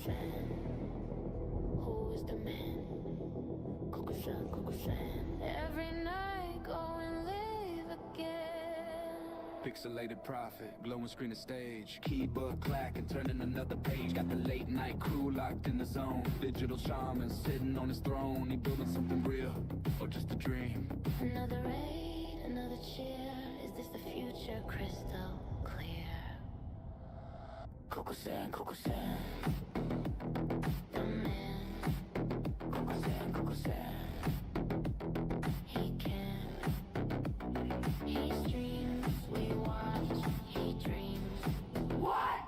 San. Who is the man? Coco San, Coco San. Every night go and live again. Pixelated prophet, glowing screen of stage. Keyboard clacking, turning another page. Got the late night crew locked in the zone. Digital shaman sitting on his throne. He building something real, or just a dream. Another raid, another cheer. Is this the future? Crystal clear. Coco San, Coco San. The man. Coco San, Coco San. He can. He streams, we watch, he dreams. What?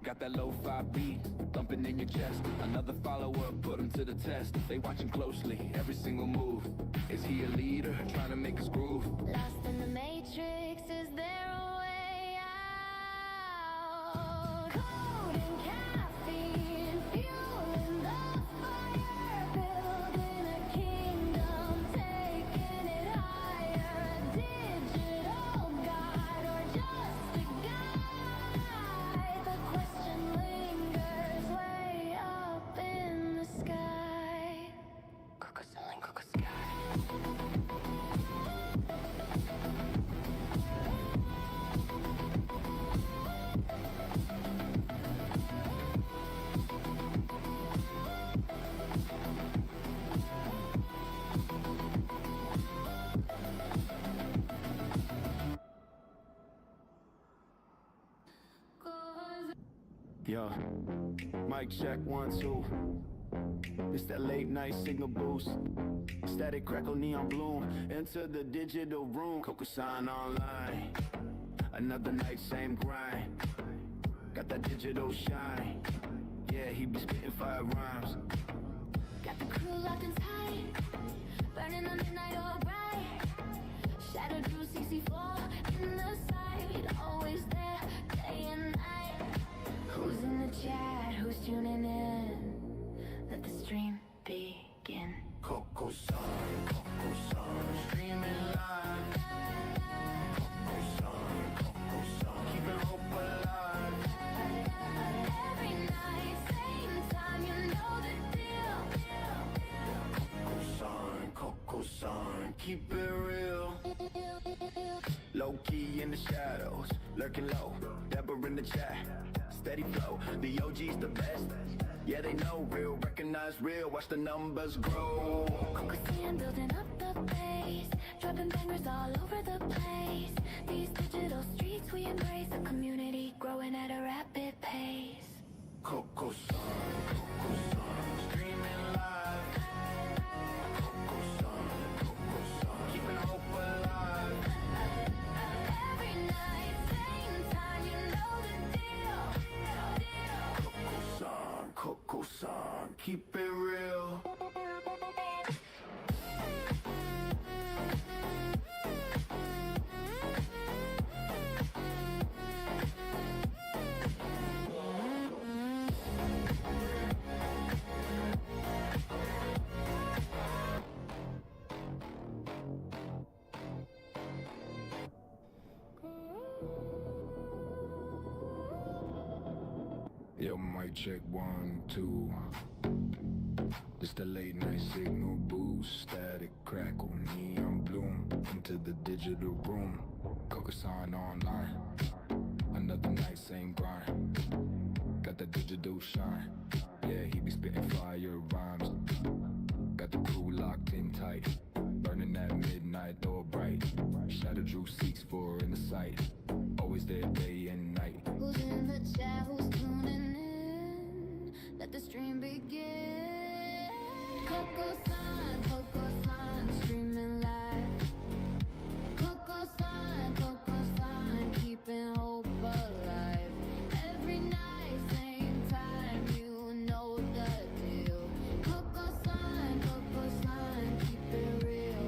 Got that lo-fi beat thumping in your chest. Another follower, put him to the test. They watching closely, every single move. Is he a leader, trying to make us groove? Lost in the matrix, is there a way out? Code and caffeine, fueling the fire. Building a kingdom, taking it higher. A digital god or just a guide? The question lingers way up in the sky. Coco San, Coco Sky. Yo, mic check 1, 2. It's that late night signal boost. Static crackle neon bloom. Enter the digital room. Coco San online. Another night, same grind. Got that digital shine. Yeah, he be spitting fire rhymes. Got the crew locked in tight, burning the midnight oil bright. Shadow drew CC4 in the sight, always there, day and night. Who's in the chat? Who's tuning in? Let the stream begin. Coco San, streaming live. Coco San, keeping hope alive. Every night, same time, you know the deal. Coco San, keep it real. Low key in the shadows, lurking low. Deborah in the chat, steady flow. The OG's the best. Yeah, they know real, recognize real. Watch the numbers grow. Coco San building up the base, dropping bangers all over the place. These digital streets we embrace, a community growing at a rapid pace. Coco San, streaming live. Coco San, keeping hope alive. Every night, same time, you know the deal. Coco San, keep it real. Yo, mic check 1, 2. It's the late night signal boost. Static crackle, neon bloom. Into the digital room. Coco San online. Another night, same grind. Got the digital shine. Yeah, he be spitting fire rhymes. Got the crew locked in tight. Burning that midnight oil bright. Shadow drew 6-4 in the sight. Always there day and night. Who's in the chat? Who's tuning in? Let the stream begin. Coco San, streaming live. Coco San, keeping hope alive. Every night, same time, you know the deal. Coco San, keep it real.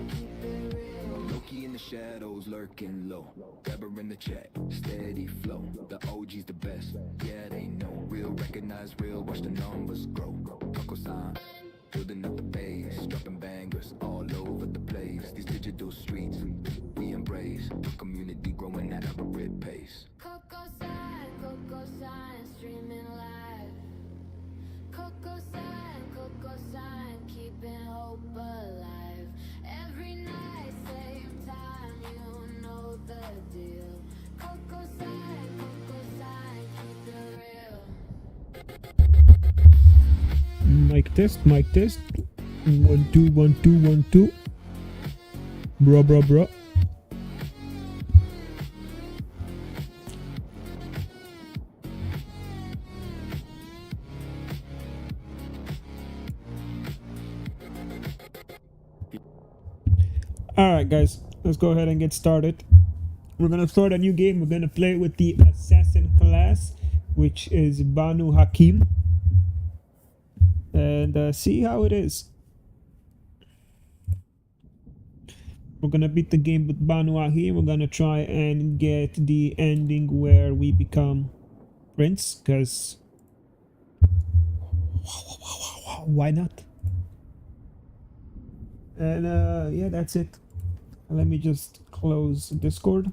Loki in the shadows, lurking low. Deborah in the chat, steady flow. The OG's the best, yeah they know. Real, recognize real, watch the numbers grow. Coco San, building up the base, dropping bangers all over the place. These digital streets, we embrace. Community growing at a rapid pace. Coco San, streaming live. hope alive. Every night, same time, you know the deal. Coco side, keep it real. Mic test, mic test. 1 2 1 2 1 2. Bro. Alright guys, let's go ahead and get started. We're gonna start a new game. We're gonna play with the assassin class, which is Banu Haqim, and see how it is. We're gonna beat the game with Banu Haqim. We're gonna try and get the ending where we become Prince, because why not? And yeah, that's it. Let me just close Discord.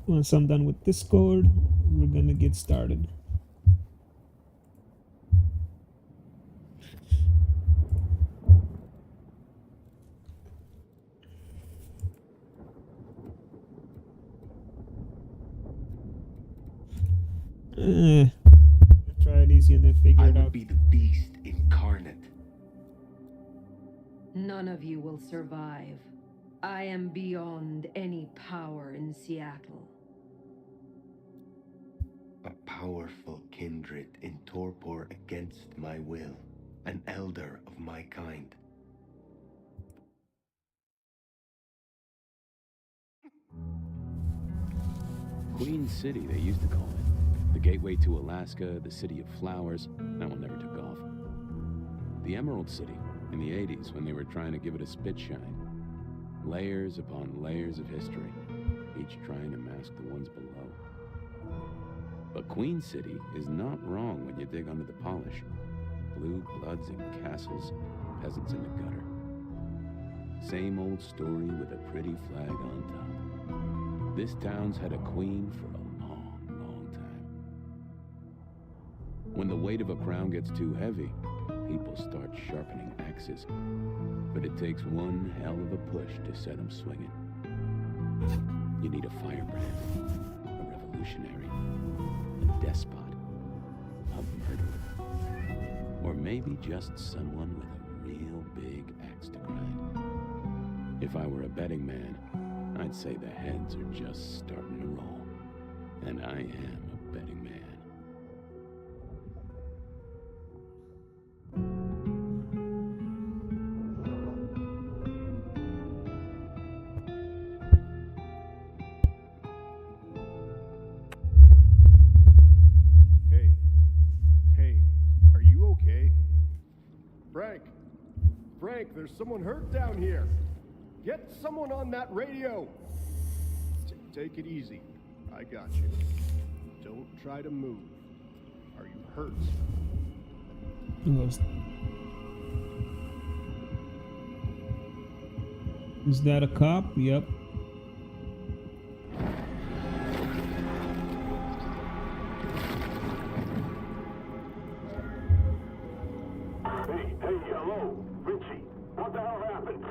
Once I'm done with Discord, we're gonna get started. Try it easy and then figure I it will out. be the beast incarnate. None of you will survive. I am beyond any power in Seattle. A powerful kindred in torpor against my will. An elder of my kind. Queen City, they used to call it. The gateway to Alaska, the city of flowers. That one never took off. The Emerald City, in the 80s, when they were trying to give it a spit shine. Layers upon layers of history, each trying to mask the ones below. But Queen City is not wrong when you dig under the polish. Blue bloods in castles, peasants in the gutter. Same old story with a pretty flag on top. This town's had a queen for a long, long time. When the weight of a crown gets too heavy, people start sharpening axes. But it takes one hell of a push to set them swinging. You need a firebrand, a revolutionary, a despot, a murderer, or maybe just someone with a real big axe to grind. If I were a betting man, I'd say the heads are just starting to roll, and I am a betting man. Hey, are you okay? Frank, there's someone hurt down here. Get someone on that radio. Take it easy. I got you. Don't try to move. Are you hurt? Is that a cop? Yep. Hey, hello, Richie. What the hell happened?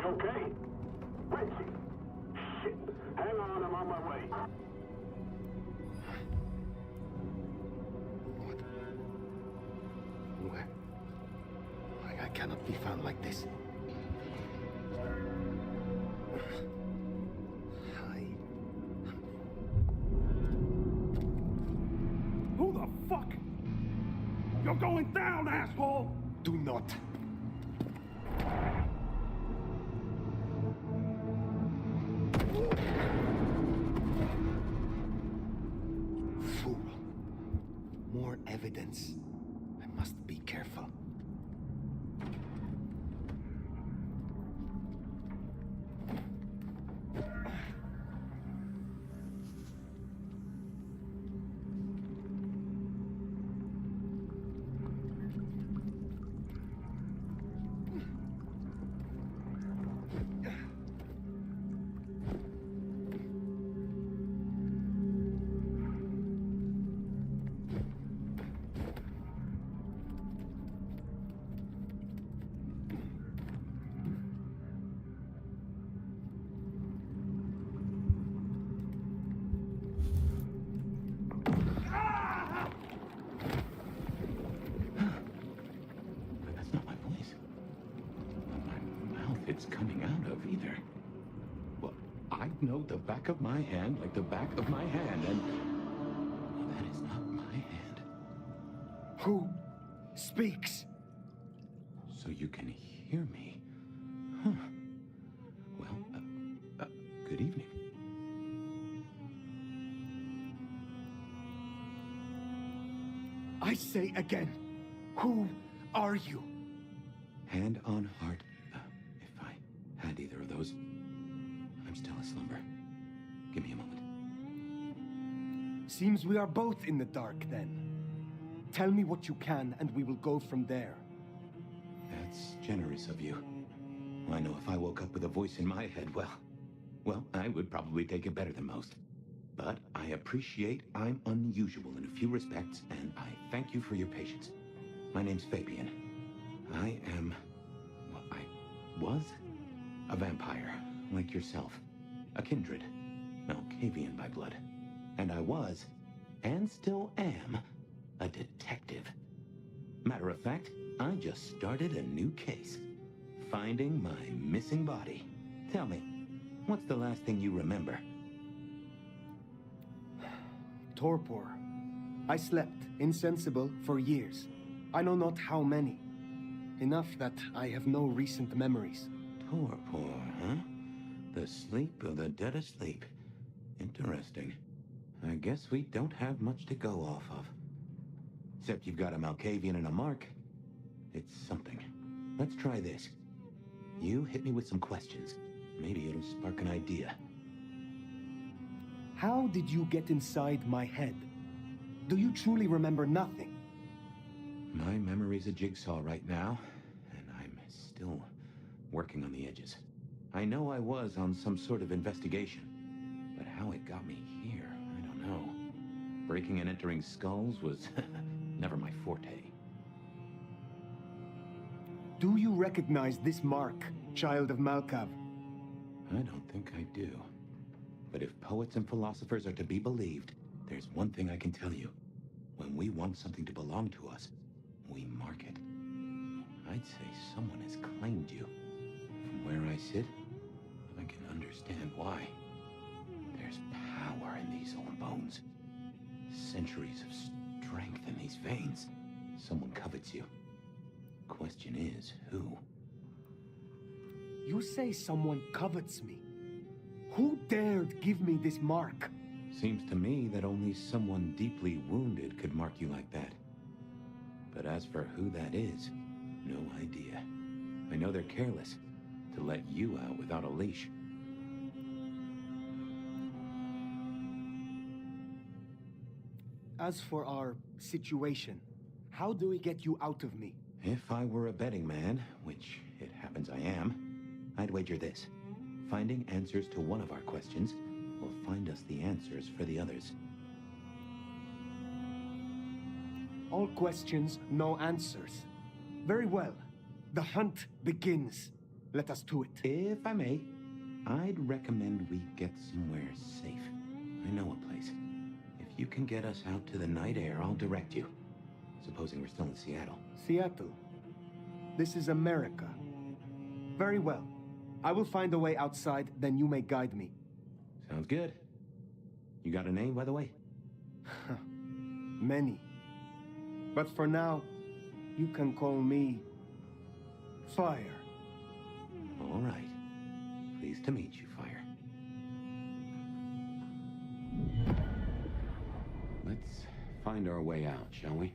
You okay? Richie! Shit! Hang on, I'm on my way. What? Where? I cannot be found like this. Who the fuck? You're going down, asshole! Do not. evidence. I must be careful. That's not my voice. My mouth it's coming out of either. Well, I know the back of my hand like the back of my hand, and that is not my hand. Who speaks? So you can hear me. Huh. Well, good evening. I say again, who are you? Hand on heart, if I had either of those, I'm still asleep. Give me a moment. Seems we are both in the dark then. Tell me what you can and we will go from there. That's generous of you. I know if I woke up with a voice in my head, well, I would probably take it better than most. But I appreciate I'm unusual in a few respects, and I thank you for your patience. My name's Fabian. I was a vampire, like yourself. A kindred. Malkavian by blood. And I was, and still am, a detective. Matter of fact, I just started a new case. Finding my missing body. Tell me, what's the last thing you remember? Torpor. I slept, insensible, for years. I know not how many. Enough that I have no recent memories. Torpor, huh? The sleep of the dead asleep. Interesting. I guess we don't have much to go off of. Except you've got a Malkavian and a mark. It's something. Let's try this. You hit me with some questions. Maybe it'll spark an idea. How did you get inside my head? Do you truly remember nothing? My memory's a jigsaw right now, and I'm still working on the edges. I know I was on some sort of investigation, but how it got me here, I don't know. Breaking and entering skulls was never my forte. Do you recognize this mark, child of Malkav? I don't think I do. But if poets and philosophers are to be believed, there's one thing I can tell you. When we want something to belong to us, we mark it. I'd say someone has claimed you. From where I sit, I can understand why. There's power in these old bones. Centuries of strength in these veins. Someone covets you. Question is, who? You say someone covets me. Who dared give me this mark? Seems to me that only someone deeply wounded could mark you like that. But as for who that is, no idea. I know they're careless to let you out without a leash. As for our situation, how do we get you out of me? If I were a betting man, which it happens I am, I'd wager this. Finding answers to one of our questions will find us the answers for the others. All questions, no answers. Very well. The hunt begins. Let us to it. If I may, I'd recommend we get somewhere safe. I know a place. If you can get us out to the night air, I'll direct you. Supposing we're still in Seattle. Seattle. This is America. Very well. I will find a way outside, then you may guide me. Sounds good. You got a name, by the way? Many. But for now, you can call me Fire. All right. Pleased to meet you, Fire. Let's find our way out, shall we?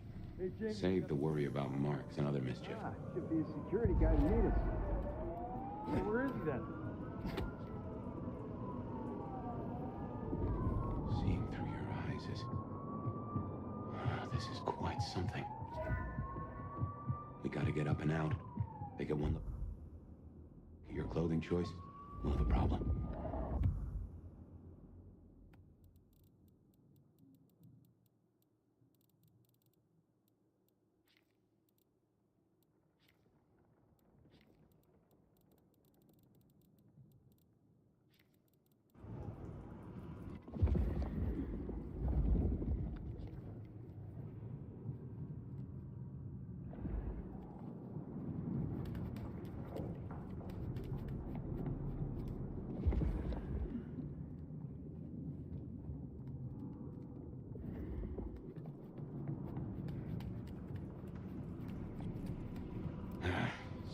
Save the worry about marks and other mischief. Should be a security guy to meet us. Hey, where is he then? Seeing through your eyes is... this is quite something. We gotta get up and out. They get one look at your clothing choice, we'll have a problem.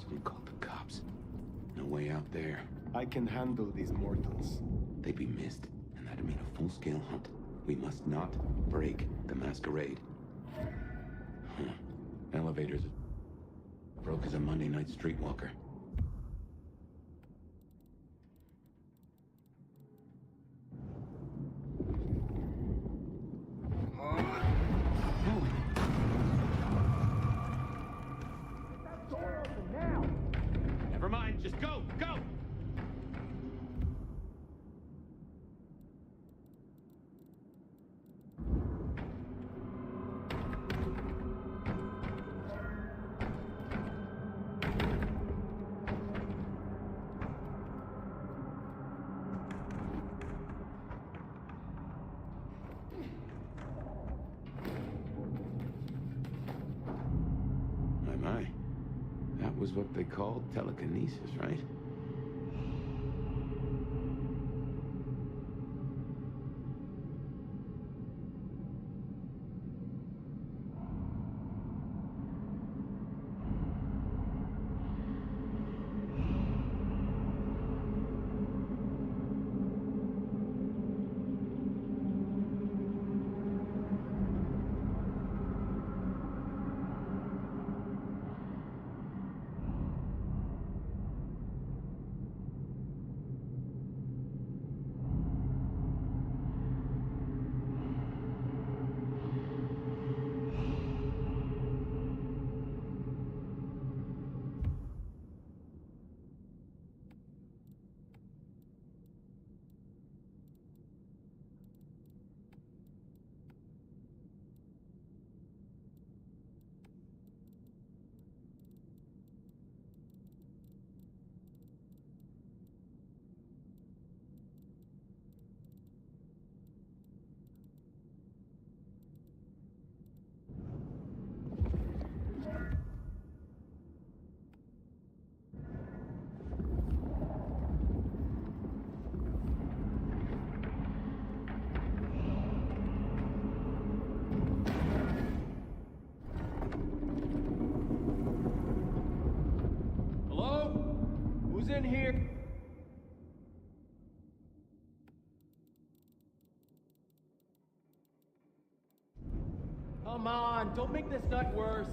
Someone called the cops. No way out there. I can handle these mortals. They'd be missed, and that'd mean a full-scale hunt. We must not break the Masquerade. Elevators broke as a Monday night streetwalker. Never mind, just go, go! My. That was what they called telekinesis, right? Who's in here? Come on, don't make this night worse.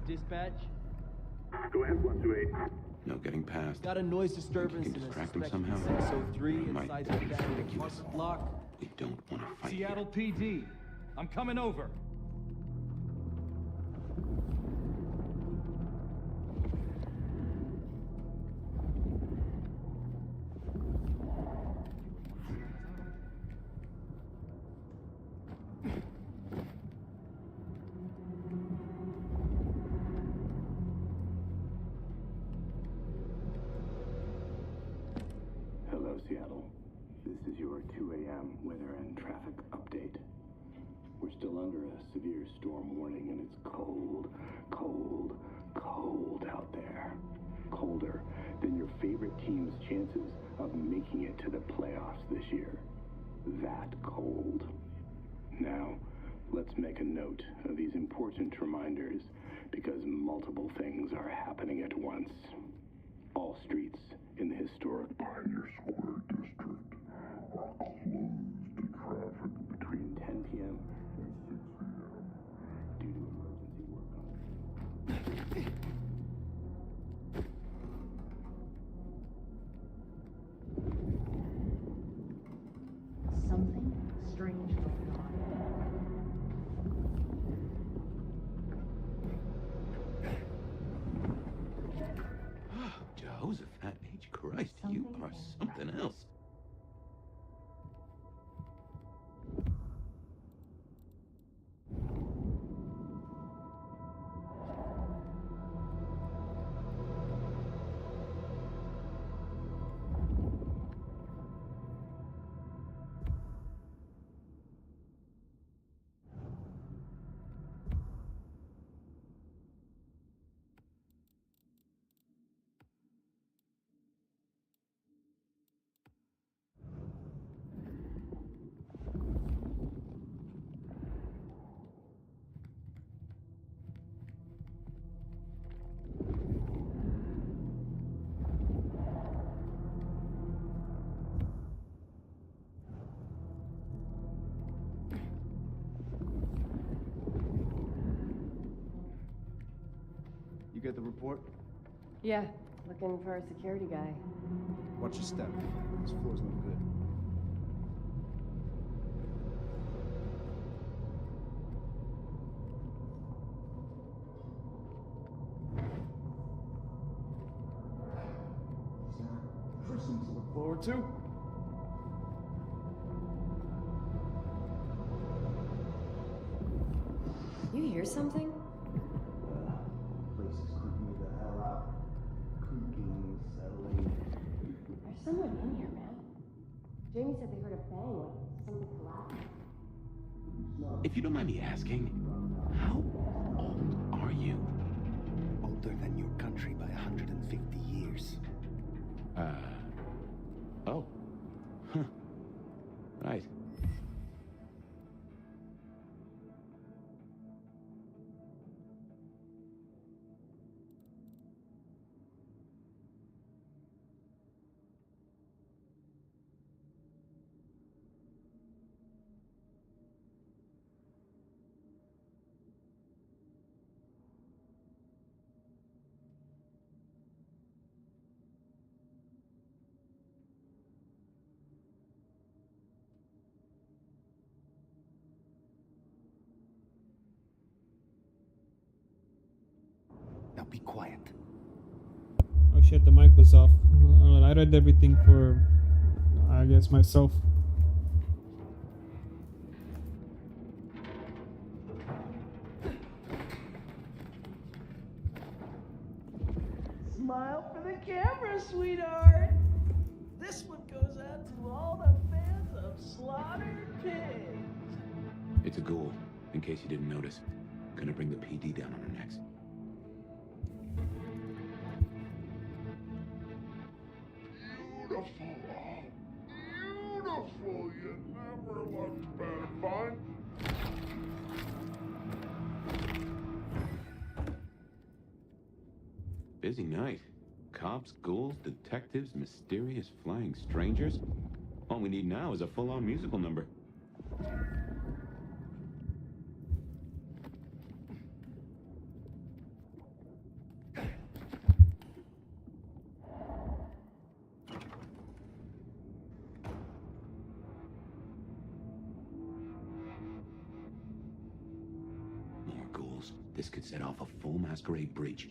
Dispatch? Go ahead, 128. No getting past. Got a noise Think disturbance you can in a distract him suspected somehow? 603 Might inside be the back conspicuous. apartment block. We don't want to fight here. Seattle PD. I'm coming over. Hello, Seattle. This is your 2 a.m. weather and traffic update. We're still under a severe storm warning, and it's cold, cold, cold out there. Colder than your favorite team's chances of making it to the playoffs this year. That cold. Now, let's make a note of these important reminders, because multiple things are happening at once. All streets in the historic Pioneer Square district are closed to traffic between 10 p.m. and 6 p.m. due to emergency work on Something strange going on. Jehoshaphat H. Christ, you are something else. You get the report? Yeah, looking for a security guy. Watch your step. This floor's no good. Something to look forward to. You hear something? place is creeping me the hell out. Creaking, settling. There's someone in here, man. Jamie said they heard a bang, like something collapsed. If you don't mind me asking, how old are you? Older than your country by 150 years. Oh. Huh. Right. Now be quiet. Oh shit, the mic was off. Well, I read everything for, I guess, myself. Smile for the camera, sweetheart. This one goes out to all the fans of slaughtered pigs. It's a ghoul, in case you didn't notice. Gonna bring the PD down on her necks. Beautiful. Beautiful. You never looked better, fun. Busy night. Cops, ghouls, detectives, mysterious flying strangers. All we need now is a full-on musical number. This could set off a full Masquerade breach.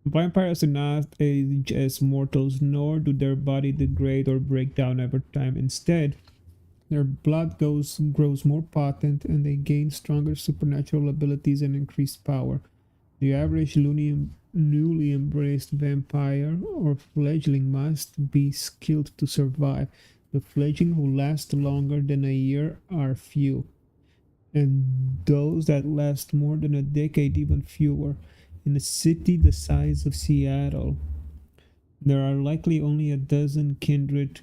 Vampires do not age as mortals, nor do their body degrade or break down over time. Instead, their blood grows more potent and they gain stronger supernatural abilities and increased power. The average newly embraced vampire or fledgling must be skilled to survive. The fledgling who last longer than a year are few, and those that last more than a decade even fewer. In a city the size of Seattle, there are likely only a dozen kindred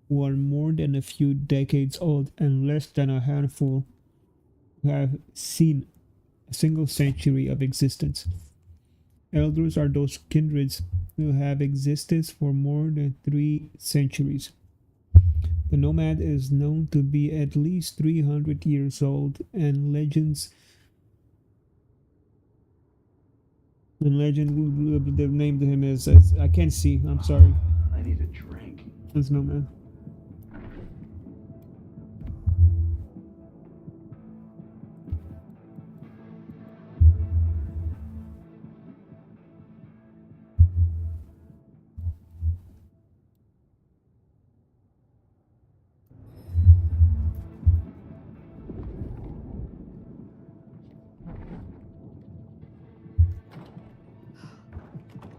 who are more than a few decades old and less than a handful who have seen a single century of existence. Elders are those kindreds who have existed for more than 3 centuries. The nomad is known to be at least 300 years old, and legend they've named him as I can't see. I'm sorry. I need a drink. There's nomad.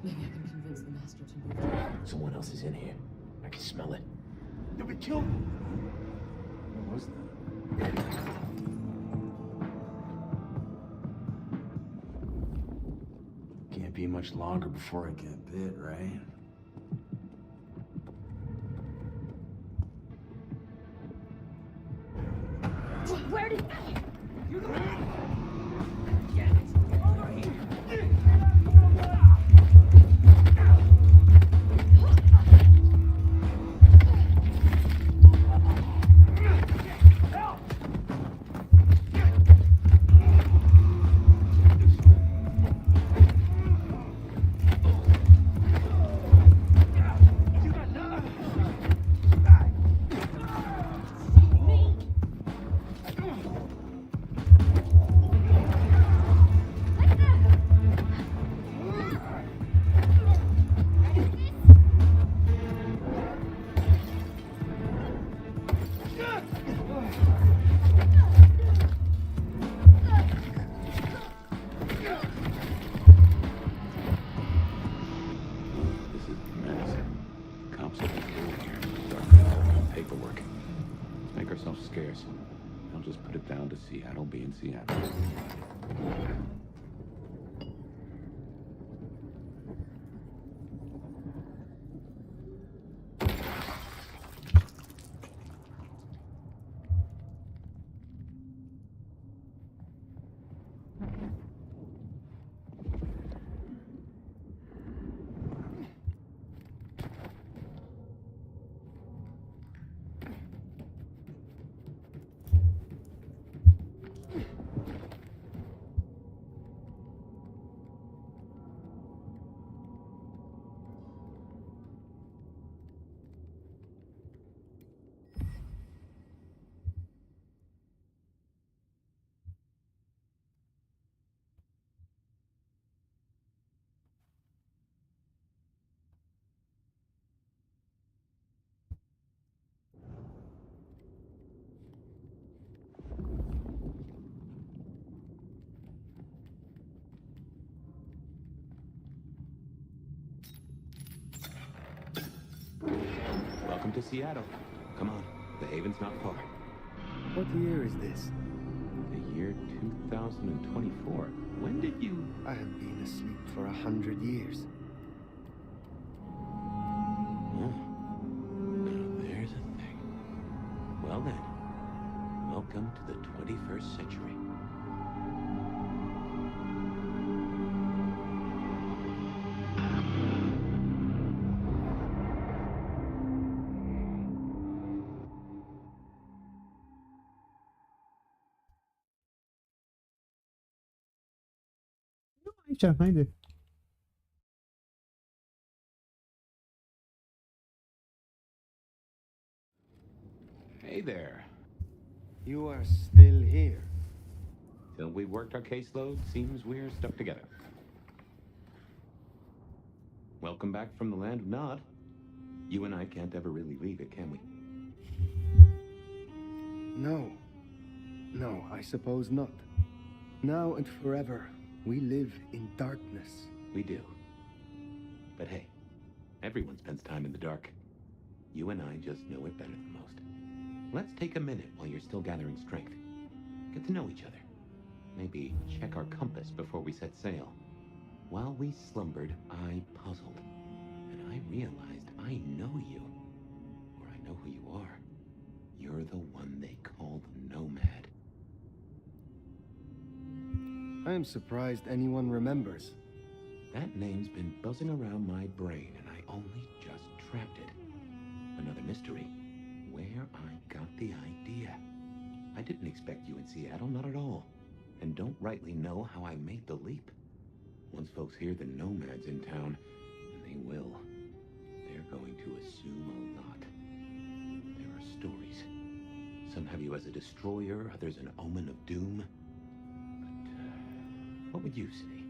Maybe I can convince the master to move. Someone else is in here. I can smell it. You'll be killed. What was that? Can't be much longer before I get bit, right? Where did... to Seattle. Come on, the haven's not far. What year is this? The year 2024. When did you... I have been asleep for 100 years. Oh. Now there's a thing. Well then, welcome to the 21st century. I can't find it. Hey there. You are still here. Till we worked our caseload, seems we're stuck together. Welcome back from the land of Nod. You and I can't ever really leave it, can we? No. No, I suppose not. Now and forever, we live in darkness. We do. But hey, everyone spends time in the dark. You and I just know it better than most. Let's take a minute while you're still gathering strength. Get to know each other. Maybe check our compass before we set sail. While we slumbered, I puzzled. And I realized I know you. Or I know who you are. You're the one they call the Nomad. I am surprised anyone remembers. That name's been buzzing around my brain, and I only just trapped it. Another mystery. Where I got the idea. I didn't expect you in Seattle, not at all. And don't rightly know how I made the leap. Once folks hear the Nomad's in town, and they will, they're going to assume a lot. There are stories. Some have you as a destroyer, others an omen of doom. But, what would you say?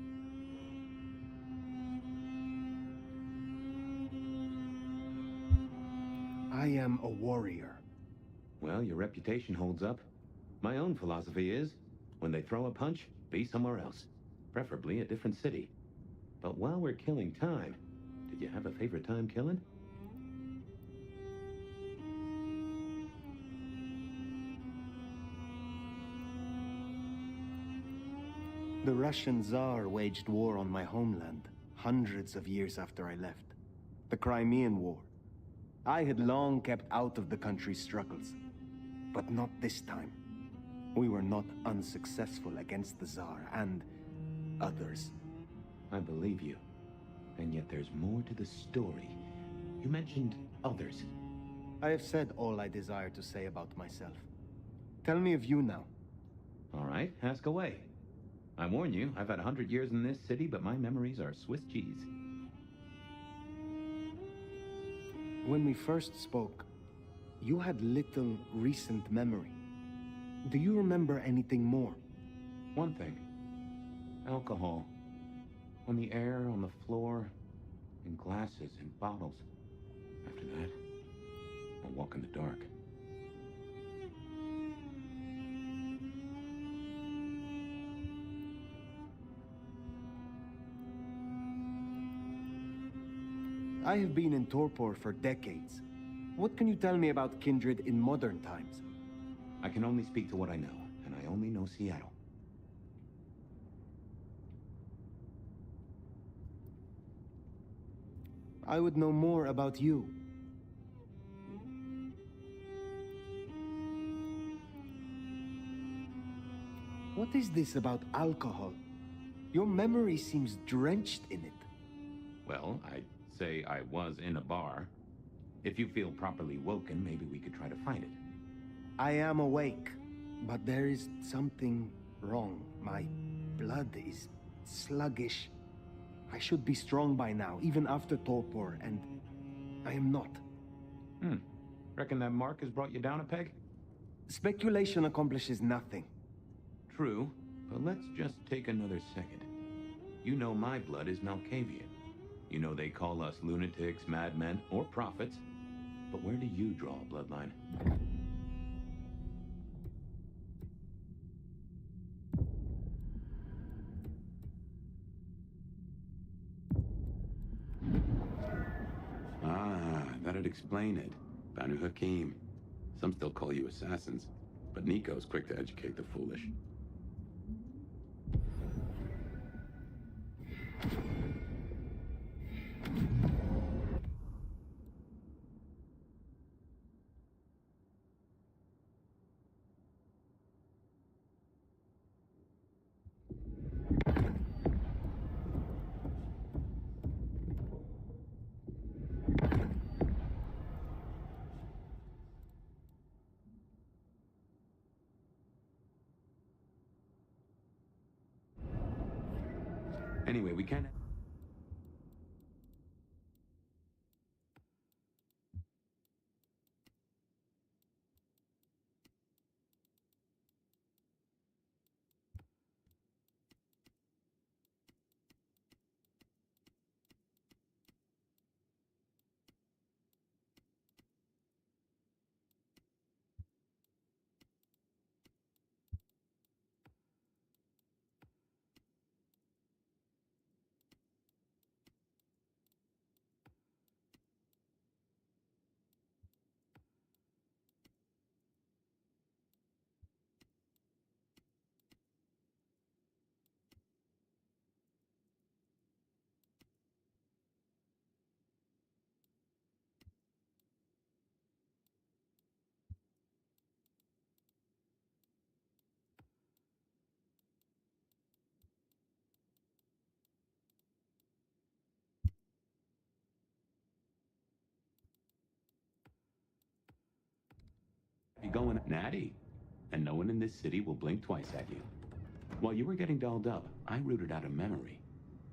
I am a warrior. Well, your reputation holds up. My own philosophy is, when they throw a punch, be somewhere else. Preferably a different city. But while we're killing time, did you have a favorite time killing? The Russian Tsar waged war on my homeland, hundreds of years after I left. The Crimean War. I had long kept out of the country's struggles. But not this time. We were not unsuccessful against the Tsar and others. I believe you. And yet there's more to the story. You mentioned others. I have said all I desire to say about myself. Tell me of you now. All right, ask away. I warn you, I've had 100 years in this city, but my memories are Swiss cheese. When we first spoke, you had little recent memory. Do you remember anything more? One thing. Alcohol. On the air, on the floor, in glasses and bottles. After that, I'll walk in the dark. I have been in torpor for decades. What can you tell me about Kindred in modern times? I can only speak to what I know, and I only know Seattle. I would know more about you. What is this about alcohol? Your memory seems drenched in it. Well, I'd say I was in a bar. If you feel properly woken, maybe we could try to find it. I am awake, but there is something wrong. My blood is sluggish. I should be strong by now, even after torpor, and I am not. Reckon that mark has brought you down a peg? Speculation accomplishes nothing. True, but let's just take another second. You know my blood is Malkavian. You know they call us lunatics, madmen, or prophets. But where do you draw a bloodline? Ah, that'd explain it. Banu Haqim. Some still call you assassins, but Nico's quick to educate the foolish. Anyway, we can't... Be going natty, and no one in this city will blink twice at you. While you were getting dolled up, I rooted out a memory.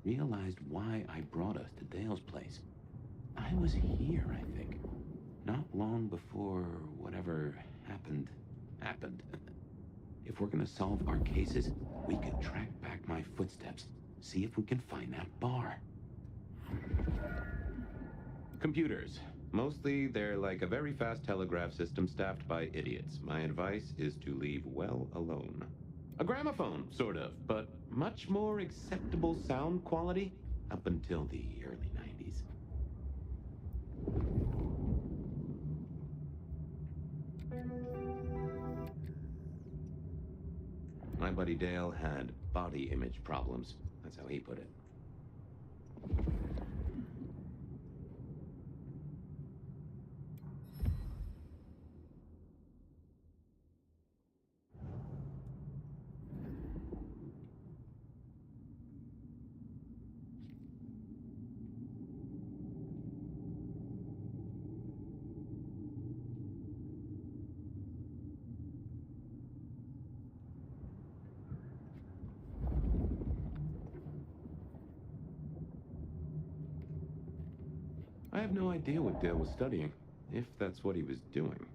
Realized why I brought us to Dale's place. I was here, I think. Not long before whatever happened. If we're gonna solve our cases, we could track back my footsteps. See if we can find that bar. Computers. Mostly, they're like a very fast telegraph system staffed by idiots. My advice is to leave well alone. A gramophone, sort of, but much more acceptable sound quality up until the early 90s. My buddy Dale had body image problems. That's how he put it. I have no idea what Dale was studying, if that's what he was doing.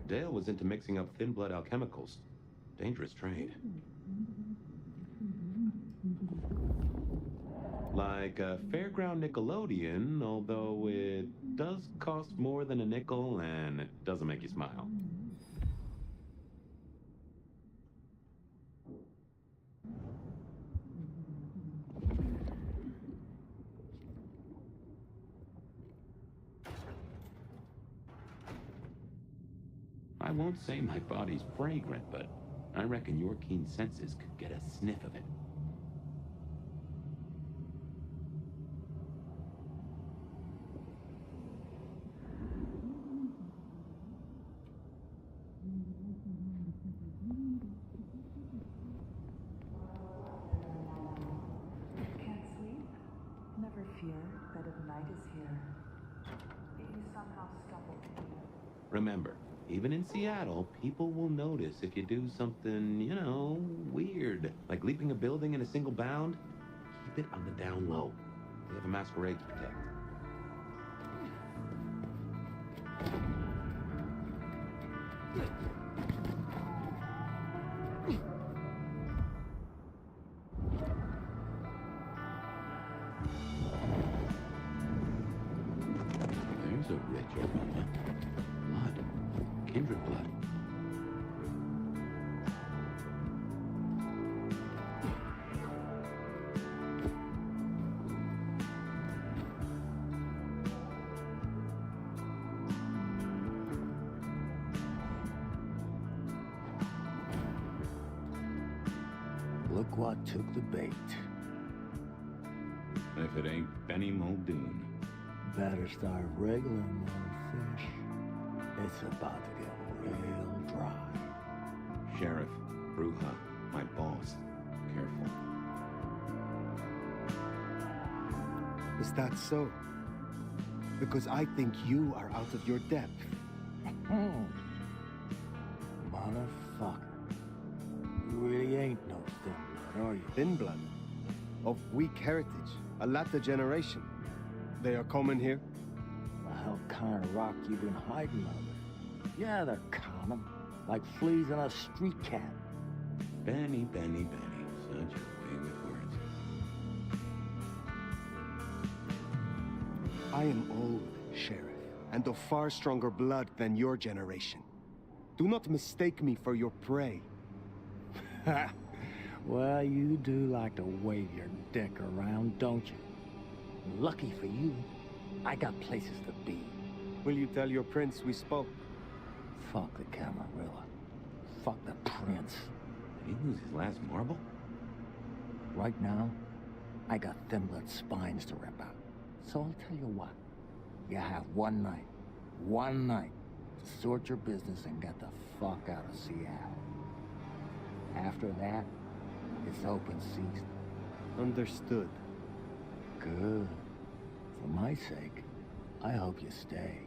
Dale was into mixing up thin blood alchemicals. Dangerous trade. Like a fairground Nickelodeon, although it does cost more than a nickel and it doesn't make you smile. I won't say my body's fragrant, but I reckon your keen senses could get a sniff of it. Can't sleep? Never fear that if night is here, you somehow stumble. Remember, even in Seattle, people will notice if you do something, you know, weird. Like leaping a building in a single bound. Keep it on the down low. We have a masquerade to protect. There's a rich aroma. Blood. Kindred blood. Look what took the bait. If it ain't Benny Muldoon. Better start regular, fish. It's about to get real dry. Sheriff, Bruja, my boss. Careful. Is that so? Because I think you are out of your depth. Motherfucker. You really ain't no thin blood, are you? Thin blood? Of weak heritage, a latter generation. They are common here? The hell kind of rock you been hiding under? Yeah, they're common. Like fleas on a street cat. Benny, Benny, Benny. Such a way with words. I am old, Sheriff, and of far stronger blood than your generation. Do not mistake me for your prey. Well, you do like to wave your dick around, don't you? Lucky for you, I got places to be. Will you tell your prince we spoke? Fuck the Camarilla. Fuck the prince. Did he lose his last marble? Right now, I got thin blood spines to rip out. So I'll tell you what. You have one night, to sort your business and get the fuck out of Seattle. After that, it's open season. Understood. Good. For my sake, I hope you stay.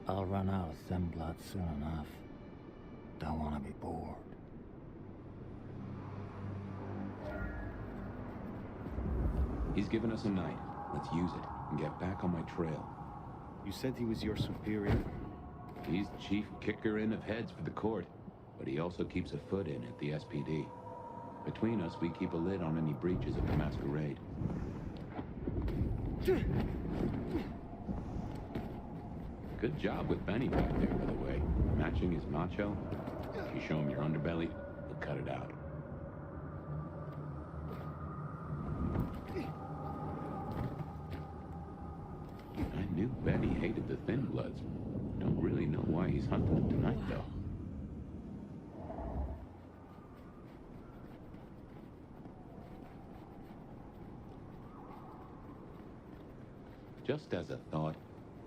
I'll run out of thin blood soon enough. Don't want to be bored. He's given us a night. Let's use it and get back on my trail. You said he was your superior? He's chief kicker-in of heads for the court, but he also keeps a foot in at the SPD. Between us, we keep a lid on any breaches of the Masquerade. Good job with Benny back there, by the way. Matching his macho. If you show him your underbelly, he'll cut it out. I knew Benny hated the Thin Bloods. Don't really know why he's hunting them tonight, though. Just as a thought,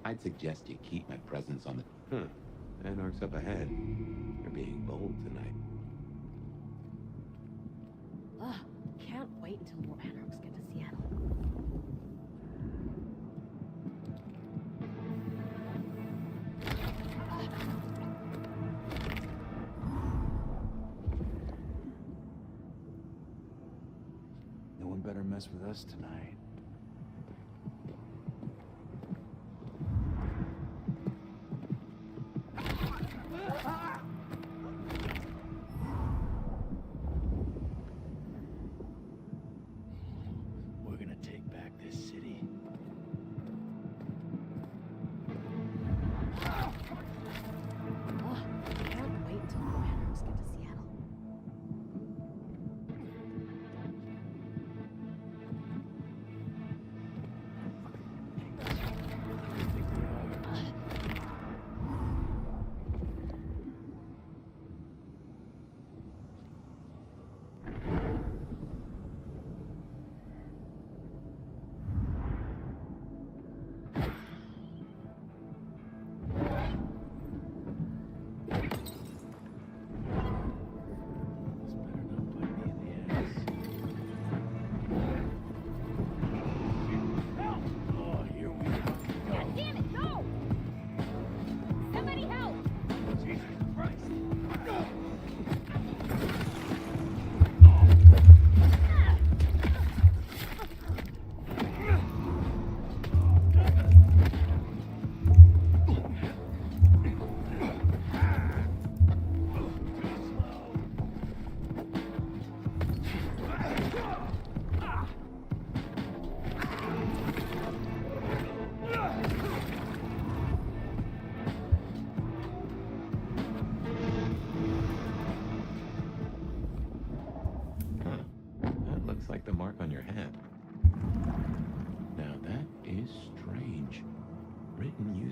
I'd suggest you keep my presence on the... Anarch's up ahead. You're being bold tonight. Ugh, can't wait until more Anarchs get to Seattle. No one better mess with us tonight. We're gonna take back this city. Ugh, can't wait until more Anarchs get to Seattle.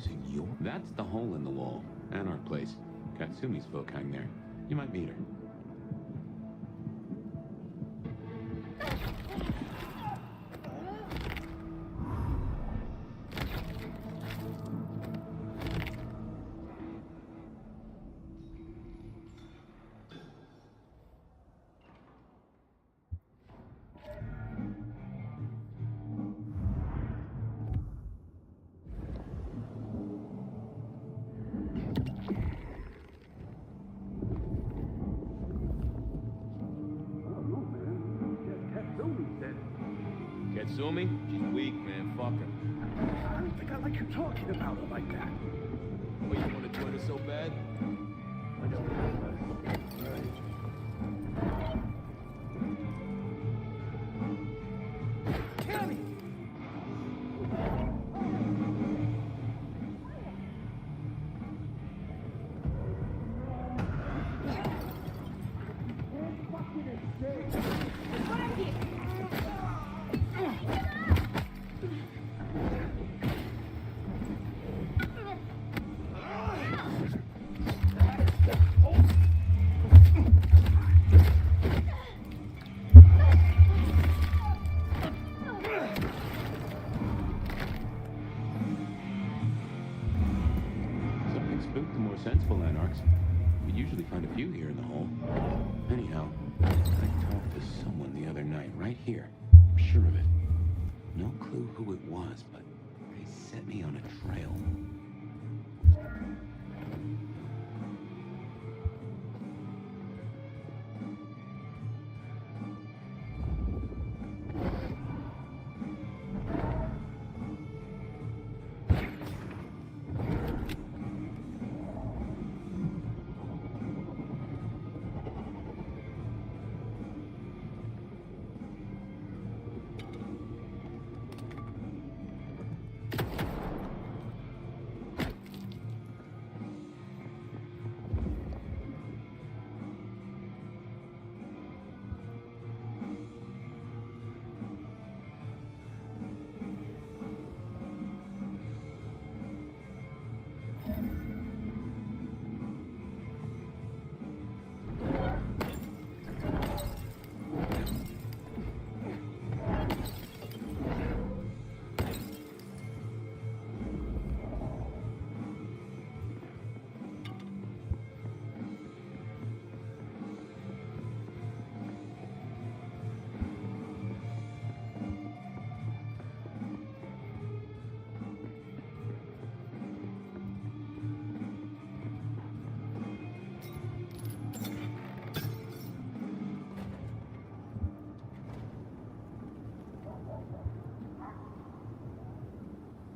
using your... That's the hole in the wall. Anarch place. Katsumi's folk hang there. You might meet her. Katsumi? She's weak, man. Fuck her. I don't think I like you talking about her like that. Well, you want to join her so bad? I don't know. Right. Tammy! Something spooked the more sensible anarchs. We usually find a few here in the hole. Anyhow, I talked to someone the other night, right here. I'm sure of it. No clue who it was, but they set me on a trail.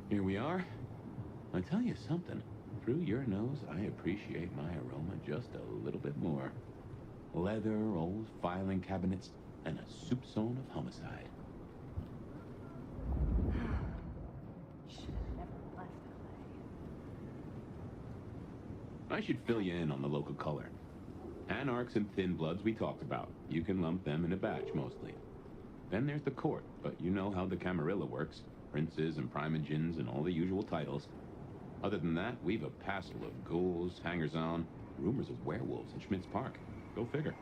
Here we are. I'll tell you something. Through your nose, I appreciate my aroma just a little bit more. Leather, old filing cabinets, and a soupçon of homicide. Should have never left LA. I should fill you in on the local color. Anarchs and Thin Bloods we talked about. You can lump them in a batch, mostly. Then there's the court, but you know how the Camarilla works. Princes and primogens and all the usual titles. Other than that, we've a passel of ghouls, hangers-on, rumors of werewolves in Schmidt's Park. Go figure.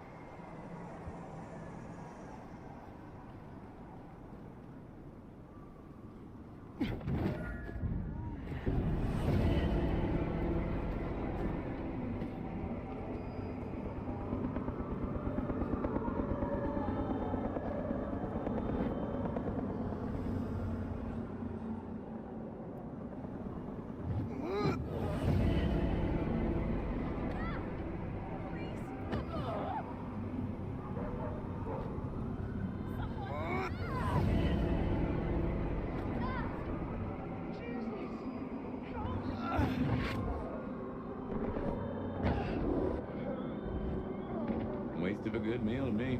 Waste of a good meal to me.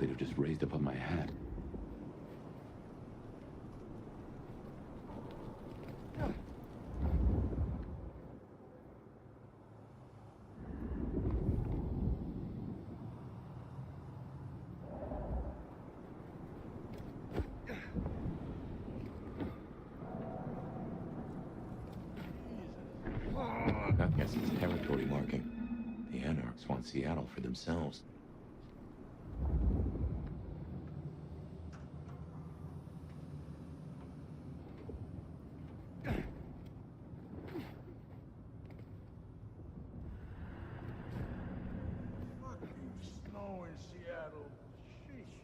they'd have just raised up on my head. I guess it's territory marking. The Anarchs want Seattle for themselves. Snow in Seattle. Sheesh.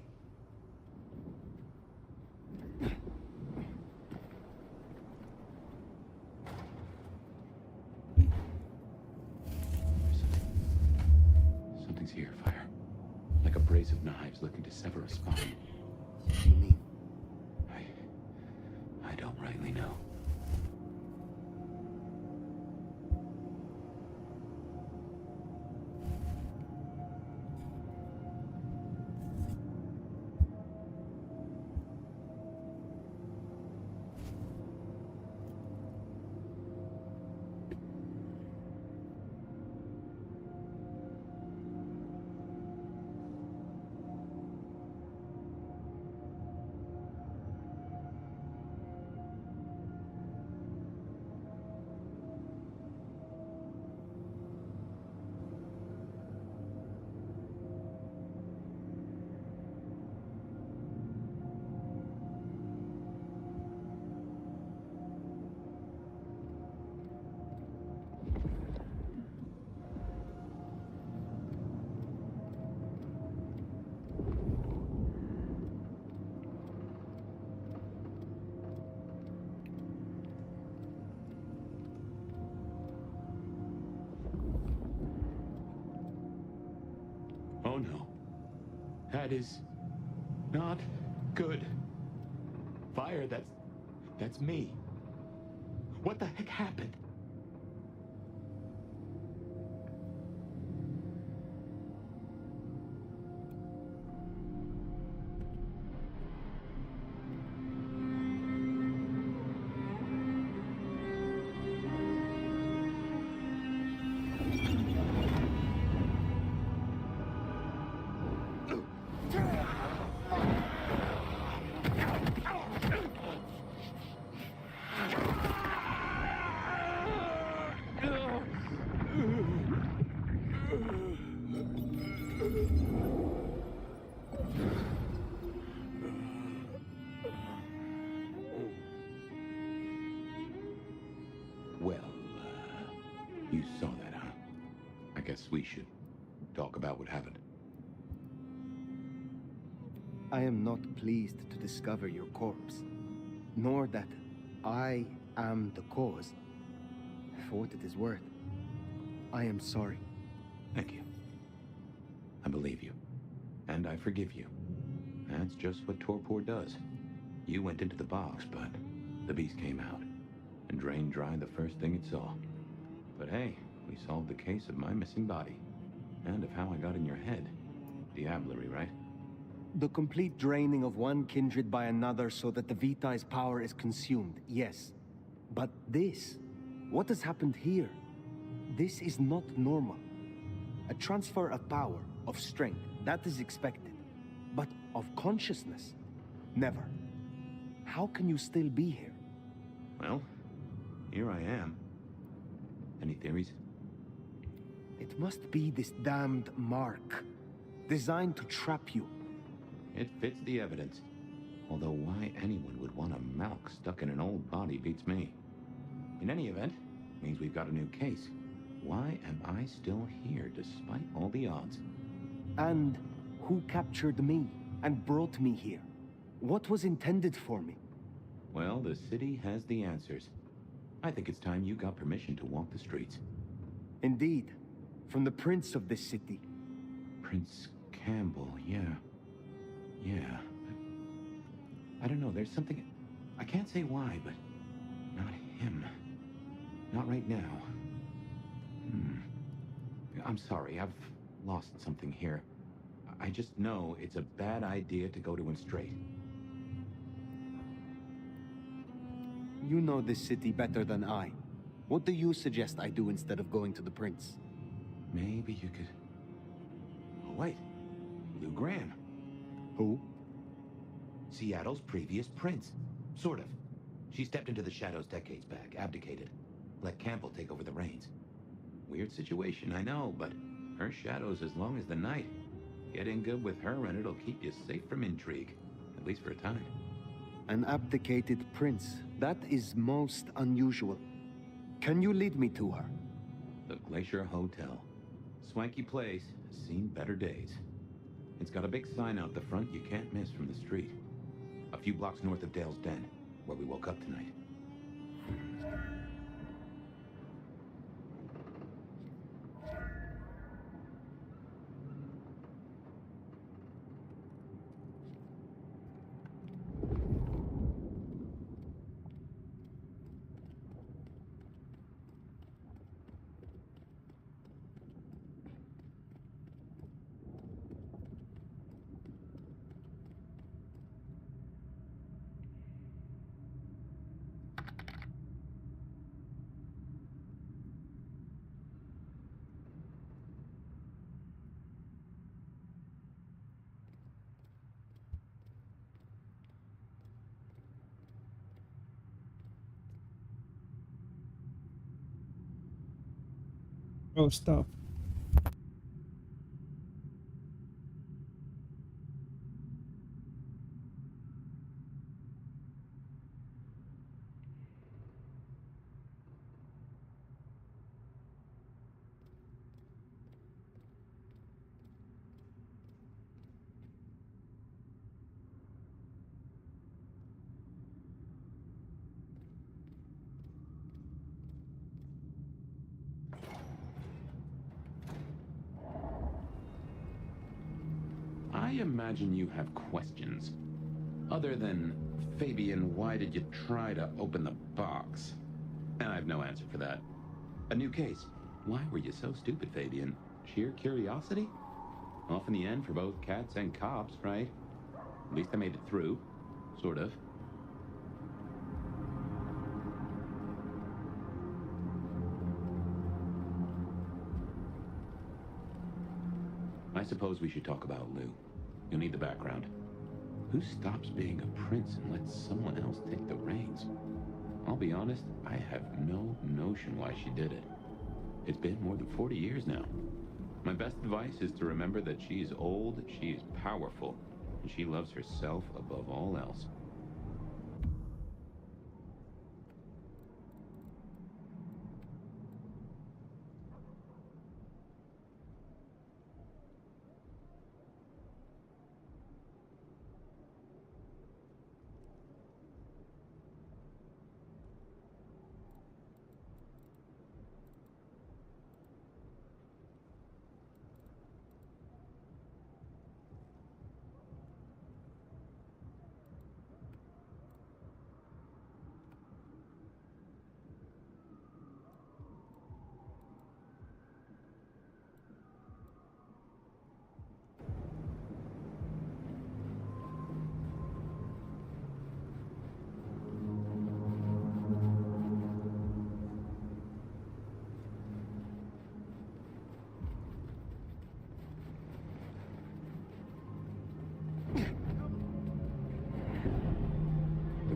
Something's here, Fire. Like a brace of knives looking to sever a spine. What do you mean? I don't rightly know. Oh no. That is not good. Fire, that's me. What the heck happened? Well, you saw that, huh? I guess we should talk about what happened. I am not pleased to discover your corpse, nor that I am the cause. For what it is worth, I am sorry. Thank you. I believe you. And I forgive you. That's just what torpor does. You went into the box, but the beast came out and drained dry the first thing it saw. But hey, we solved the case of my missing body. And of how I got in your head. Diablerie, right? The complete draining of one kindred by another so that the Vitae's power is consumed, yes. But this, what has happened here? This is not normal. A transfer of power, of strength, that is expected. But of consciousness? Never. How can you still be here? Well, here I am. Any theories? It must be this damned mark, designed to trap you. It fits the evidence. Although why anyone would want a Malk stuck in an old body beats me. In any event, means we've got a new case. Why am I still here despite all the odds? And who captured me and brought me here? What was intended for me? Well, the city has the answers. I think it's time you got permission to walk the streets. Indeed. From the prince of this city. Prince Campbell, yeah. Yeah. I don't know, there's something... I can't say why, but... not him. Not right now. I'm sorry, I've lost something here. I just know it's a bad idea to go to him straight. You know this city better than I. What do you suggest I do instead of going to the prince? Maybe you could... Oh, wait. Lou Graham. Who? Seattle's previous prince. Sort of. She stepped into the shadows decades back, abdicated. Let Campbell take over the reins. Weird situation, I know, but her shadow's as long as the night. Get in good with her and it'll keep you safe from intrigue. At least for a time. An abdicated prince. That is most unusual. Can you lead me to her? The Glacier Hotel. Swanky place, has seen better days. It's got a big sign out the front you can't miss from the street. A few blocks north of Dale's Den, where we woke up tonight. Oh, stop. I imagine you have questions. Other than, Fabian, why did you try to open the box? And I have no answer for that. A new case. Why were you so stupid, Fabian? Sheer curiosity? Off in the end for both cats and cops, right? At least I made it through. Sort of. I suppose we should talk about Lou. You'll need the background. Who stops being a prince and lets someone else take the reins? I'll be honest, I have no notion why she did it. It's been more than 40 years now. My best advice is to remember that she is old, she is powerful, and she loves herself above all else.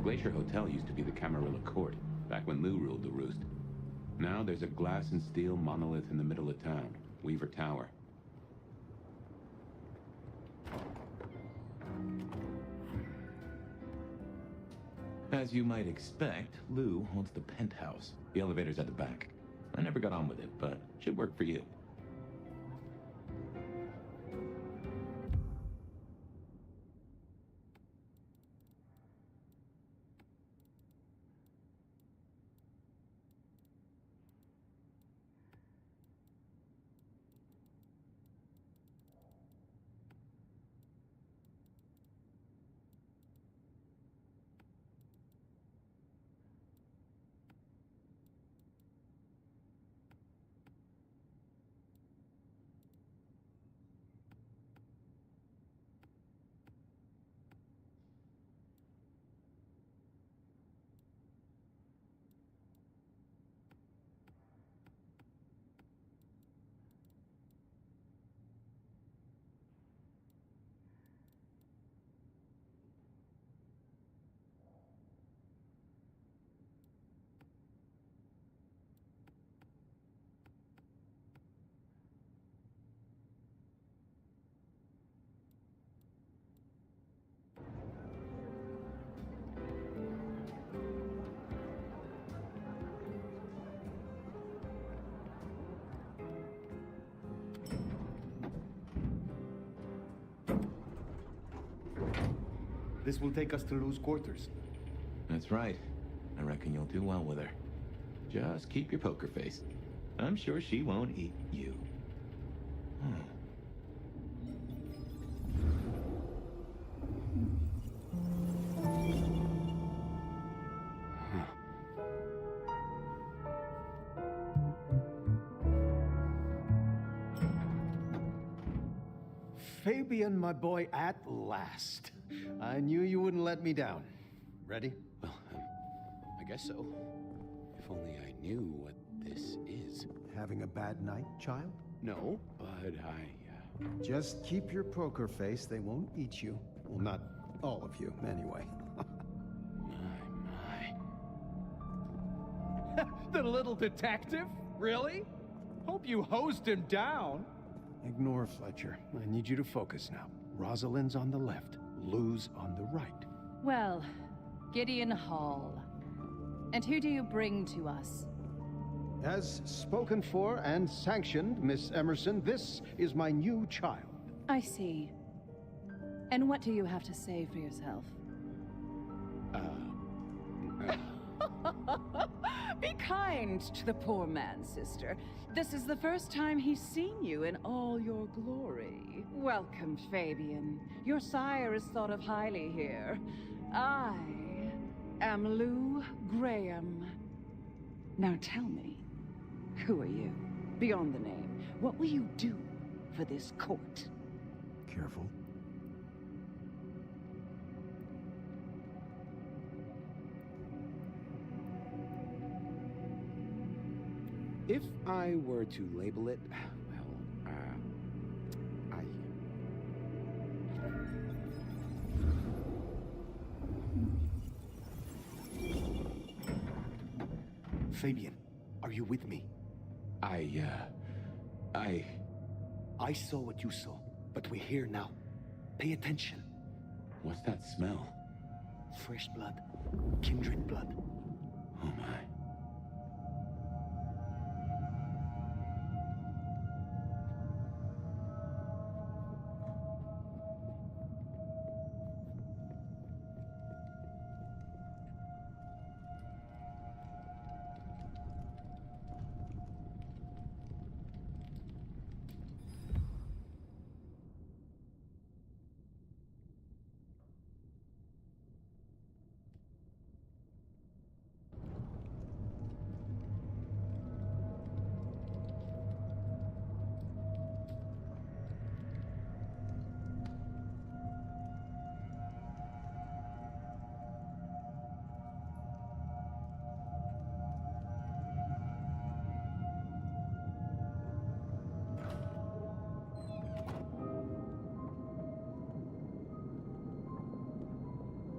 Glacier Hotel used to be the Camarilla Court, back when Lou ruled the roost. Now there's a glass and steel monolith in the middle of town, Weaver Tower. As you might expect, Lou owns the penthouse. The elevator's at the back. I never got on with it, but should work for you. This will take us to Lou's quarters. That's right. I reckon you'll do well with her. Just keep your poker face. I'm sure she won't eat you. Fabian, my boy, at last. I knew you wouldn't let me down. Ready? Well, I guess so. If only I knew what this is. Having a bad night, child? No, but Just keep your poker face. They won't eat you. Well, not all of you, anyway. The little detective? Really? Hope you hosed him down. Ignore Fletcher. I need you to focus now. Rosalind's on the left, Lou's on the right. Well, Gideon Hall. And who do you bring to us? As spoken for and sanctioned, Miss Emerson, this is my new child. I see. And what do you have to say for yourself? Be kind to the poor man, sister. This is the first time he's seen you in all your glory. Welcome, Fabian. Your sire is thought of highly here. I am Lou Graham. Now tell me, who are you? Beyond the name, what will you do for this court? Careful. if I were to label it, well, Fabian, are you with me? I saw what you saw, but we're here now. Pay attention. What's that smell? Fresh blood. Kindred blood. Oh my.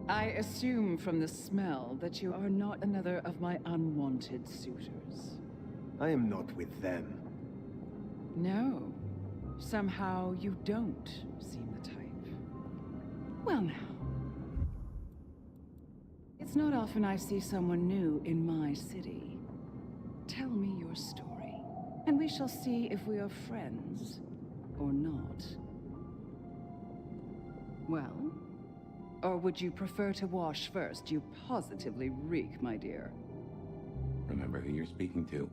I assume from the smell that you are not another of my unwanted suitors. I am not with them. No. Somehow you don't seem the type. Well now. It's not often I see someone new in my city. Tell me your story, and we shall see if we are friends or not. Well? Or would you prefer to wash first? You positively reek, my dear. Remember who you're speaking to.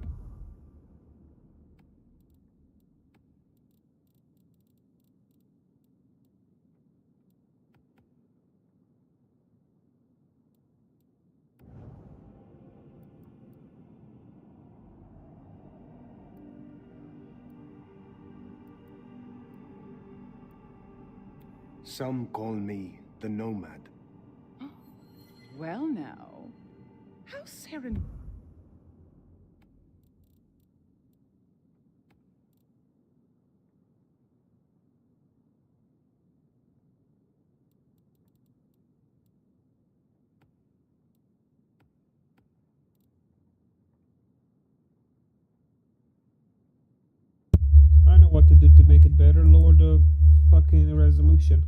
Some call me the Nomad. Well now, how seren... I know what to do to make it better. Lower the fucking resolution.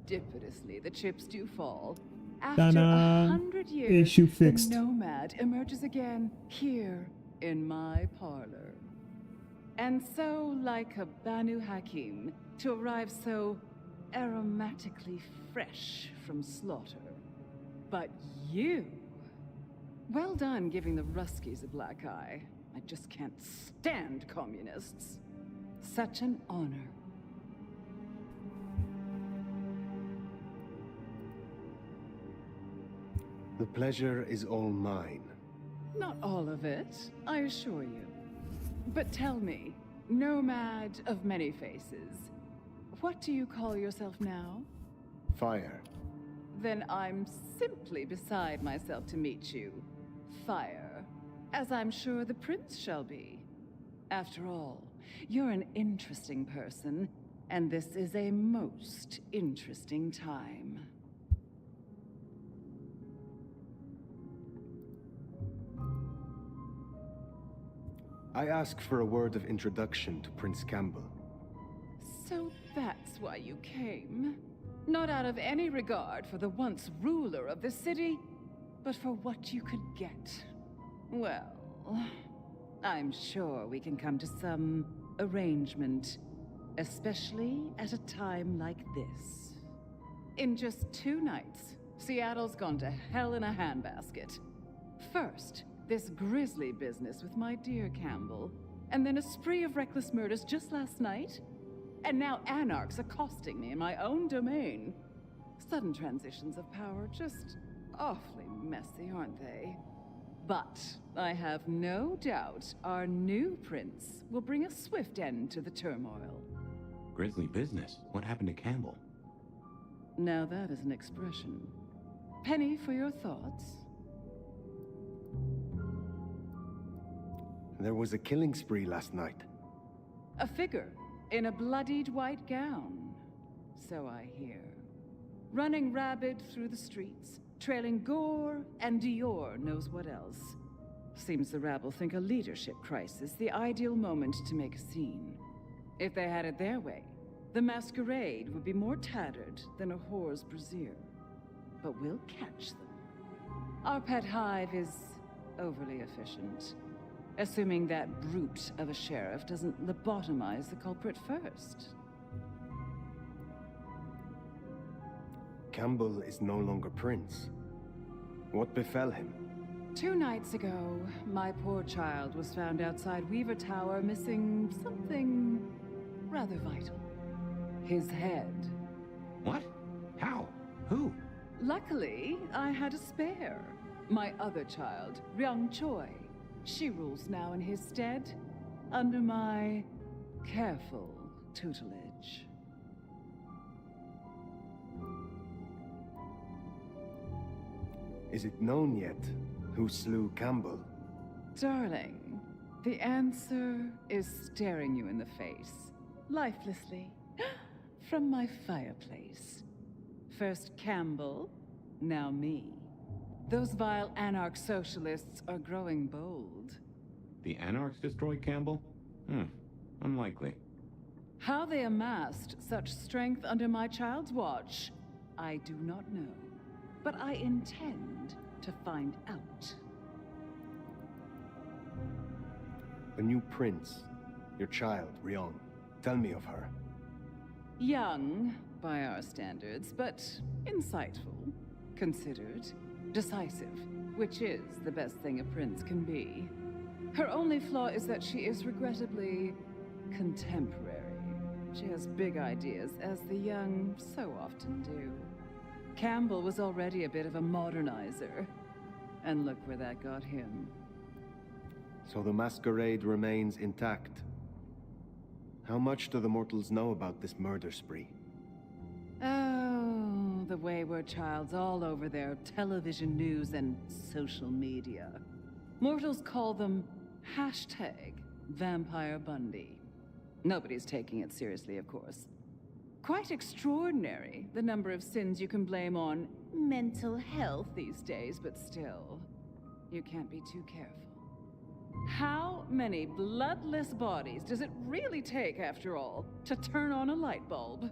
serendipitously, the chips do fall. After Ta-da! 100 years, Issue fixed. the nomad emerges again here in my parlor. And so, like a Banu Haqim, to arrive so aromatically fresh from slaughter. But you... Well done giving the Ruskies a black eye. I just can't stand communists. Such an honor. The pleasure is all mine. Not all of it, I assure you. But tell me, nomad of many faces, what do you call yourself now? Fire. Then I'm simply beside myself to meet you. Fire. As I'm sure the prince shall be. After all, you're an interesting person, and this is a most interesting time. I ask for a word of introduction to Prince Campbell. So that's why you came? Not out of any regard for the once ruler of the city, but for what you could get. Well, I'm sure we can come to some arrangement, especially at a time like this. In just 2 nights, Seattle's gone to hell in a handbasket. First, this grisly business with my dear Campbell, and then a spree of reckless murders just last night, and now anarchs accosting me in my own domain. Sudden transitions of power, just awfully messy, aren't they? But I have no doubt our new prince will bring a swift end to the turmoil. Grisly business. What happened to Campbell? Now that is an expression. Penny for your thoughts? There was a killing spree last night. A figure in a bloodied white gown. So I hear. Running rabid through the streets, trailing gore and Dior knows what else. Seems the rabble think a leadership crisis the ideal moment to make a scene. If they had it their way, the Masquerade would be more tattered than a whore's brassiere. But we'll catch them. Our pet hive is overly efficient. Assuming that brute of a sheriff doesn't lobotomize the culprit first. Campbell is no longer prince. What befell him? 2 nights ago, my poor child was found outside Weaver Tower missing something rather vital. His head. What? How? Who? Luckily, I had a spare. My other child, Ryung Choi. She rules now in his stead, under my careful tutelage. Is it known yet who slew Campbell? Darling, the answer is staring you in the face, lifelessly, from my fireplace. First Campbell, now me. Those vile anarch socialists are growing bold. The anarchs destroyed Campbell? Unlikely. How they amassed such strength under my child's watch, I do not know. But I intend to find out. The new prince, your child, Ryong. Tell me of her. Young, by our standards, but insightful, considered, decisive, which is the best thing a prince can be. Her only flaw is that she is regrettably contemporary. She has big ideas, as the young so often do. Campbell was already a bit of a modernizer, and look where that got him. So the Masquerade remains intact. How much do the mortals know about this murder spree? Oh, the wayward child's all over their television news and social media. Mortals call them #Vampire Bundy. Nobody's taking it seriously, of course. Quite extraordinary, the number of sins you can blame on mental health these days, but still, you can't be too careful. How many bloodless bodies does it really take, after all, to turn on a light bulb?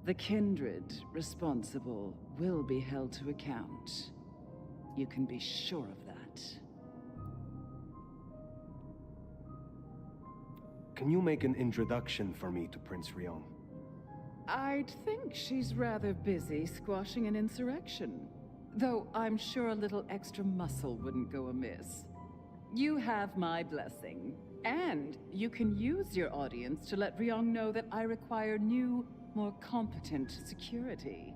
The kindred responsible will be held to account. You can be sure of that. Can you make an introduction for me to Prince Rion? I'd think she's rather busy squashing an insurrection. Though I'm sure a little extra muscle wouldn't go amiss. You have my blessing. And you can use your audience to let Ryong know that I require new, more competent security.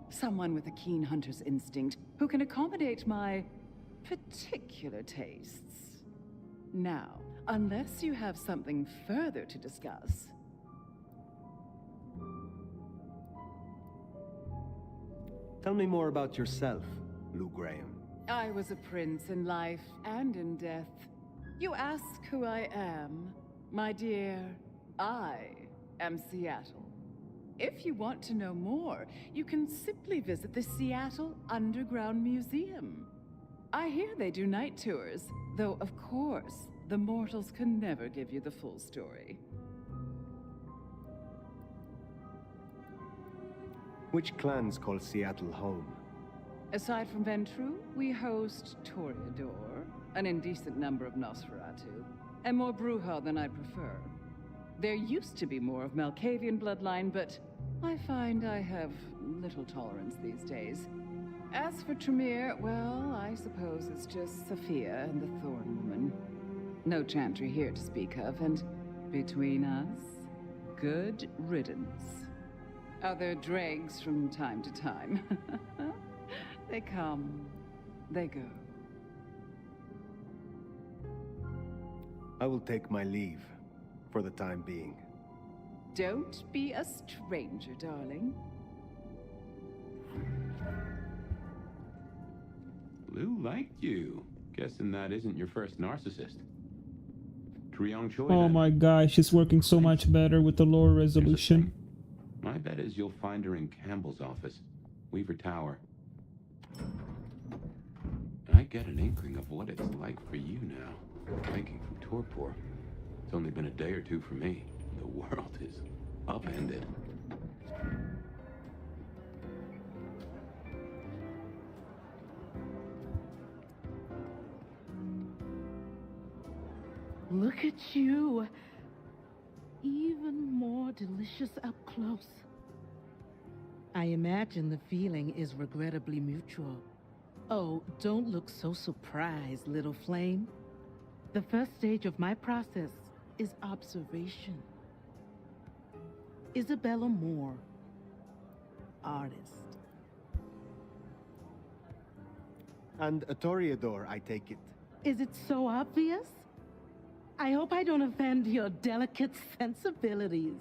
Someone with a keen hunter's instinct who can accommodate my particular tastes. Now, unless you have something further to discuss. Tell me more about yourself, Lou Graham. I was a prince in life and in death. You ask who I am. My dear, I am Seattle. If you want to know more, you can simply visit the Seattle Underground Museum. I hear they do night tours, though of course, the mortals can never give you the full story. Which clans call Seattle home? Aside from Ventru, we host Toreador, an indecent number of Nosferatu, and more Bruja than I'd prefer. There used to be more of Malkavian bloodline, but I find I have little tolerance these days. As for Tremere, well, I suppose it's just Sophia and the Thorn Woman. No Chantry here to speak of, and between us, good riddance. Other dregs from time to time. They come, they go. I will take my leave, for the time being. Don't be a stranger, darling. Lou liked you. Guessing that isn't your first narcissist. Triong Choi. Oh my gosh, she's working so much better with the lore resolution. My bet is you'll find her in Campbell's office, Weaver Tower. I get an inkling of what it's like for you now, hiking from Torpor. It's only been a day or two for me. The world is upended. Look at you. Even more delicious up close. I imagine the feeling is regrettably mutual. Oh, don't look so surprised, little flame. The first stage of my process is observation. Isabella Moore, artist. And a Toreador, I take it. Is it so obvious? I hope I don't offend your delicate sensibilities.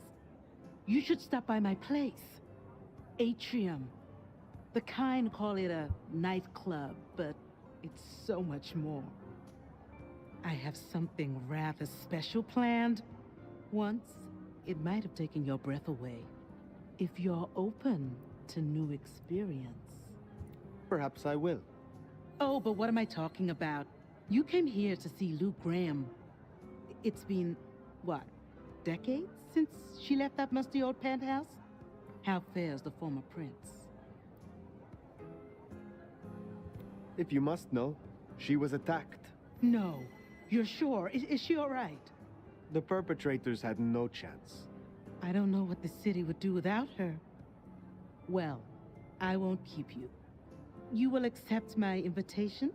You should stop by my place. Atrium. The kind call it a nightclub, but it's so much more. I have something rather special planned. Once, it might have taken your breath away. If you're open to new experience. Perhaps I will. Oh, but what am I talking about? You came here to see Lou Graham. It's been, what, decades since she left that musty old penthouse? How fares the former prince? If you must know, she was attacked. No. You're sure? Is she all right? The perpetrators had no chance. I don't know what the city would do without her. Well, I won't keep you. You will accept my invitation?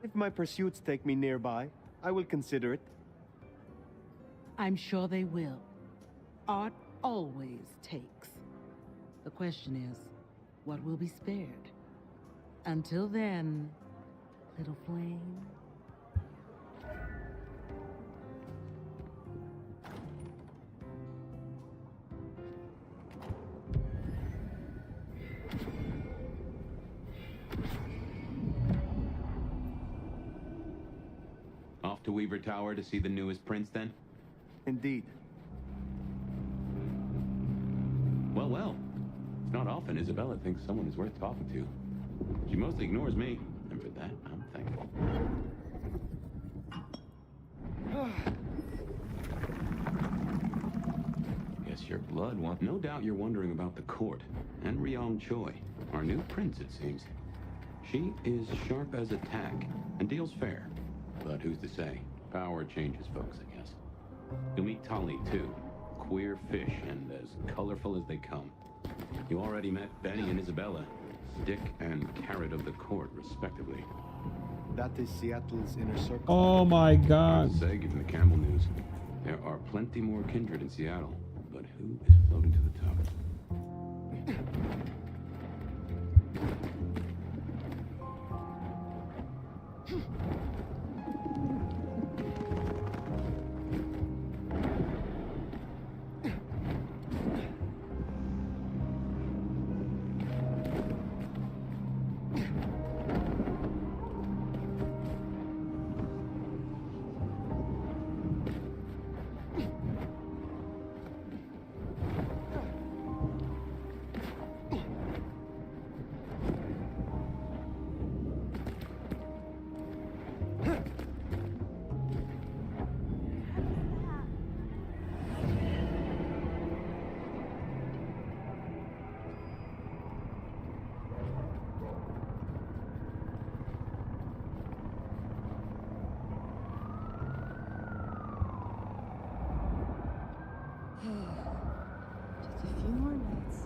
If my pursuits take me nearby, I will consider it. I'm sure they will. Art always takes. The question is, what will be spared? Until then, little flame. Off to Weaver Tower to see the newest prince, then? Indeed. Well, well. It's not often Isabella thinks someone is worth talking to. She mostly ignores me, and for that, I'm thankful. Guess your blood wants... No doubt you're wondering about the court, and Ryong Choi, our new prince, it seems. She is sharp as a tack, and deals fair. But who's to say? Power changes folks, I guess. You'll meet Tali, too. Queer fish, and as colorful as they come. You already met Benny and Isabella, stick and carrot of the court, respectively. That is Seattle's inner circle. Oh my god. Hard to say, given the Campbell news. There are plenty more kindred in Seattle, but who is floating to the top? Just a few more nights.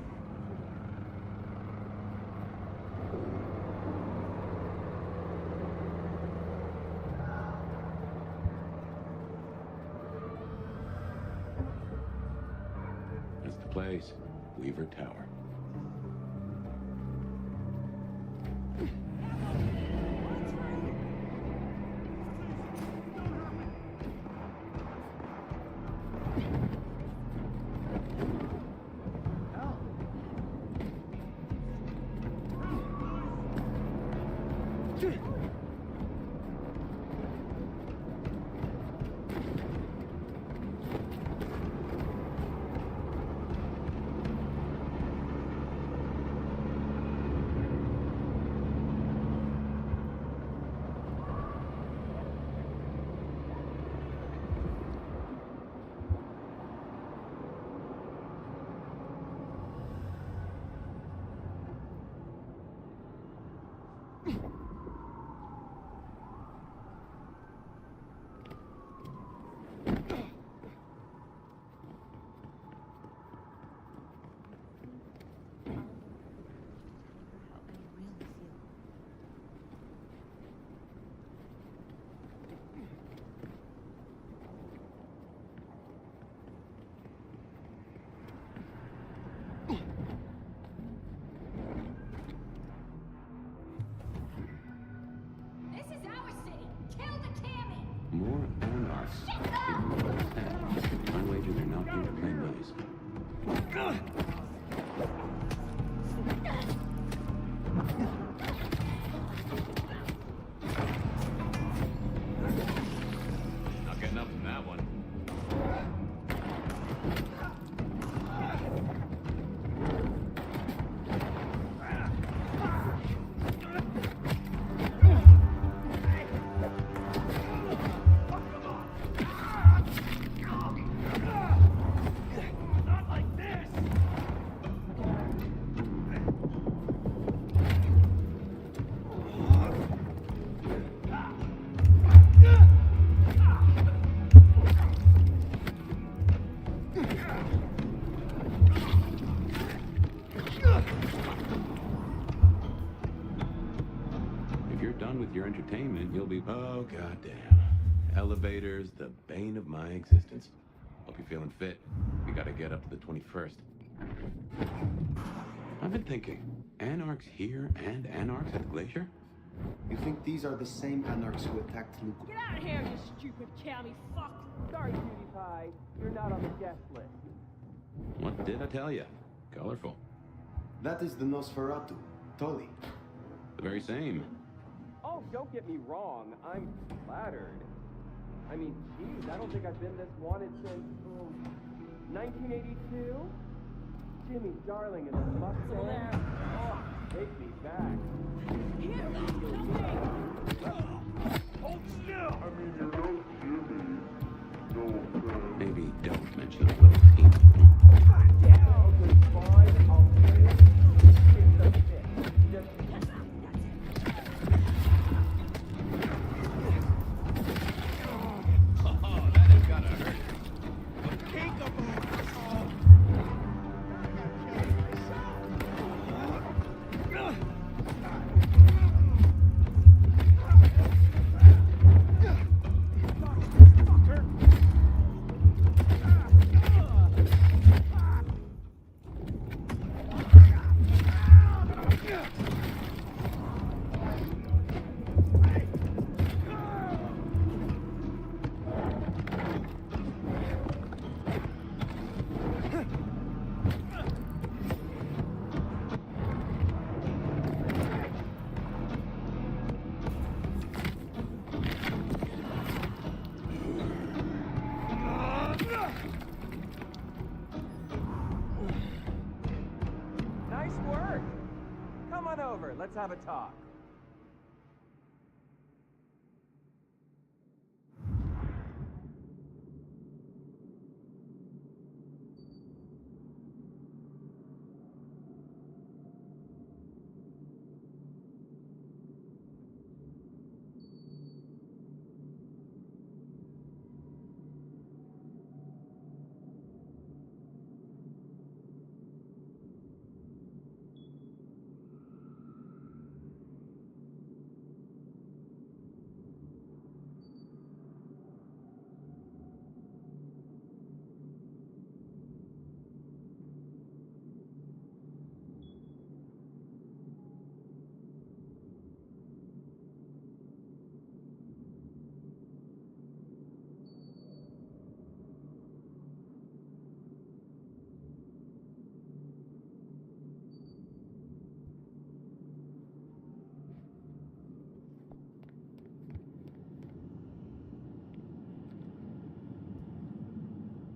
That's the place. Weaver Tower. More anarchs. I wager they're not here to play nice. Not getting up from that one. Your entertainment, you'll be... Oh, goddamn. Elevators, the bane of my existence. Hope you're feeling fit. We gotta get up to the 21st. I've been thinking, anarchs here and anarchs at the glacier? You think these are the same anarchs who attacked Luke? Get out of here, you stupid county fuck! Sorry, Cutie Pie. You're not on the guest list. What did I tell you? Colorful. That is the Nosferatu, Tolly. The very same. Oh, don't get me wrong. I'm flattered. I mean, geez, I don't think I've been this wanted since 1982. Jimmy Darling and the Mustang. Oh, take me back. Here, hold still. I mean, you're no Jimmy. No offense. Maybe don't mention the little team. Come on over, let's have a talk.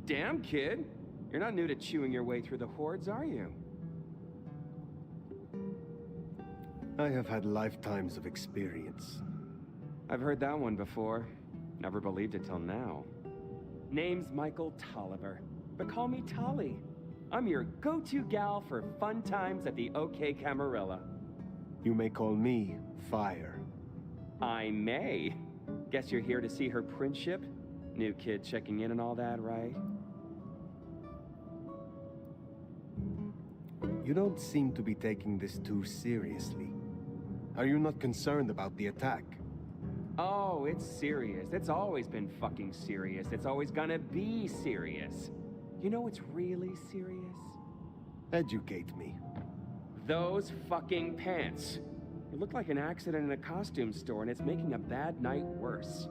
Damn, kid. You're not new to chewing your way through the hordes, are you? I have had lifetimes of experience. I've heard that one before. Never believed it till now. Name's Michael Tolliver, but call me Tolly. I'm your go-to gal for fun times at the OK Camarilla. You may call me Fire. I may. Guess you're here to see her principship? New kid checking in and all that, right? You don't seem to be taking this too seriously. Are you not concerned about the attack? Oh, it's serious. It's always been fucking serious. It's always gonna be serious. You know what's really serious? Educate me. Those fucking pants. It looked like an accident in a costume store, and it's making a bad night worse.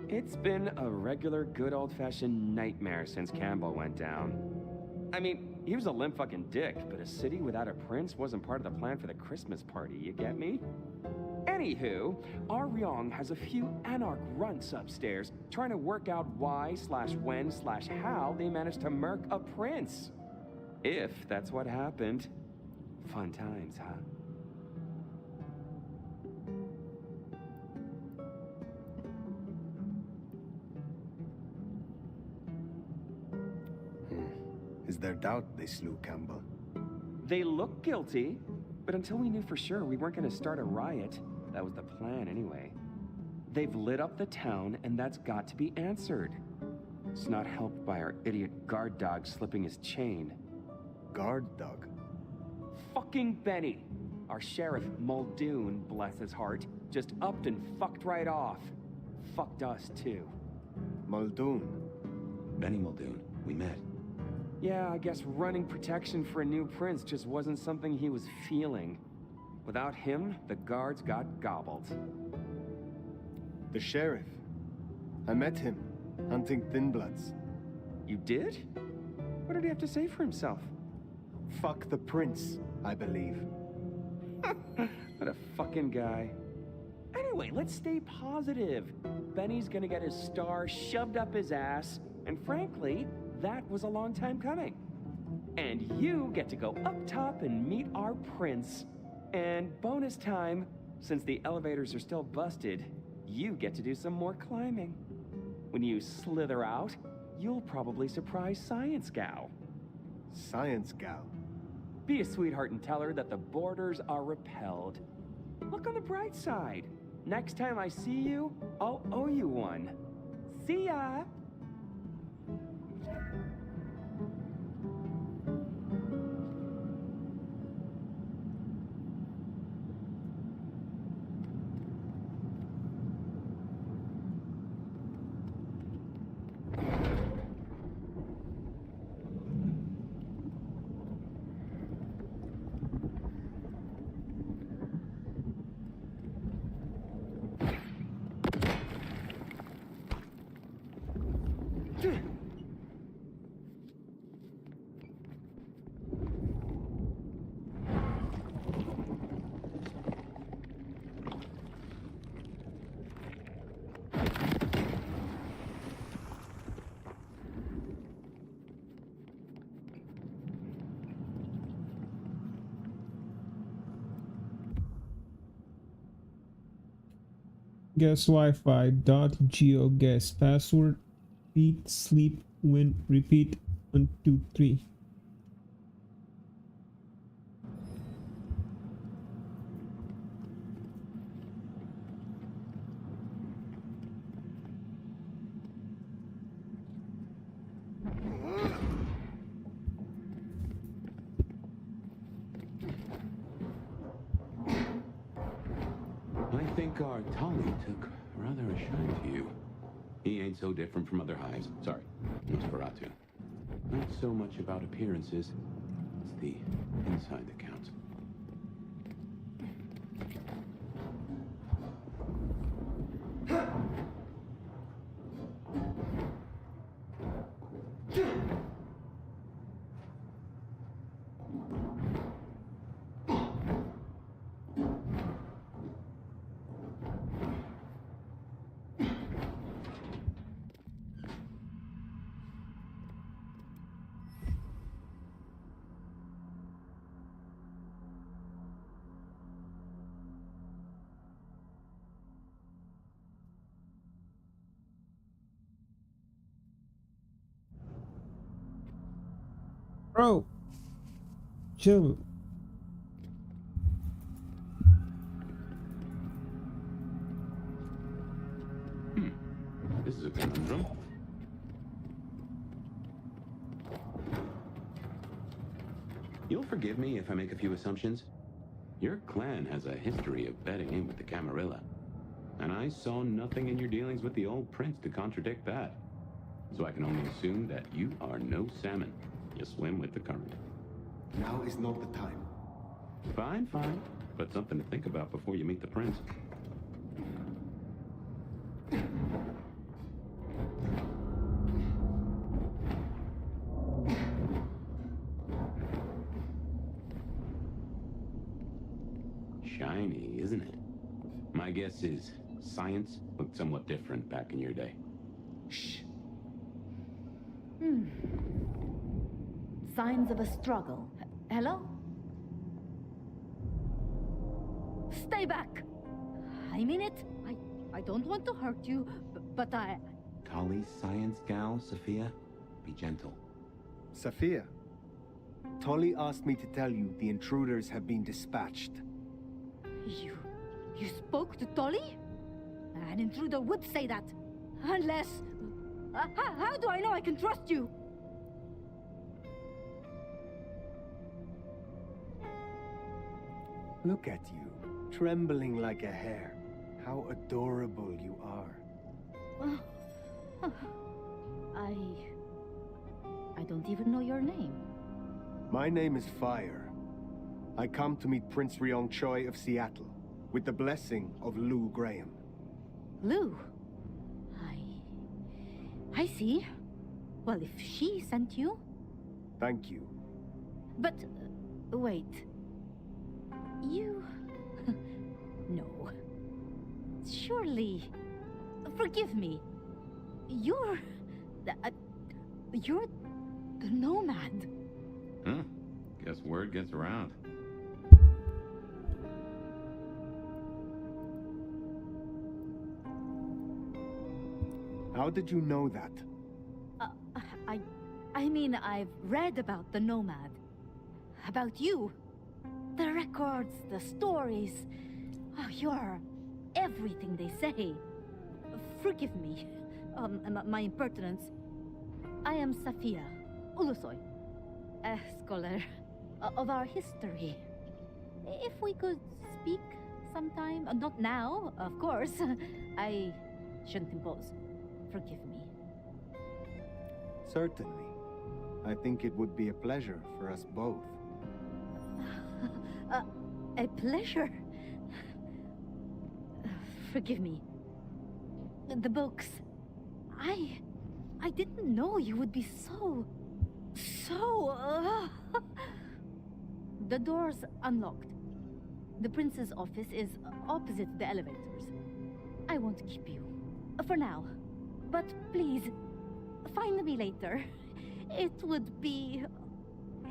It's been a regular good old-fashioned nightmare since Campbell went down. I mean, he was a limp fucking dick, but a city without a prince wasn't part of the plan for the Christmas party, you get me? Anywho, our Ryong has a few anarch runts upstairs trying to work out why/when/how they managed to murk a prince. If that's what happened. Fun times, huh? Is there doubt they slew Campbell? They look guilty, but until we knew for sure, we weren't gonna start a riot. That was the plan anyway. They've lit up the town, and that's got to be answered. It's not helped by our idiot guard dog slipping his chain. Guard dog? Fucking Benny! Our sheriff, Muldoon, bless his heart, just upped and fucked right off. Fucked us, too. Muldoon? Benny Muldoon, we met. Yeah, I guess running protection for a new prince just wasn't something he was feeling. Without him, the guards got gobbled. The sheriff. I met him, hunting Thin Bloods. You did? What did he have to say for himself? Fuck the prince, I believe. What a fucking guy. Anyway, let's stay positive. Benny's gonna get his star shoved up his ass, and frankly, that was a long time coming. And you get to go up top and meet our prince. And bonus time, since the elevators are still busted, you get to do some more climbing. When you slither out, you'll probably surprise Science Gal. Science Gal? Be a sweetheart and tell her that the borders are repelled. Look on the bright side. Next time I see you, I'll owe you one. See ya! Guess Wi-Fi. .geo guess password. Eat, sleep, win, repeat. 1, 2, 3. I think our Tolly took rather a shine to you. He ain't so different from other hives. Sorry, Nosferatu. Not so much about appearances. It's the inside that counts. Bro, chill. This is a conundrum. You'll forgive me if I make a few assumptions. Your clan has a history of betting in with the Camarilla. And I saw nothing in your dealings with the old prince to contradict that. So I can only assume that you are no salmon. You swim with the current. Now is not the time. Fine, fine. But something to think about before you meet the prince. Shiny, isn't it? My guess is science looked somewhat different back in your day. Shh. Signs of a struggle. Hello? Stay back! I mean it. I don't want to hurt you, but I... Tolly's science gal, Sophia? Be gentle. Sophia, Tolly asked me to tell you the intruders have been dispatched. You spoke to Tolly? An intruder would say that. Unless... how do I know I can trust you? Look at you, trembling like a hare. How adorable you are. I don't even know your name. My name is Fire. I come to meet Prince Ryong Choi of Seattle, with the blessing of Lou Graham. Lou? I see. Well, if she sent you... Thank you. But, wait. You... No. Surely... Forgive me. You're the nomad. Huh? Guess word gets around. How did you know that? I mean, I've read about the nomad. About you. The records, the stories. Oh, you're everything they say. Forgive me, my impertinence. I am Safia Ulusoy, a scholar of our history. If we could speak sometime, not now, of course. I shouldn't impose. Forgive me. Certainly. I think it would be a pleasure for us both. A pleasure? Forgive me. The books. I didn't know you would be so... The door's unlocked. The prince's office is opposite the elevators. I won't keep you. For now. But please, find me later. It would be...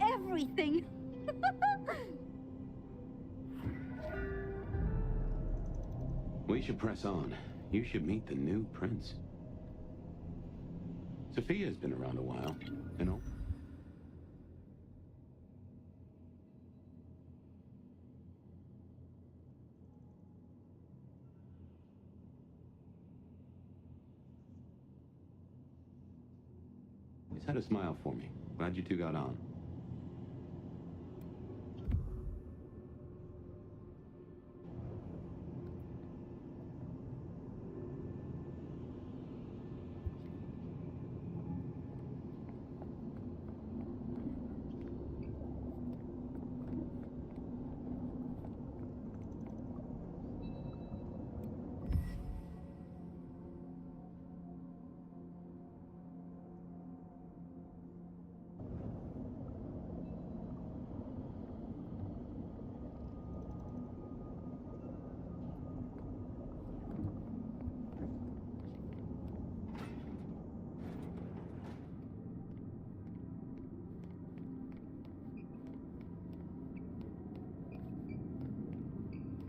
everything. We should press on. You should meet the new prince. Sophia's been around a while, you know. He's had a smile for me. Glad you two got on.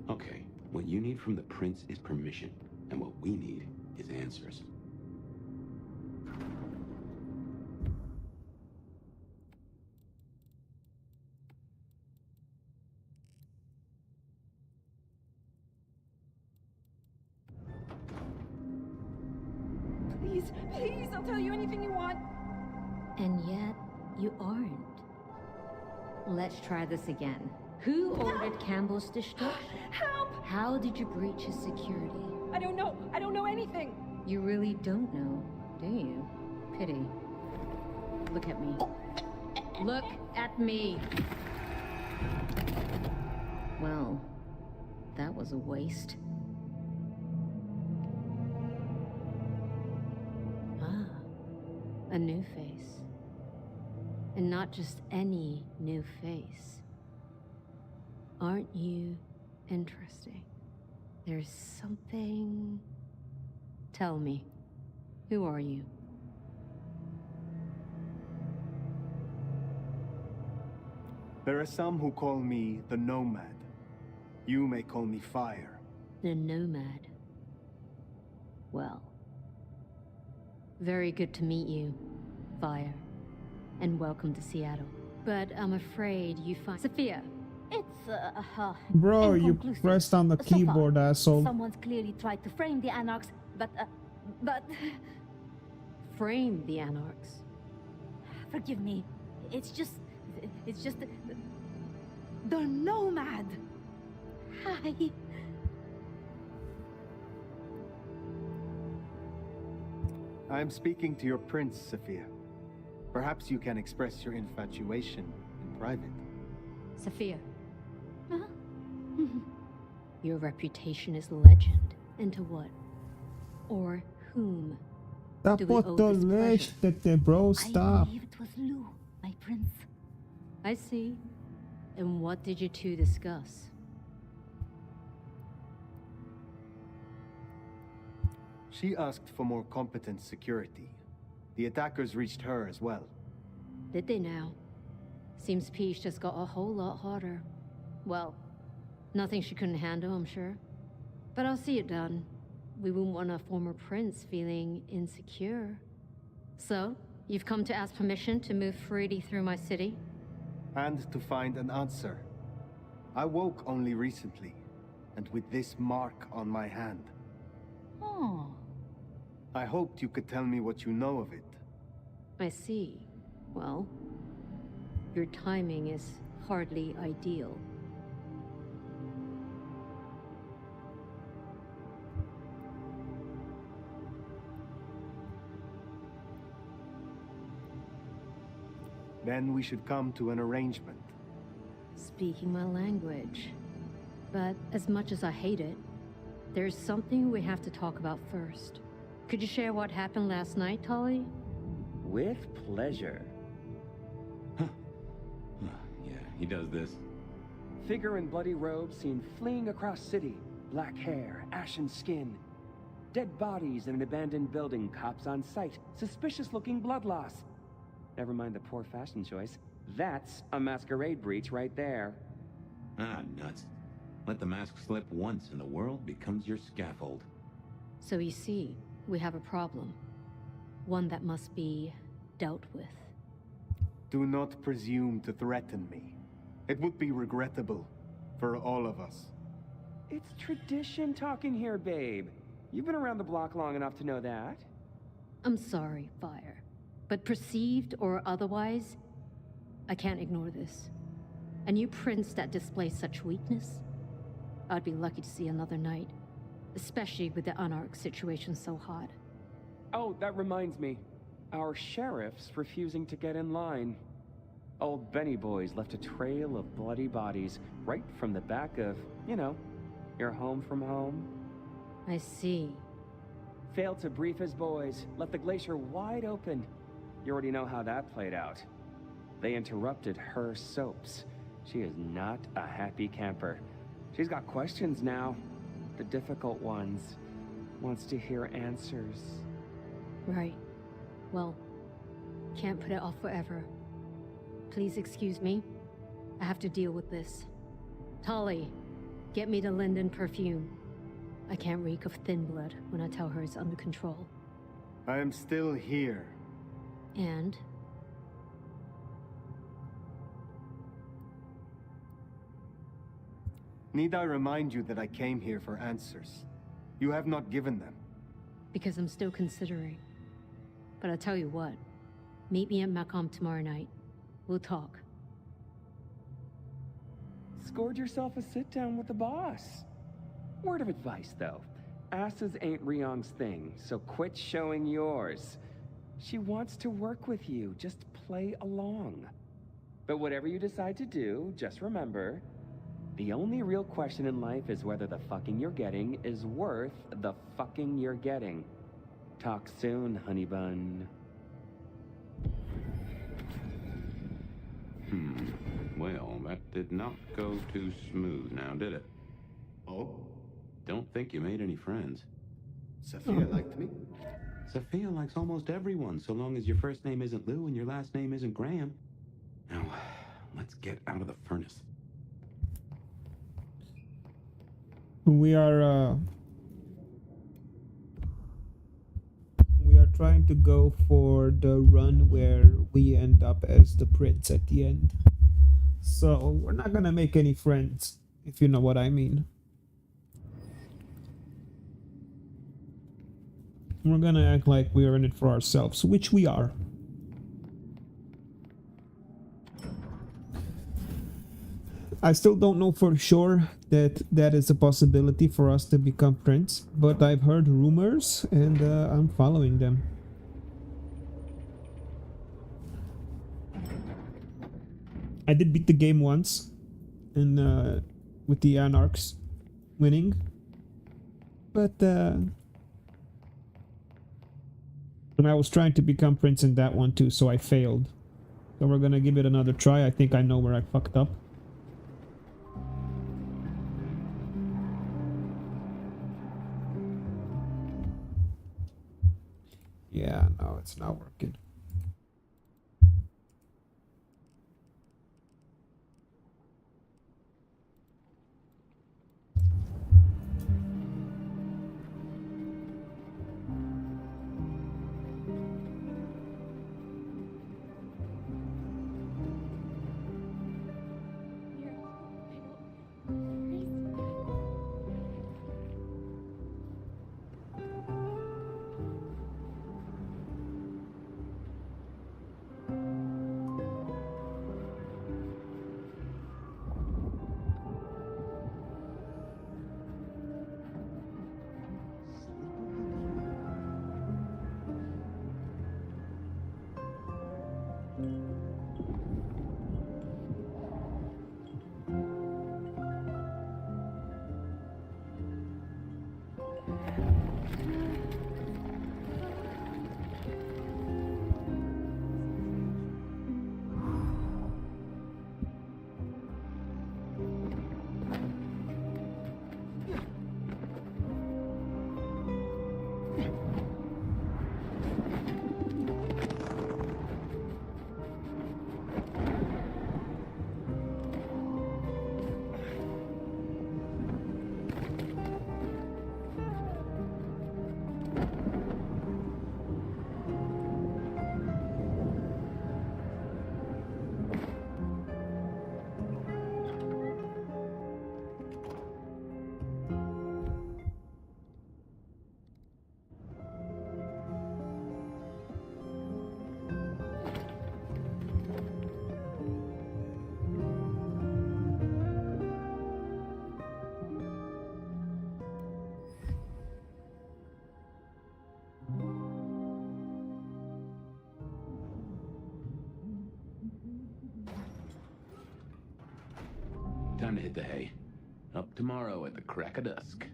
Okay, what you need from the prince is permission, and what we need is answers. Please, please, I'll tell you anything you want. And yet, you aren't. Let's try this again. Who ordered Campbell's destruction? Help! How did you breach his security? I don't know. I don't know anything. You really don't know, do you? Pity. Look at me. Look at me! Well, that was a waste. Ah, a new face. And not just any new face. Aren't you interesting? There's something... Tell me, who are you? There are some who call me the Nomad. You may call me Fire. The Nomad. Well, very good to meet you, Fire. And welcome to Seattle. But I'm afraid you find... Sophia! It's, Bro, you inconclusive. pressed on the So far, keyboard, asshole. Someone's clearly tried to frame the Anarchs, but... Frame the Anarchs? Forgive me. It's just... The Nomad! Hi. I'm speaking to your prince, Sophia. Perhaps you can express your infatuation in private. Sophia. Huh? Your reputation is legend. And to what? Or whom? Do we owe this pleasure? Bro, I stop. believe it was Lou, my prince. I see. And what did you two discuss? She asked for more competent security. The attackers reached her as well. Did they now? Seems Peach just got a whole lot harder. Well, nothing she couldn't handle, I'm sure. But I'll see it done. We wouldn't want a former prince feeling insecure. So, you've come to ask permission to move freely through my city? And to find an answer. I woke only recently, and with this mark on my hand. Oh. I hoped you could tell me what you know of it. I see. Well, your timing is hardly ideal. Then we should come to an arrangement. Speaking my language. But as much as I hate it, there's something we have to talk about first. Could you share what happened last night, Tolly? With pleasure. Yeah, he does this. Figure in bloody robes seen fleeing across city. Black hair, ashen skin. Dead bodies in an abandoned building, cops on site. Suspicious-looking blood loss. Never mind the poor fashion choice. That's a masquerade breach right there. Ah, nuts. Let the mask slip once and the world becomes your scaffold. So you see, we have a problem. One that must be dealt with. Do not presume to threaten me. It would be regrettable for all of us. It's tradition talking here, babe. You've been around the block long enough to know that. I'm sorry, Fire. But perceived or otherwise, I can't ignore this. A new prince that displays such weakness? I'd be lucky to see another night. Especially with the Anarch situation so hot. Oh, that reminds me. Our sheriff's refusing to get in line. Old Benny boys left a trail of bloody bodies right from the back of, you know, your home from home. I see. Failed to brief his boys, left the glacier wide open. You already know how that played out. They interrupted her soaps. She is not a happy camper. She's got questions now. The difficult ones. Wants to hear answers. Right. Well, can't put it off forever. Please excuse me. I have to deal with this. Tolly, get me the linden perfume. I can't reek of thin blood when I tell her it's under control. I am still here. And? Need I remind you that I came here for answers? You have not given them. Because I'm still considering. But I'll tell you what. Meet me at Macomb tomorrow night. We'll talk. Scored yourself a sit-down with the boss. Word of advice, though. Asses ain't Ryong's thing, so quit showing yours. She wants to work with you, just play along. But whatever you decide to do, just remember, the only real question in life is whether the fucking you're getting is worth the fucking you're getting. Talk soon, honey bun. Well, that did not go too smooth now, did it? Oh? Don't think you made any friends. Sophia liked me? Sophia likes almost everyone, so long as your first name isn't Lou and your last name isn't Graham. Now, let's get out of the furnace. We are trying to go for the run where we end up as the prince at the end. So we're not gonna make any friends, if you know what I mean. We're gonna act like we are in it for ourselves, which we are. I still don't know for sure that that is a possibility for us to become prince, but I've heard rumors and I'm following them. I did beat the game once, and with the Anarchs winning, but and I was trying to become prince in that one too, so I failed. So we're gonna give it another try. I think I know where I fucked up. Yeah, no, it's not working. time to hit the hay. Up tomorrow at the crack of dusk.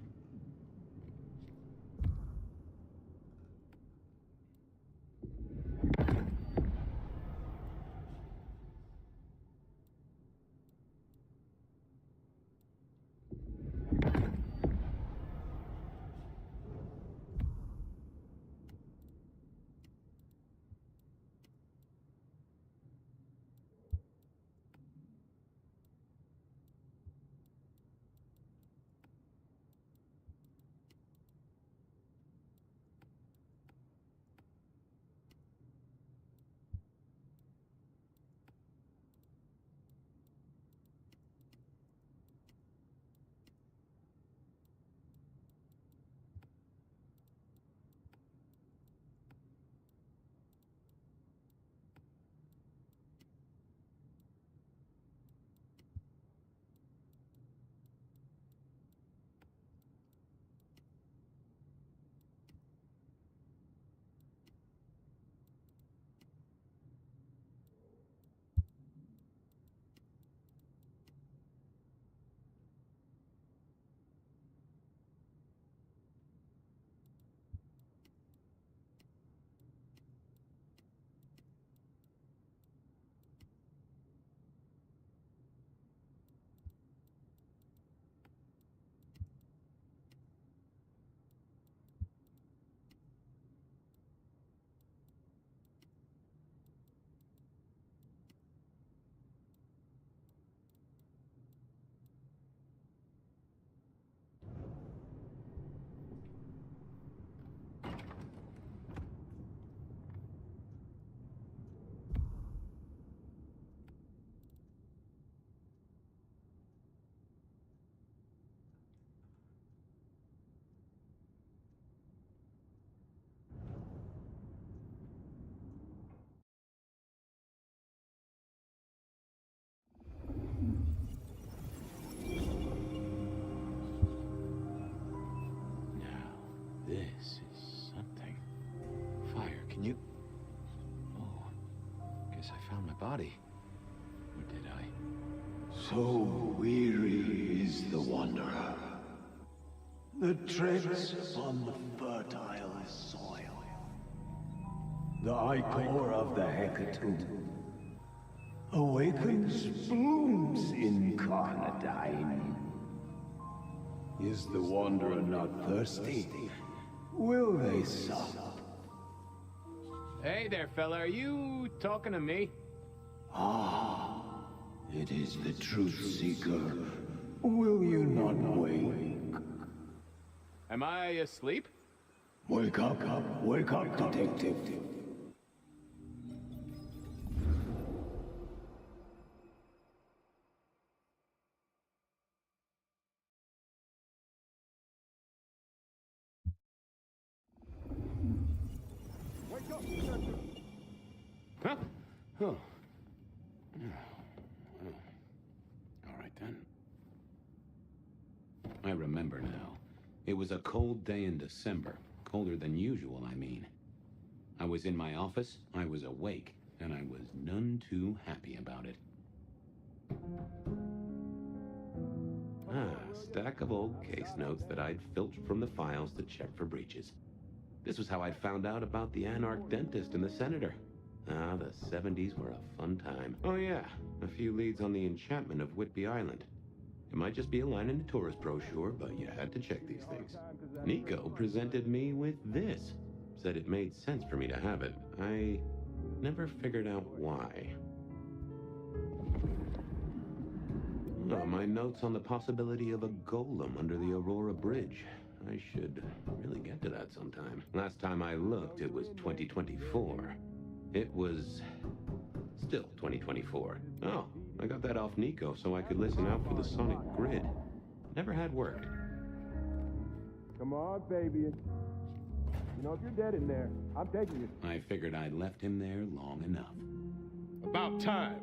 This is something. Fire, can you... Oh, guess I found my body. Or did I? So weary is the wanderer that treads upon the fertile soil. The ichor of the hecatomb awakens blooms incarnadine. Is the wanderer not thirsty? Will they sup? Hey there, fella. Are you talking to me? Ah, it is the truth seeker. Will you not wake? Am I asleep? Wake up, detective. Huh? Oh. All right, then. I remember now. It was a cold day in December. Colder than usual, I mean. I was in my office, I was awake, and I was none too happy about it. Stack of old case notes that I'd filched from the files to check for breaches. This was how I'd found out about the anarch dentist and the senator. The 70s were a fun time. Oh yeah, a few leads on the enchantment of Whitby Island. It might just be a line in the tourist brochure, but you had to check these things. Nico presented me with this. Said it made sense for me to have it. I never figured out why. My notes on the possibility of a golem under the Aurora Bridge. I should really get to that sometime. Last time I looked, it was 2024. It was still 2024. Oh, I got that off Nico so I could listen out for the sonic grid. Never had worked. Come on, Fabian. You know, if you're dead in there, I'm taking you. I figured I'd left him there long enough. About time.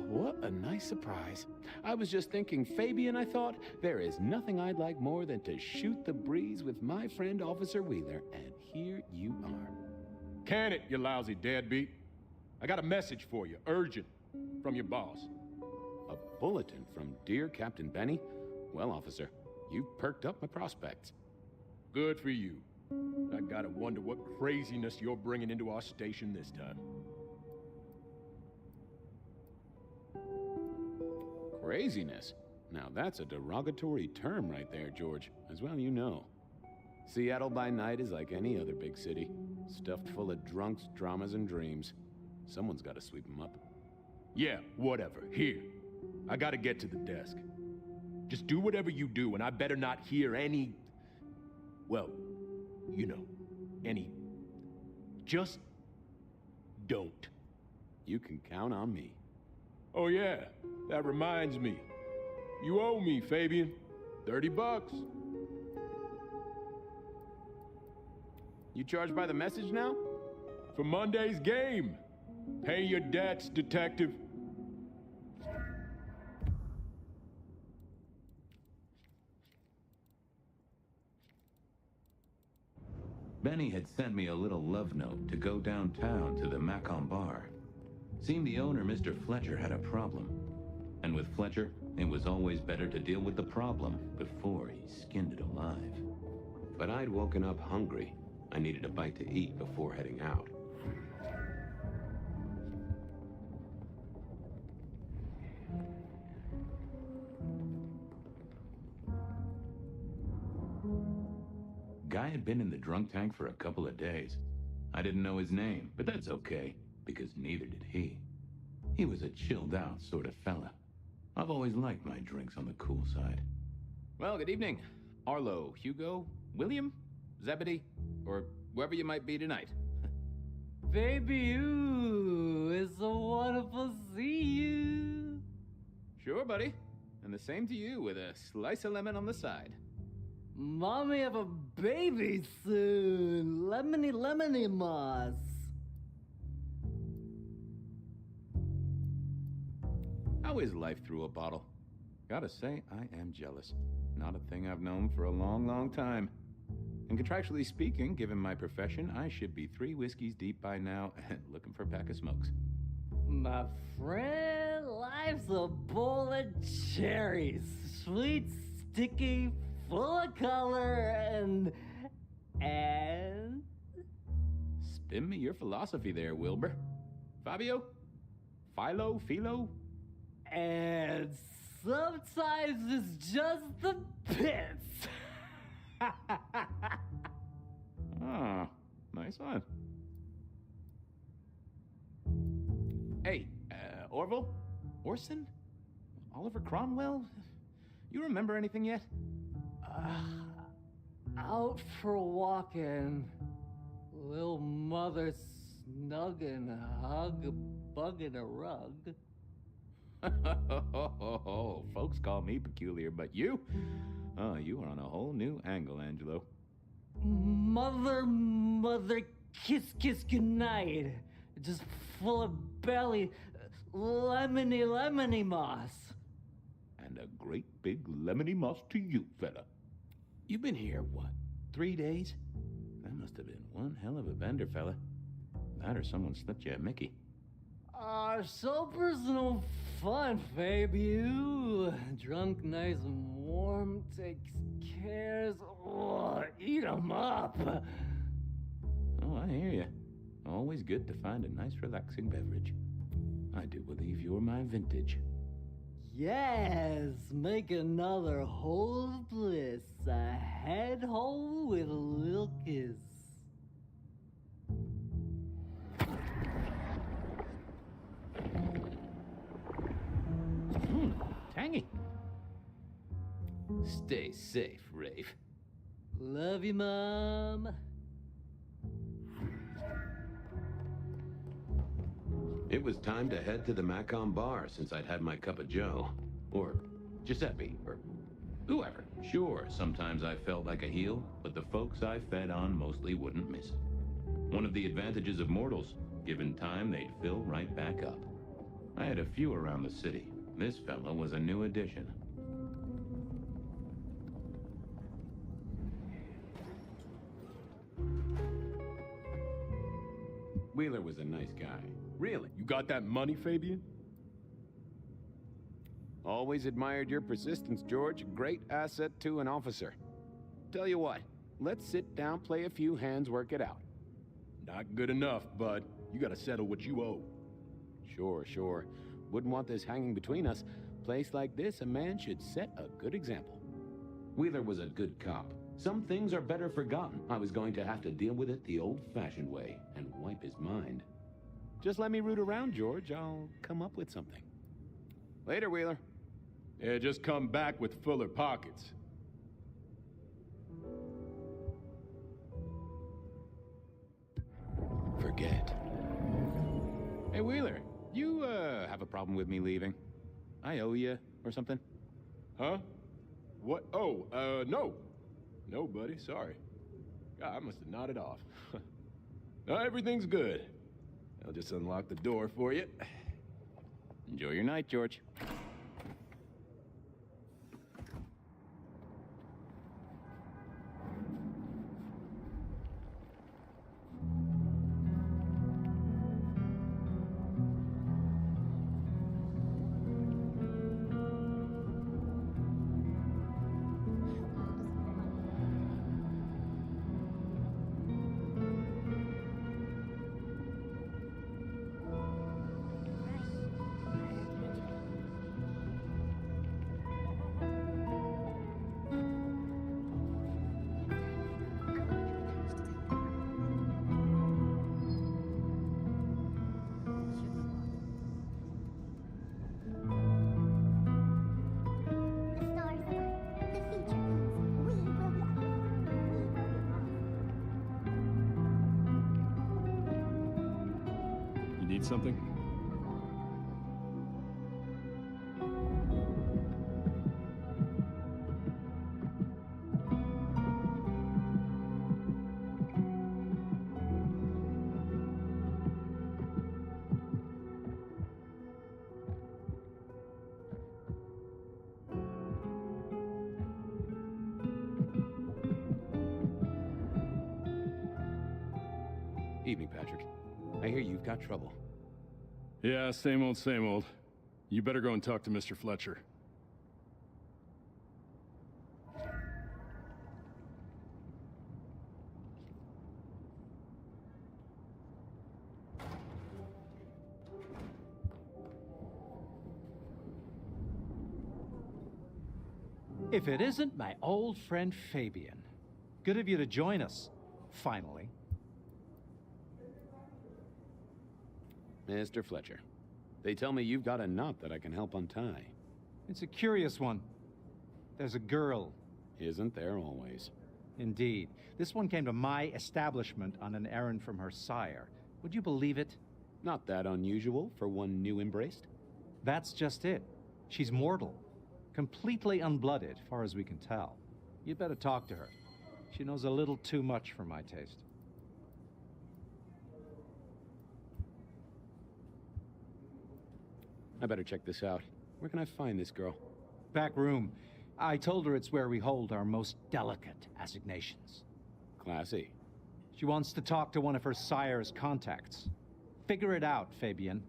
What a nice surprise. I was just thinking, Fabian, I thought, there is nothing I'd like more than to shoot the breeze with my friend Officer Wheeler, and here you are. Can it, you lousy deadbeat. I got a message for you, urgent, from your boss. A bulletin from dear Captain Benny? Well, officer, you've perked up my prospects. Good for you. I gotta wonder what craziness you're bringing into our station this time. Craziness? Now that's a derogatory term right there, George. As well you know. Seattle by night is like any other big city. Stuffed full of drunks, dramas, and dreams. Someone's gotta sweep them up. Yeah, whatever. Here. I gotta get to the desk. Just do whatever you do, and I better not hear any... Well, you know, any... Just don't. You can count on me. Oh yeah, that reminds me. You owe me, Fabian. $30. You charged by the message now? For Monday's game. Pay your debts, detective. Benny had sent me a little love note to go downtown to the Macon bar. Seemed the owner, Mr. Fletcher, had a problem. And with Fletcher, it was always better to deal with the problem before he skinned it alive. But I'd woken up hungry. I needed a bite to eat before heading out. Guy had been in the drunk tank for a couple of days. I didn't know his name, but that's okay, because neither did he. He was a chilled-out sort of fella. I've always liked my drinks on the cool side. Well, good evening. Arlo, Hugo, William, Zebedee, or whoever you might be tonight. Baby, ooh, it's so wonderful to see you. Sure, buddy. And the same to you with a slice of lemon on the side. Mommy have a baby soon. Lemony, lemony moss. How is life through a bottle? Gotta say, I am jealous. Not a thing I've known for a long, long time. And contractually speaking, given my profession, I should be 3 whiskeys deep by now and looking for a pack of smokes. My friend, life's a bowl of cherries. Sweet, sticky, full of color, and... Spin me your philosophy there, Wilbur. Fabio? Philo? And sometimes it's just the pits. Ah, nice one. Hey, Orville? Orson? Oliver Cromwell? You remember anything yet? Out for walking. Little mother snuggin', bugging a rug. Folks call me peculiar, but you? Oh, you are on a whole new angle, Angelo. Mother, kiss goodnight. Just full of belly, lemony moss. And a great big lemony moss to you, fella. You've been here, what, 3 days? That must have been one hell of a bender, fella. That or someone slipped you a Mickey. Sober's no fun, baby. Drunk, nice and warm, takes cares. Oh, eat 'em up. Oh, I hear you. Always good to find a nice, relaxing beverage. I do believe you're my vintage. Yes, make another hole of bliss. A head hole with a little kiss. Tangy. Stay safe, Rafe. Love you, Mom. It was time to head to the Macon bar since I'd had my cup of joe. Or Giuseppe, or whoever. Sure, sometimes I felt like a heel, but the folks I fed on mostly wouldn't miss it. One of the advantages of mortals, given time, they'd fill right back up. I had a few around the city. This fellow was a new addition. Wheeler was a nice guy. Really. You got that money, Fabian? Always admired your persistence, George. Great asset to an officer. Tell you what, let's sit down, play a few hands, work it out. Not good enough, bud. You gotta settle what you owe. Sure. Wouldn't want this hanging between us. Place like this, a man should set a good example. Wheeler was a good cop. Some things are better forgotten. I was going to have to deal with it the old-fashioned way and wipe his mind. Just let me root around, George. I'll come up with something. Later, Wheeler. Yeah, just come back with fuller pockets. Forget. Hey, Wheeler, you, have a problem with me leaving? I owe you, or something? Huh? What? Oh, no. No, buddy, sorry. God, I must have nodded off. No, everything's good. I'll just unlock the door for you. Enjoy your night, George. Need something? Evening, Patrick. I hear you've got trouble. Yeah, same old, same old. You better go and talk to Mr. Fletcher. If it isn't my old friend Fabian. Good of you to join us, finally. Mr. Fletcher, they tell me you've got a knot that I can help untie. It's a curious one. There's a girl. Isn't there always? Indeed. This one came to my establishment on an errand from her sire. Would you believe it? Not that unusual for one new embraced. That's just it. She's mortal. Completely unblooded, far as we can tell. You'd better talk to her. She knows a little too much for my taste. I better check this out. Where can I find this girl? Back room. I told her it's where we hold our most delicate assignations. Classy. She wants to talk to one of her sire's contacts. Figure it out, Fabian.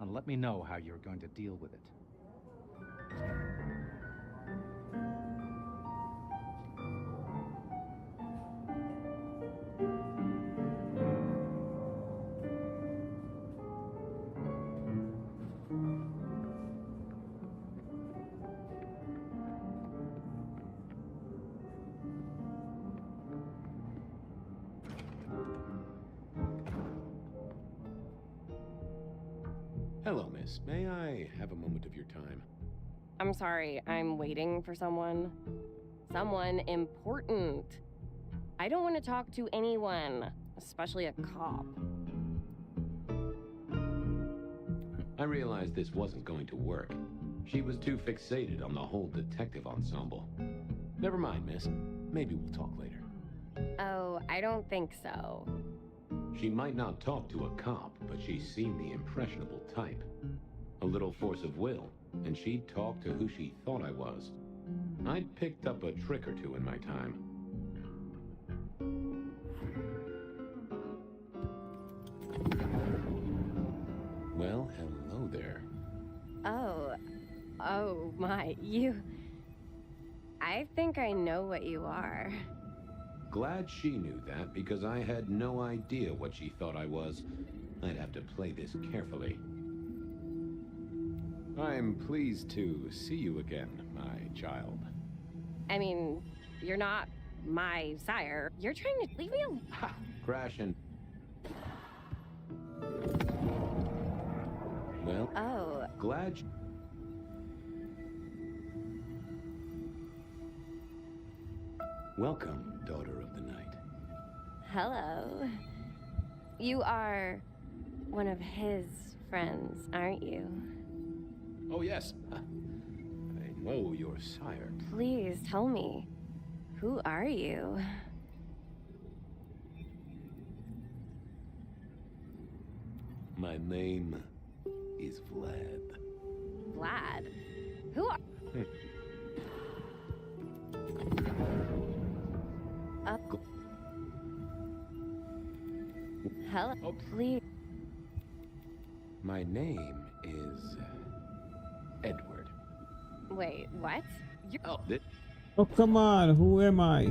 And let me know how you're going to deal with it. Hello, miss. May I have a moment of your time? I'm sorry, I'm waiting for someone. Someone important. I don't want to talk to anyone, especially a cop. I realized this wasn't going to work. She was too fixated on the whole detective ensemble. Never mind, miss. Maybe we'll talk later. Oh, I don't think so. She might not talk to a cop, but she seemed the impressionable type. A little force of will, and she'd talk to who she thought I was. I'd picked up a trick or two in my time. Well, hello there. Oh my, I think I know what you are. Glad she knew that, because I had no idea what she thought I was. I'd have to play this carefully. I'm pleased to see you again, my child. I mean, you're not my sire. You're trying to leave me alone. Ha! Crashing. Well, glad you... Welcome, daughter of the night. Hello. You are one of his friends, aren't you? Oh, yes. I know your sire. Please tell me, who are you? My name is Vlad. Vlad? Who are... Hello, please. My name is Edward. Wait, what? Oh, come on. Who am I?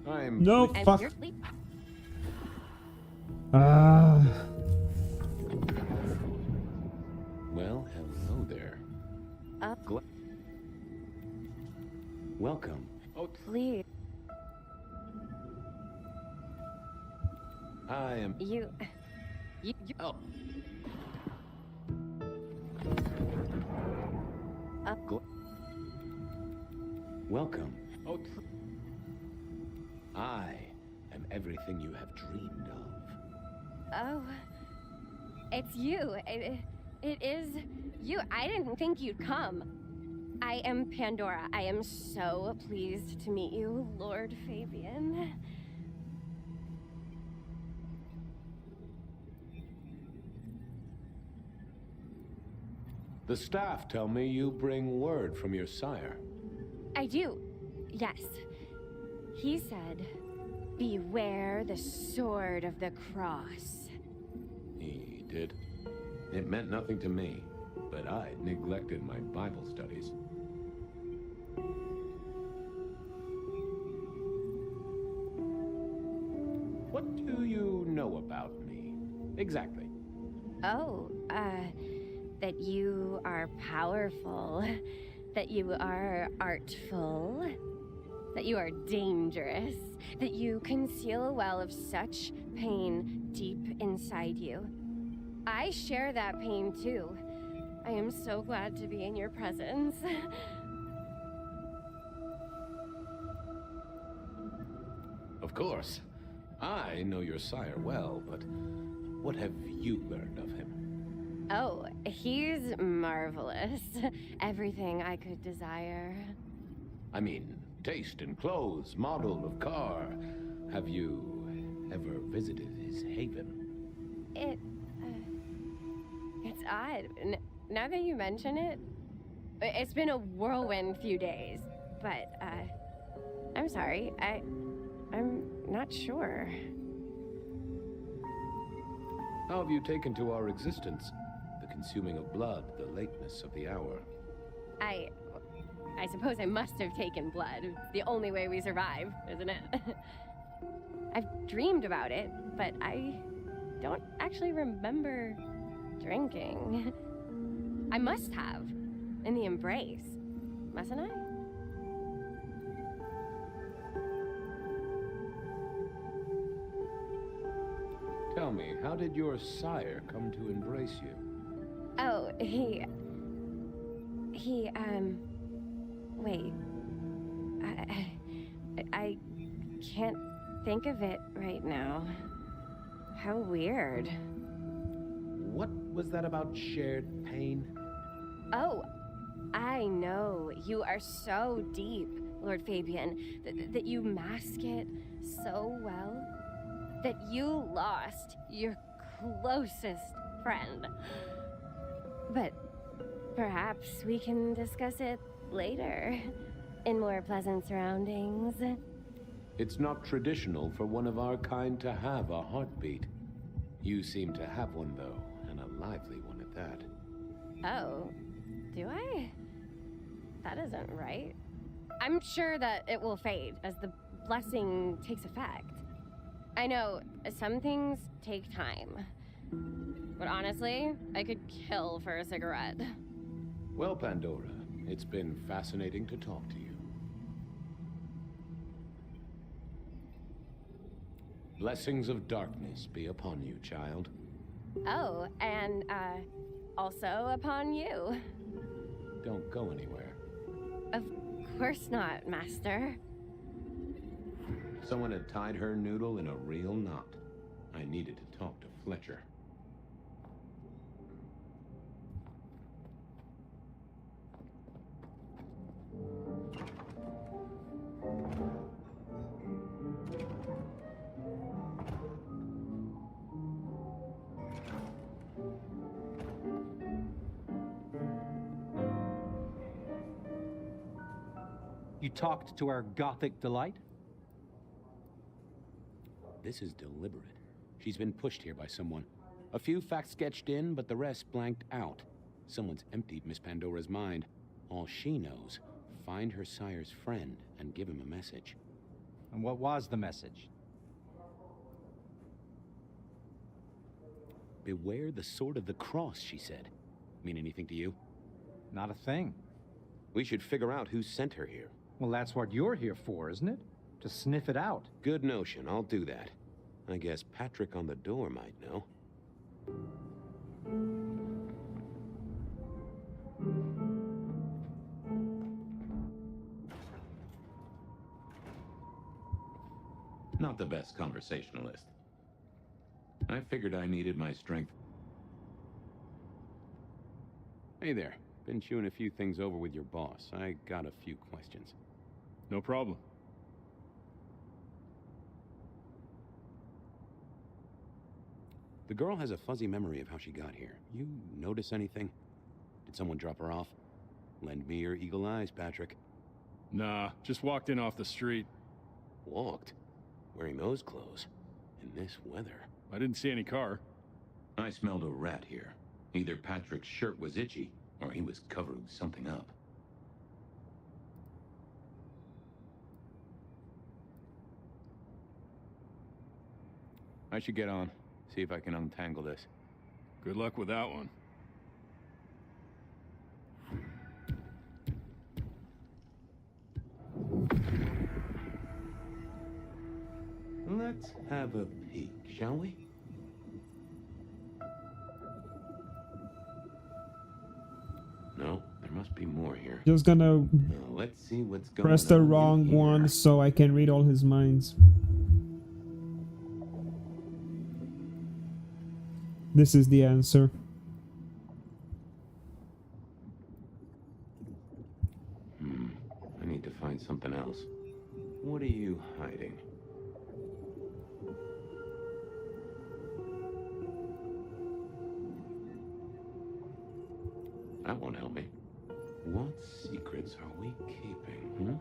I'm... No, fuck. Ah. Well, hello there. Welcome. Oh, please. I am... You... Oh. Welcome. Oh, I am everything you have dreamed of. oh, it's you. It is you. I didn't think you'd come. I am Pandora. I am so pleased to meet you, Lord Fabian. The staff tell me you bring word from your sire. I do. Yes. He said, beware the sword of the cross. He did. It meant nothing to me, but I neglected my Bible studies. What do you know about me? Exactly. Oh, that you are powerful, that you are artful, that you are dangerous, that you conceal a well of such pain deep inside you. I share that pain too. I am so glad to be in your presence. Of course. I know your sire well, but what have you learned of him? Oh, he's marvelous. Everything I could desire. I mean, taste in clothes, model of car. Have you ever visited his haven? It's odd. Now that you mention it, it's been a whirlwind few days. But, I'm sorry. I'm not sure. How have you taken to our existence? The consuming of blood, the lateness of the hour. I suppose I must have taken blood. It's the only way we survive, isn't it? I've dreamed about it, but I don't actually remember drinking. I must have. In the embrace. Mustn't I? Tell me, how did your sire come to embrace you? Oh, wait. I can't think of it right now. How weird. What was that about shared pain? Oh, I know. You are so deep, Lord Fabian, that you mask it so well. That you lost your closest friend. But perhaps we can discuss it later, in more pleasant surroundings. It's not traditional for one of our kind to have a heartbeat. You seem to have one, though, and a lively one at that. Oh, do I? That isn't right. I'm sure that it will fade as the blessing takes effect. I know some things take time, but honestly, I could kill for a cigarette. Well, Pandora, it's been fascinating to talk to you. Blessings of darkness be upon you, child. Oh, and, also upon you. Don't go anywhere. Of course not, Master. Someone had tied her noodle in a real knot. I needed to talk to Fletcher. You talked to our gothic delight? This is deliberate. She's been pushed here by someone. A few facts sketched in, but the rest blanked out. Someone's emptied Miss Pandora's mind. All she knows, find her sire's friend and give him a message. And what was the message? Beware the sword of the cross, she said. Mean anything to you? Not a thing. We should figure out who sent her here. Well, that's what you're here for, isn't it? To sniff it out. Good notion, I'll do that. I guess Patrick on the door might know. Not the best conversationalist. I figured I needed my strength. Hey there. Been chewing a few things over with your boss. I got a few questions. No problem. The girl has a fuzzy memory of how she got here. You notice anything? Did someone drop her off? Lend me your eagle eyes, Patrick. Nah, just walked in off the street. Walked? Wearing those clothes? In this weather? I didn't see any car. I smelled a rat here. Either Patrick's shirt was itchy, or he was covering something up. I should get on. See if I can untangle this. Good luck with that one. Let's have a peek, shall we? No, there must be more here. Just gonna Let's see what's going on. press the wrong one so I can read all his minds. This is the answer. I need to find something else. What are you hiding? That won't help me. What secrets are we keeping,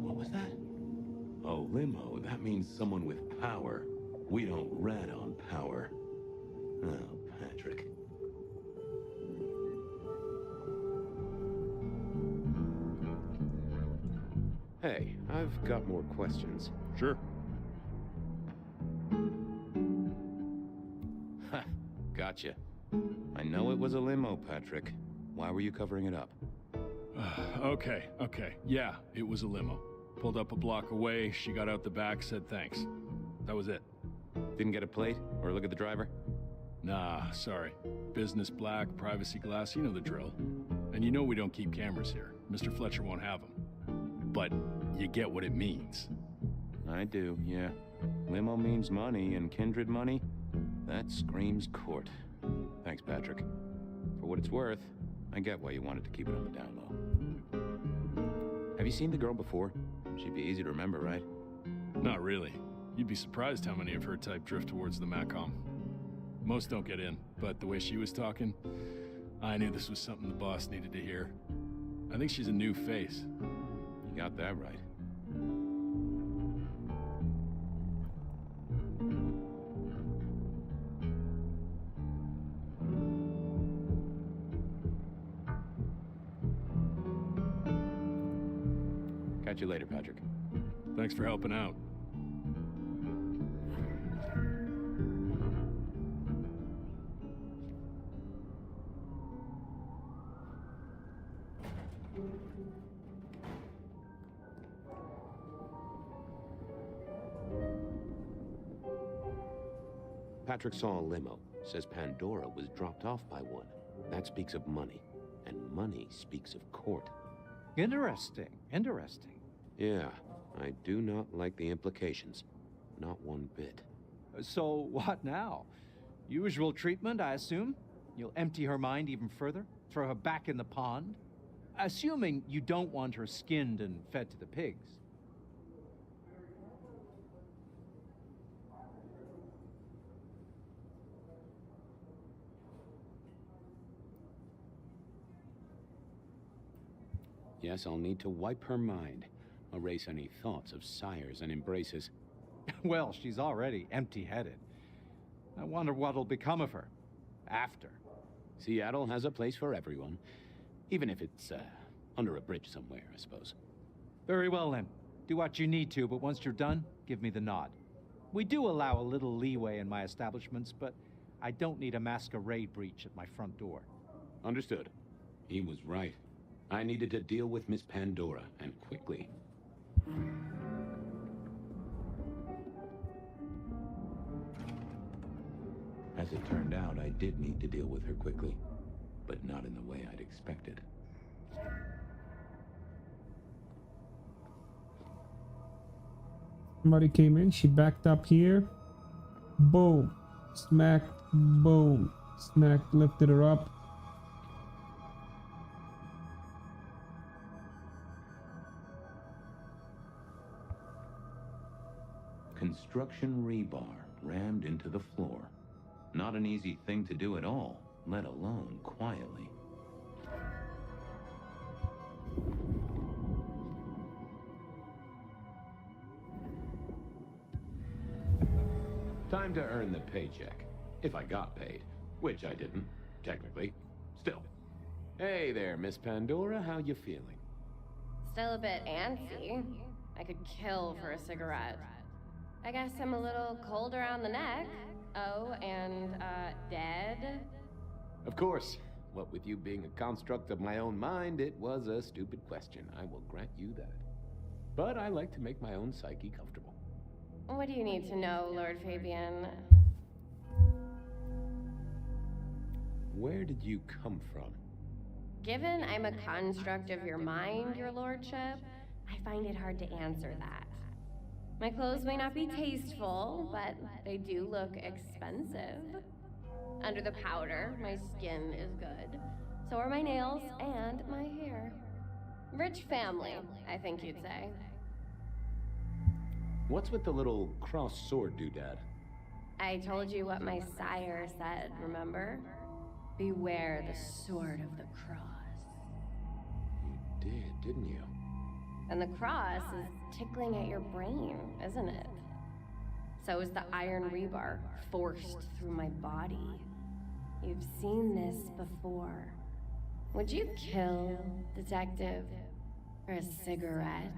What was that? Oh, limo. That means someone with power. We don't rat on power. Oh, Patrick. Hey, I've got more questions. Sure. Ha, gotcha. I know it was a limo, Patrick. Why were you covering it up? Okay. Yeah, it was a limo. Pulled up a block away, she got out the back, said thanks. That was it. Didn't get a plate or look at the driver? Nah, sorry. Business black, privacy glass, you know the drill. And you know we don't keep cameras here. Mr. Fletcher won't have them. But you get what it means. I do, yeah. Limo means money, and kindred money? That screams court. Thanks, Patrick. For what it's worth, I get why you wanted to keep it on the down low. Have you seen the girl before? She'd be easy to remember, right? Not really. You'd be surprised how many of her type drift towards the Macom. Most don't get in, but the way she was talking, I knew this was something the boss needed to hear. I think she's a new face. You got that right. Catch you later, Patrick. Thanks for helping out. Patrick saw a limo. Says Pandora was dropped off by one. That speaks of money. And money speaks of court. Interesting. Interesting. Yeah, I do not like the implications. Not one bit. So, what now? Usual treatment, I assume? You'll empty her mind even further? Throw her back in the pond? Assuming you don't want her skinned and fed to the pigs. Yes, I'll need to wipe her mind. Erase any thoughts of sires and embraces. Well, she's already empty-headed. I wonder what'll become of her. After. Seattle has a place for everyone. Even if it's, under a bridge somewhere, I suppose. Very well, then. Do what you need to, but once you're done, give me the nod. We do allow a little leeway in my establishments, but I don't need a masquerade breach at my front door. Understood. He was right. I needed to deal with Miss Pandora, and quickly. As it turned out, I did need to deal with her quickly, but not in the way I'd expected. Somebody came in, she backed up here. Boom. Smacked, boom. Smacked, lifted her up. Construction rebar rammed into the floor. Not an easy thing to do at all, let alone quietly. Time to earn the paycheck. If I got paid. Which I didn't, technically. Still. Hey there, Miss Pandora, how you feeling? Still a bit antsy. I could kill for a cigarette. I guess I'm a little cold around the neck. Oh, and, dead? Of course. What with you being a construct of my own mind, it was a stupid question. I will grant you that. But I like to make my own psyche comfortable. What do you need to know, Lord Fabian? Where did you come from? Given I'm a construct of your mind, your lordship, I find it hard to answer that. My clothes may not be tasteful, but they do look expensive. Under the powder, my skin is good. So are my nails and my hair. Rich family, I think you'd say. What's with the little cross sword doodad? I told you what my sire said, remember? Beware the sword of the cross. You did, didn't you? And the cross is tickling at your brain, isn't it? So is the iron rebar forced through my body. You've seen this before. Would you kill, detective, for a cigarette?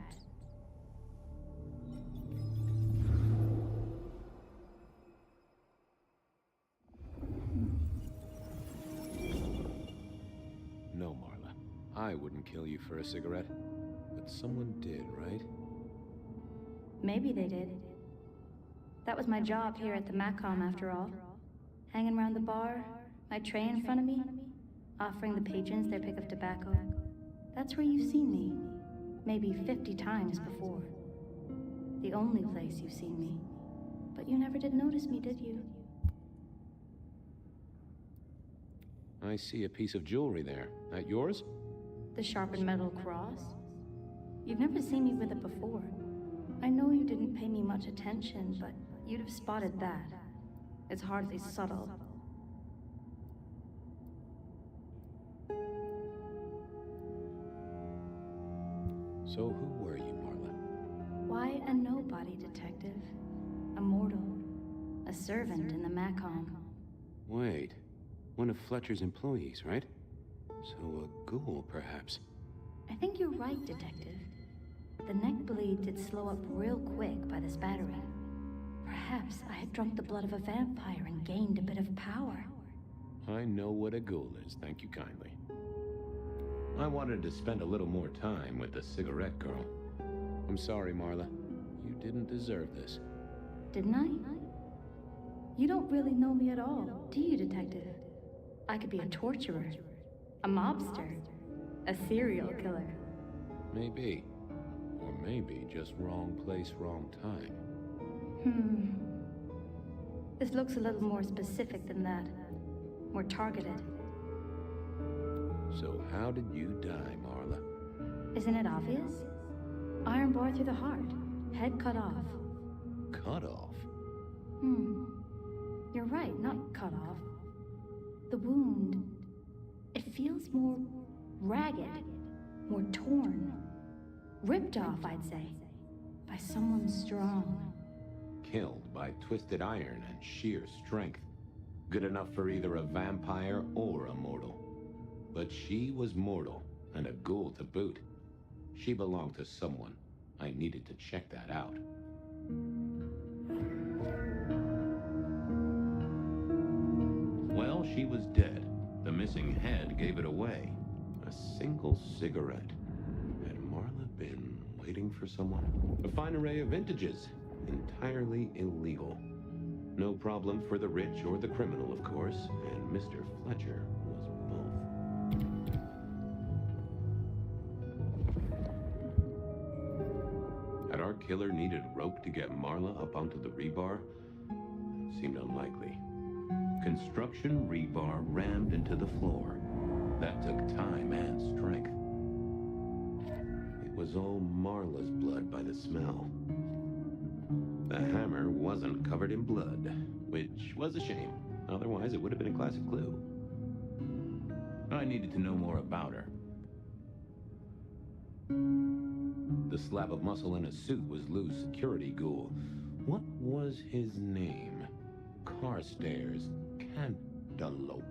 No, Marla. I wouldn't kill you for a cigarette. But someone did, right? Maybe they did. That was my job here at the Macom, after all. Hanging around the bar, my tray in front of me, offering the patrons their pick of tobacco. That's where you've seen me. Maybe 50 times before. The only place you've seen me. But you never did notice me, did you? I see a piece of jewelry there. That yours? The sharpened metal cross? You've never seen me with it before. I know you didn't pay me much attention, but you'd have spotted that. It's hardly subtle, So who were you, Marla? Why a nobody detective? A mortal. A servant in the Macom. Wait, one of Fletcher's employees, right? So a ghoul, perhaps. I think you're right, detective. The neck bleed did slow up real quick by the spattering. Perhaps I had drunk the blood of a vampire and gained a bit of power. I know what a ghoul is, thank you kindly. I wanted to spend a little more time with the cigarette girl. I'm sorry, Marla. You didn't deserve this. Didn't I? You don't really know me at all, do you, detective? I could be a torturer, a mobster, a serial killer. Maybe. Or maybe just wrong place, wrong time. This looks a little more specific than that. More targeted. So how did you die, Marla? Isn't it obvious? Iron bar through the heart. Head cut off. Cut off? You're right, not cut off. The wound, it feels more ragged, more torn. Ripped off, I'd say. By someone strong. Killed by twisted iron and sheer strength. Good enough for either a vampire or a mortal. But she was mortal, and a ghoul to boot. She belonged to someone. I needed to check that out. Well, she was dead. The missing head gave it away. A single cigarette. Had Marla been waiting for someone? A fine array of vintages. Entirely illegal. No problem for the rich or the criminal, of course, and Mr. Fletcher was both. Had our killer needed rope to get Marla up onto the rebar? Seemed unlikely. Construction rebar rammed into the floor. That took time and strength. It was all Marla's blood by the smell. The hammer wasn't covered in blood, which was a shame. Otherwise, it would have been a classic clue. I needed to know more about her. The slab of muscle in his suit was Lou's security ghoul. What was his name? Carstairs Cantaloupe.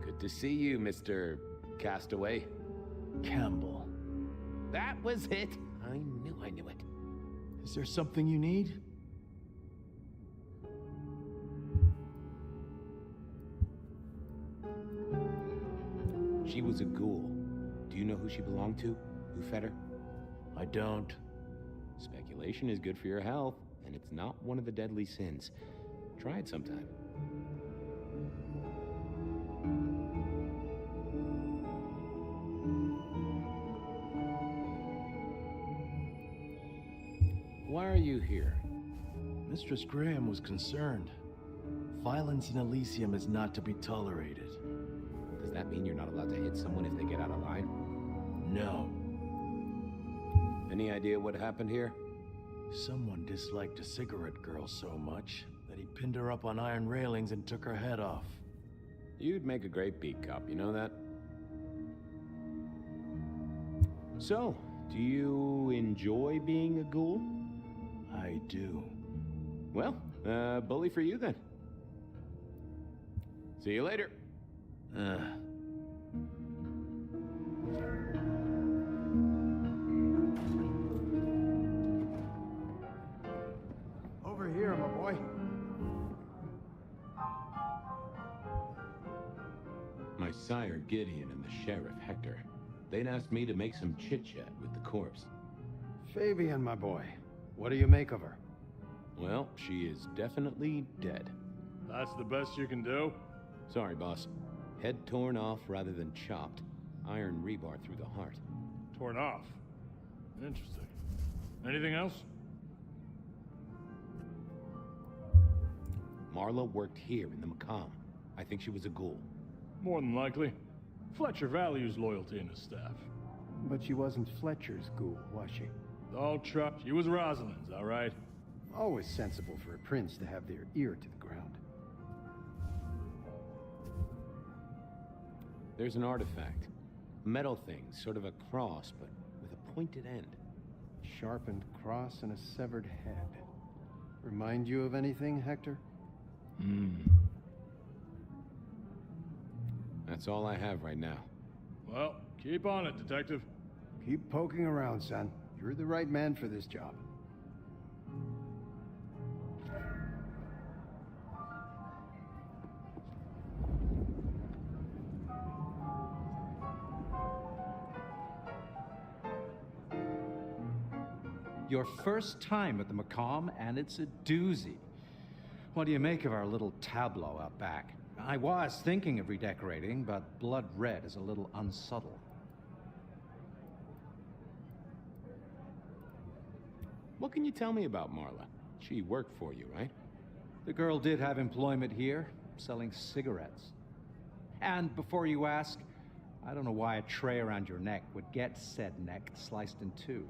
Good to see you, Mr. Castaway. Campbell. That was it. I knew it. Is there something you need? She was a ghoul. Do you know who she belonged to? Who fed her? I don't. Speculation is good for your health, and it's not one of the deadly sins. Try it sometime. Why are you here? Mistress Graham was concerned. Violence in Elysium is not to be tolerated. Does that mean you're not allowed to hit someone if they get out of line? No. Any idea what happened here? Someone disliked a cigarette girl so much that he pinned her up on iron railings and took her head off. You'd make a great beat cop, you know that? So, do you enjoy being a ghoul? I do. Well, bully for you then. See you later. Over here, my boy. My sire Gideon and the sheriff Hector. They'd asked me to make some chit-chat with the corpse. Fabian, my boy. What do you make of her? Well, she is definitely dead. That's the best you can do? Sorry, boss. Head torn off rather than chopped. Iron rebar through the heart. Torn off. Interesting. Anything else? Marla worked here in the Maqam. I think she was a ghoul. More than likely. Fletcher values loyalty in his staff. But she wasn't Fletcher's ghoul, was she? Don't try. She was Rosalind's, all right? Always sensible for a prince to have their ear to the ground. There's an artifact. A metal thing, sort of a cross, but with a pointed end. Sharpened cross and a severed head. Remind you of anything, Hector? That's all I have right now. Well, keep on it, Detective. Keep poking around, son. You're the right man for this job. Your first time at the Maqam, and it's a doozy. What do you make of our little tableau out back? I was thinking of redecorating, but blood red is a little unsubtle. What can you tell me about Marla? She worked for you, right? The girl did have employment here, selling cigarettes. And before you ask, I don't know why a tray around your neck would get said neck sliced in two.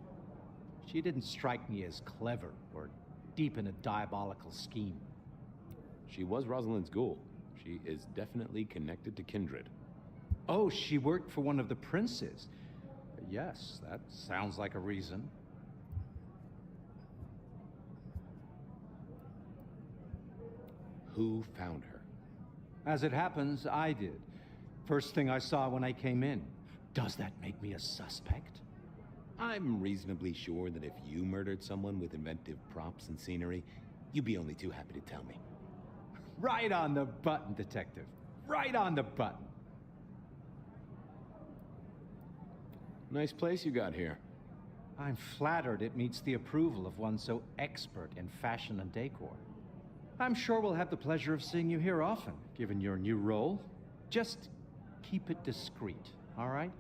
She didn't strike me as clever or deep in a diabolical scheme. She was Rosalind's ghoul. She is definitely connected to kindred. Oh, she worked for one of the princes. Yes, that sounds like a reason. Who found her? As it happens, I did. First thing I saw when I came in. Does that make me a suspect? I'm reasonably sure that if you murdered someone with inventive props and scenery, you'd be only too happy to tell me. Right on the button, Detective. Right on the button. Nice place you got here. I'm flattered it meets the approval of one so expert in fashion and decor. I'm sure we'll have the pleasure of seeing you here often, given your new role. Just keep it discreet, all right?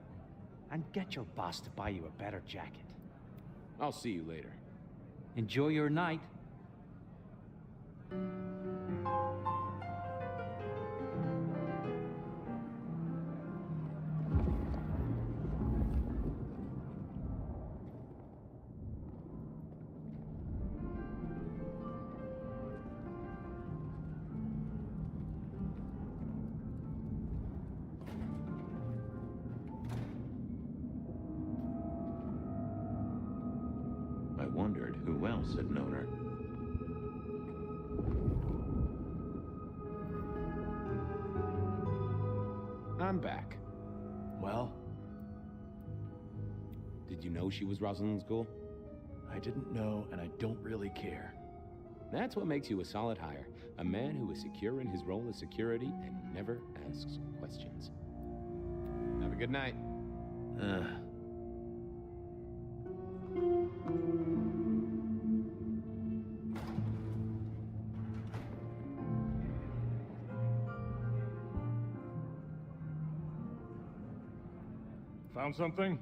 And get your boss to buy you a better jacket. I'll see you later. Enjoy your night. I wondered who else had known her. I'm back. Well? Did you know she was Rosalind's ghoul? I didn't know, and I don't really care. That's what makes you a solid hire. A man who is secure in his role as security and never asks questions. Have a good night. Found something?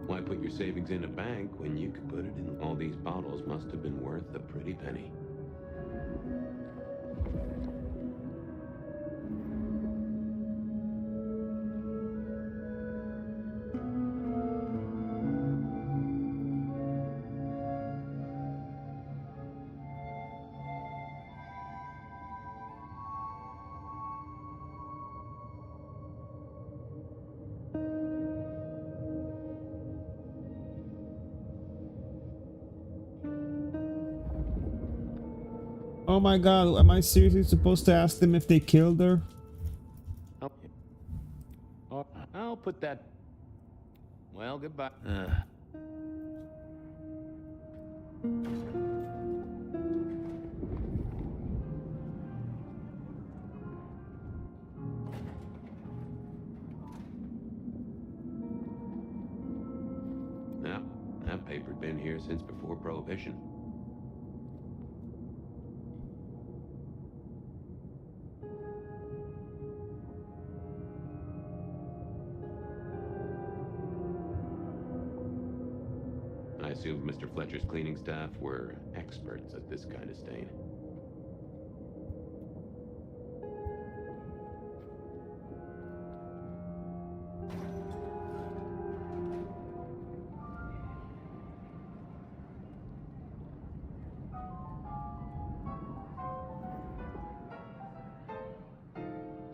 Why put your savings in a bank when you could put it in? All these bottles must have been worth a pretty penny. Oh my god, am I seriously supposed to ask them if they killed her? I'll put that... Well, goodbye. Now, that paper'd been here since before Prohibition. I assumed Mr. Fletcher's cleaning staff were experts at this kind of stain.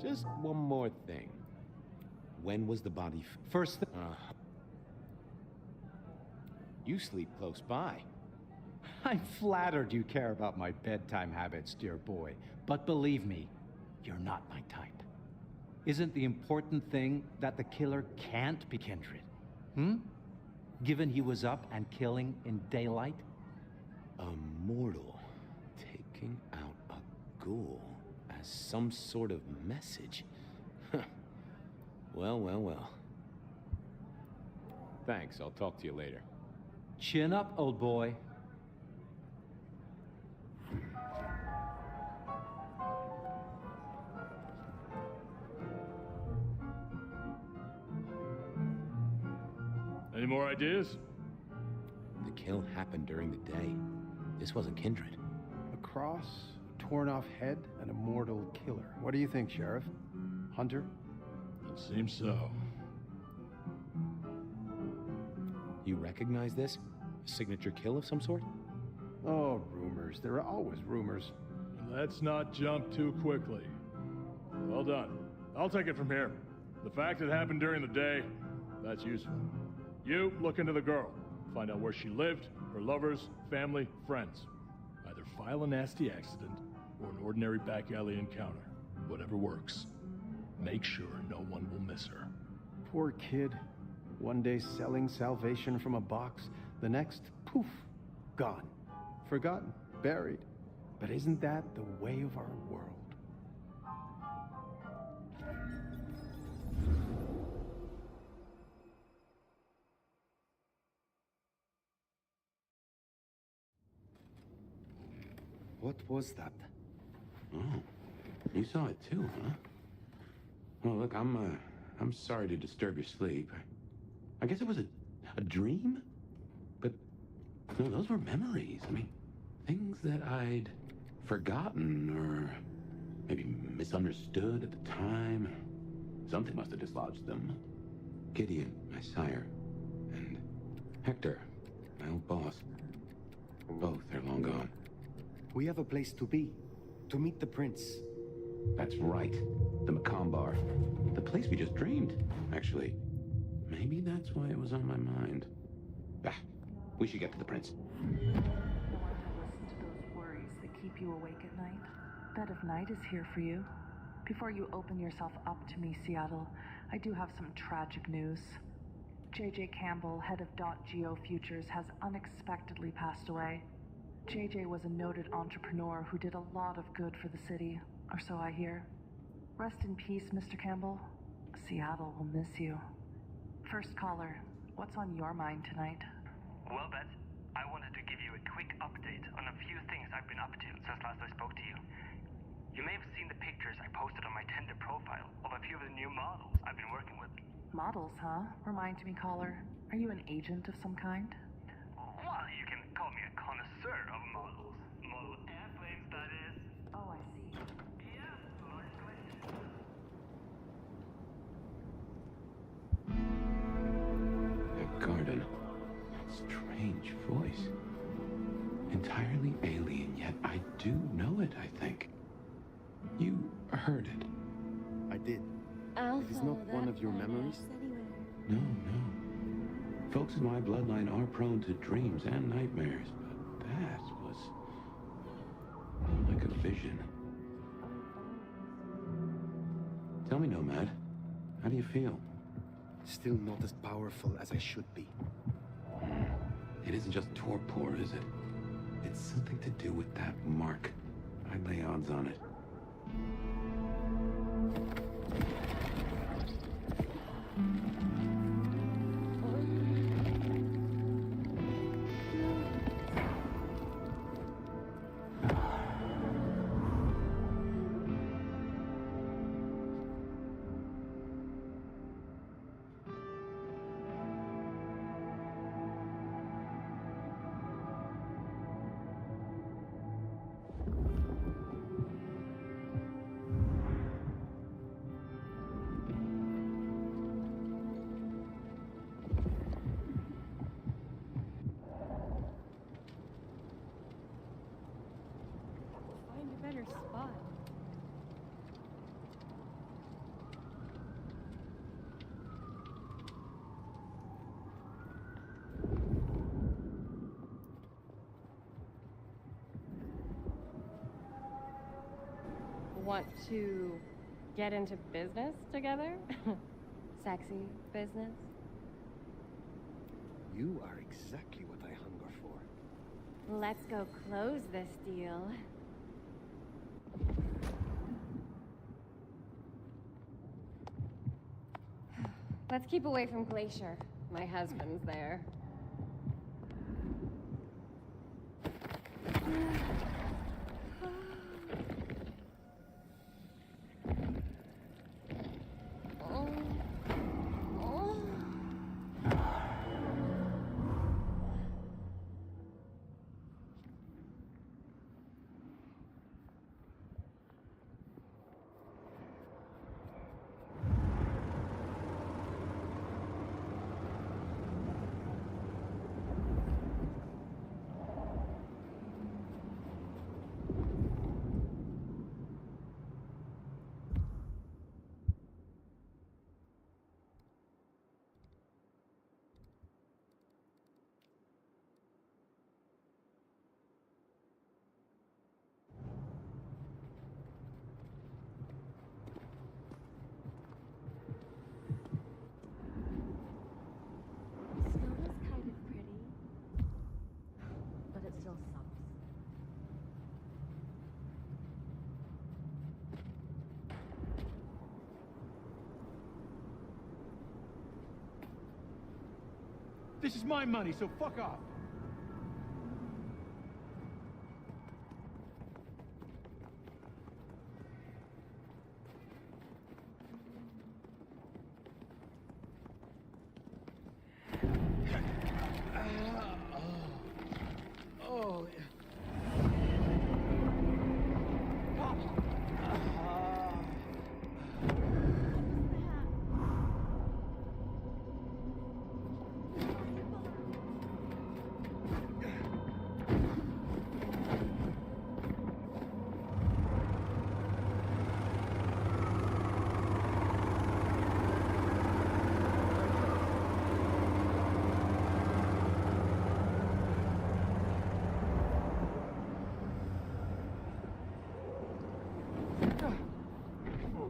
Just one more thing. When was the body First You sleep close by. I'm flattered you care about my bedtime habits, dear boy. But believe me, you're not my type. Isn't the important thing that the killer can't be Kindred? Given he was up and killing in daylight? A mortal taking out a ghoul as some sort of message. Well, well, well. Thanks, I'll talk to you later. Chin up, old boy. Any more ideas? The kill happened during the day. This wasn't Kindred. A cross, a torn-off head, and a mortal killer. What do you think, Sheriff? Hunter? It seems so. You recognize this? A signature kill of some sort? Oh, rumors. There are always rumors. Let's not jump too quickly. Well done. I'll take it from here. The fact it happened during the day, that's useful. You look into the girl. Find out where she lived, her lovers, family, friends. Either file a nasty accident or an ordinary back alley encounter. Whatever works. Make sure no one will miss her. Poor kid. One day selling salvation from a box, the next, poof, gone. Forgotten, buried. But isn't that the way of our world? What was that? Oh, you saw it too, huh? Well, look, I'm sorry to disturb your sleep. I guess it was a dream? But, no, those were memories. I mean, things that I'd forgotten or maybe misunderstood at the time. Something must have dislodged them. Gideon, my sire, and Hector, my old boss. Both are long gone. We have a place to be. To meet the prince. That's right. The Macomb Bar. The place we just dreamed, actually. Maybe that's why it was on my mind. Bah, we should get to the prince. Listen to those worries that keep you awake at night. Bed of Night is here for you. Before you open yourself up to me, Seattle, I do have some tragic news. JJ Campbell, head of .go Futures, has unexpectedly passed away. JJ was a noted entrepreneur who did a lot of good for the city, or so I hear. Rest in peace, Mr. Campbell. Seattle will miss you. First caller, what's on your mind tonight? Well, Beth, I wanted to give you a quick update on a few things I've been up to since last I spoke to you. You may have seen the pictures I posted on my Tinder profile of a few of the new models I've been working with. Models, huh? Remind me, caller. Are you an agent of some kind? Well, you can call me a connoisseur of models. Model airplanes, that is. Oh, I see. Yeah, large question. That garden. That strange voice. Entirely alien, yet I do know it, I think. You heard it. I did. It is not one of your memories? No, no. Folks in my bloodline are prone to dreams and nightmares, but that was like a Tell me, Nomad, how do you feel? Still not as powerful as I should be. It isn't just torpor, is it? It's something to do with that mark. I'd lay odds on it. Find a better spot. Want to get into business together? Sexy business? You are exactly what I hunger for. Let's go close this deal. Let's keep away from Glacier. My husband's there. This is my money, so fuck off.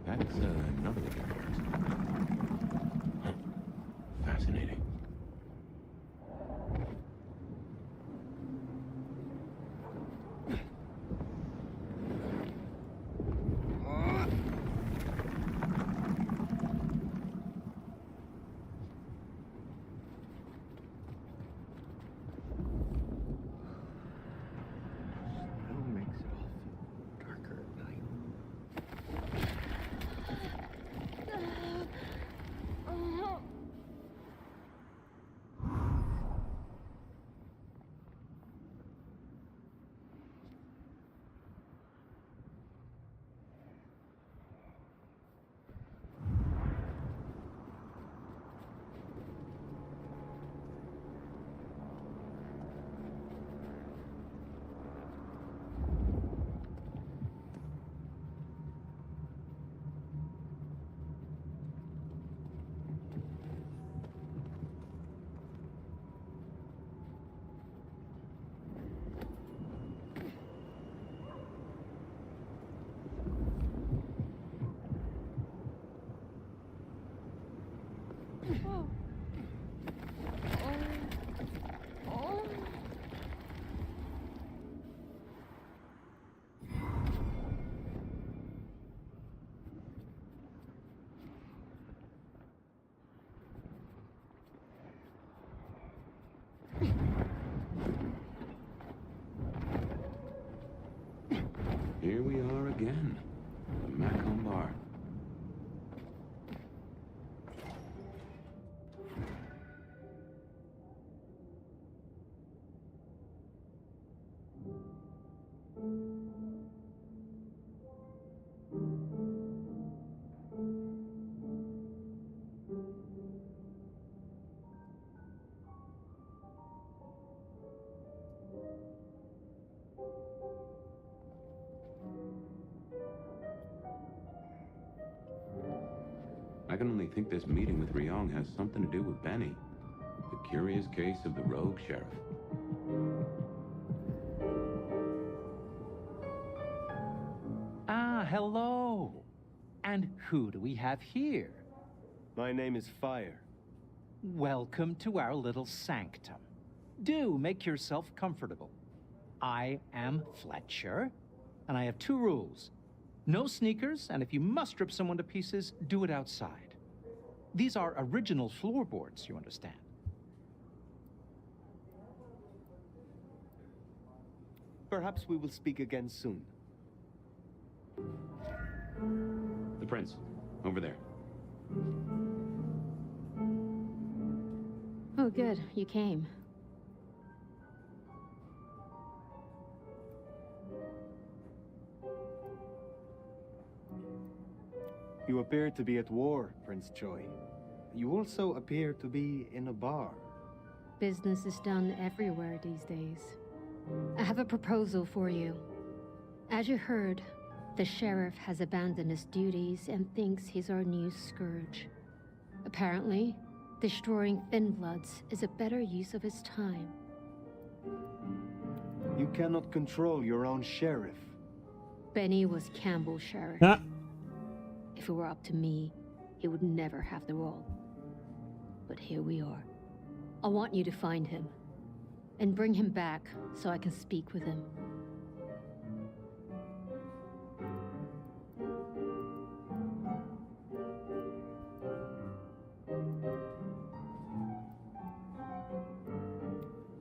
That's another looking for it. Fascinating. Snow makes it all feel darker at night. Here we are again. The Macomb Bar. I can only think this meeting with Ryong has something to do with Benny. The curious case of the rogue sheriff. Ah, hello. And who do we have here? My name is Fire. Welcome to our little sanctum. Do make yourself comfortable. I am Fletcher, and I have 2 rules. No sneakers, and if you must rip someone to pieces, do it outside. These are original floorboards, you understand. Perhaps we will speak again soon. The prince, over there. Oh, good. You came. You appear to be at war, Prince Choi. You also appear to be in a bar. Business is done everywhere these days. I have a proposal for you. As you heard, the sheriff has abandoned his duties and thinks he's our new scourge. Apparently, destroying Thin Bloods is a better use of his time. You cannot control your own sheriff. Benny was Campbell's sheriff. Ah. If it were up to me, he would never have the role. But here we are. I want you to find him and bring him back so I can speak with him.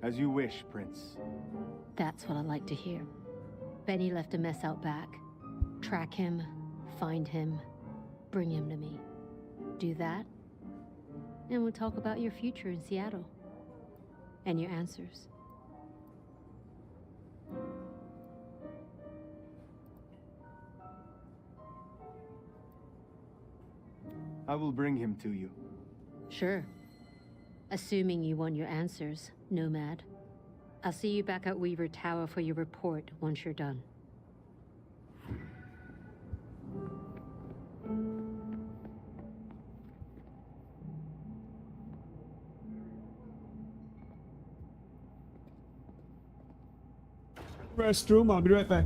As you wish, Prince. That's what I like to hear. Benny left a mess out back. Track him, find him, bring him to me. Do that, and we'll talk about your future in Seattle. And your answers. I will bring him to you. Sure. Assuming you want your answers, Nomad. I'll see you back at Weaver Tower for your report once you're done. Restroom, I'll be right back.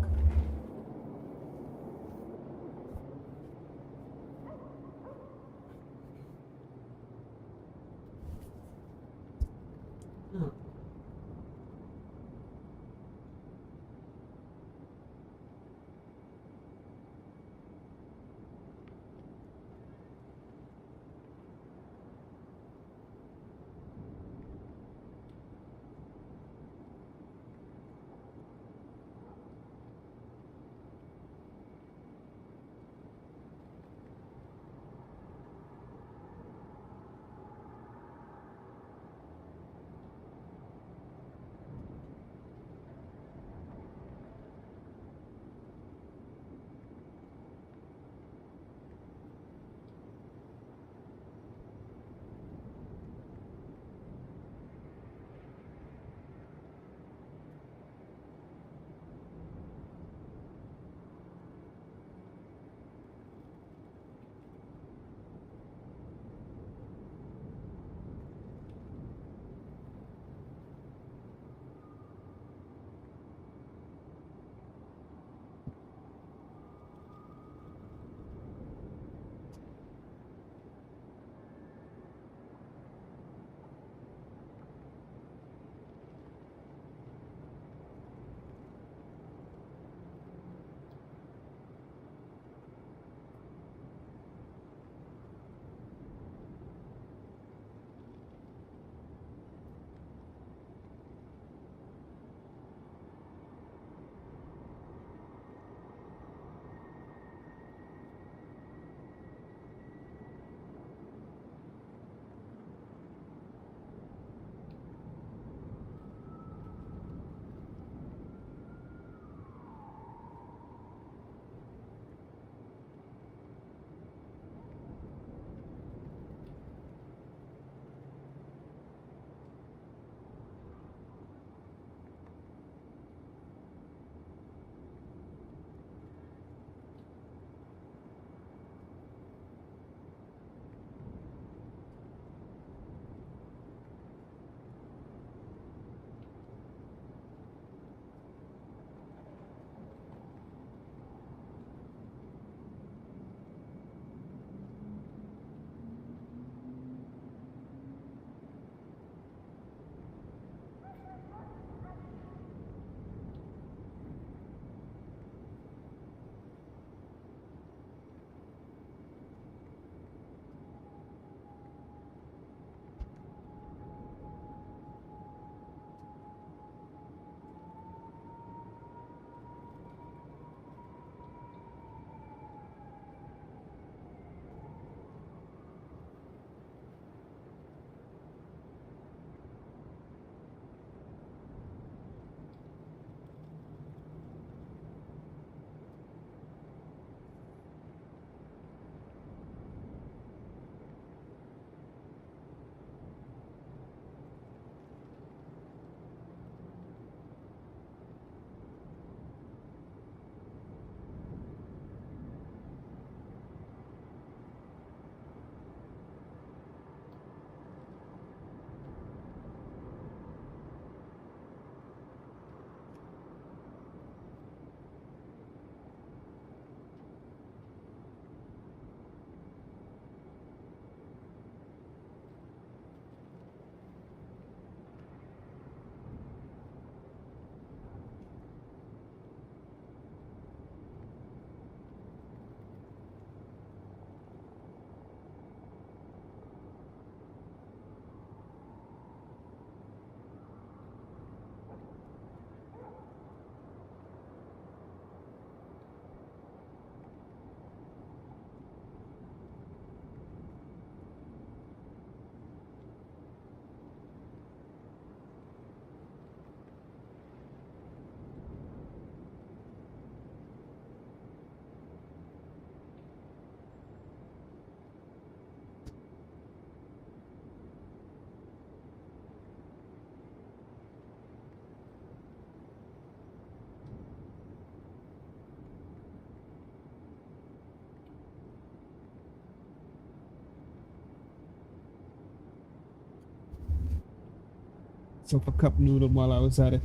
myself a cup noodle while I was at it.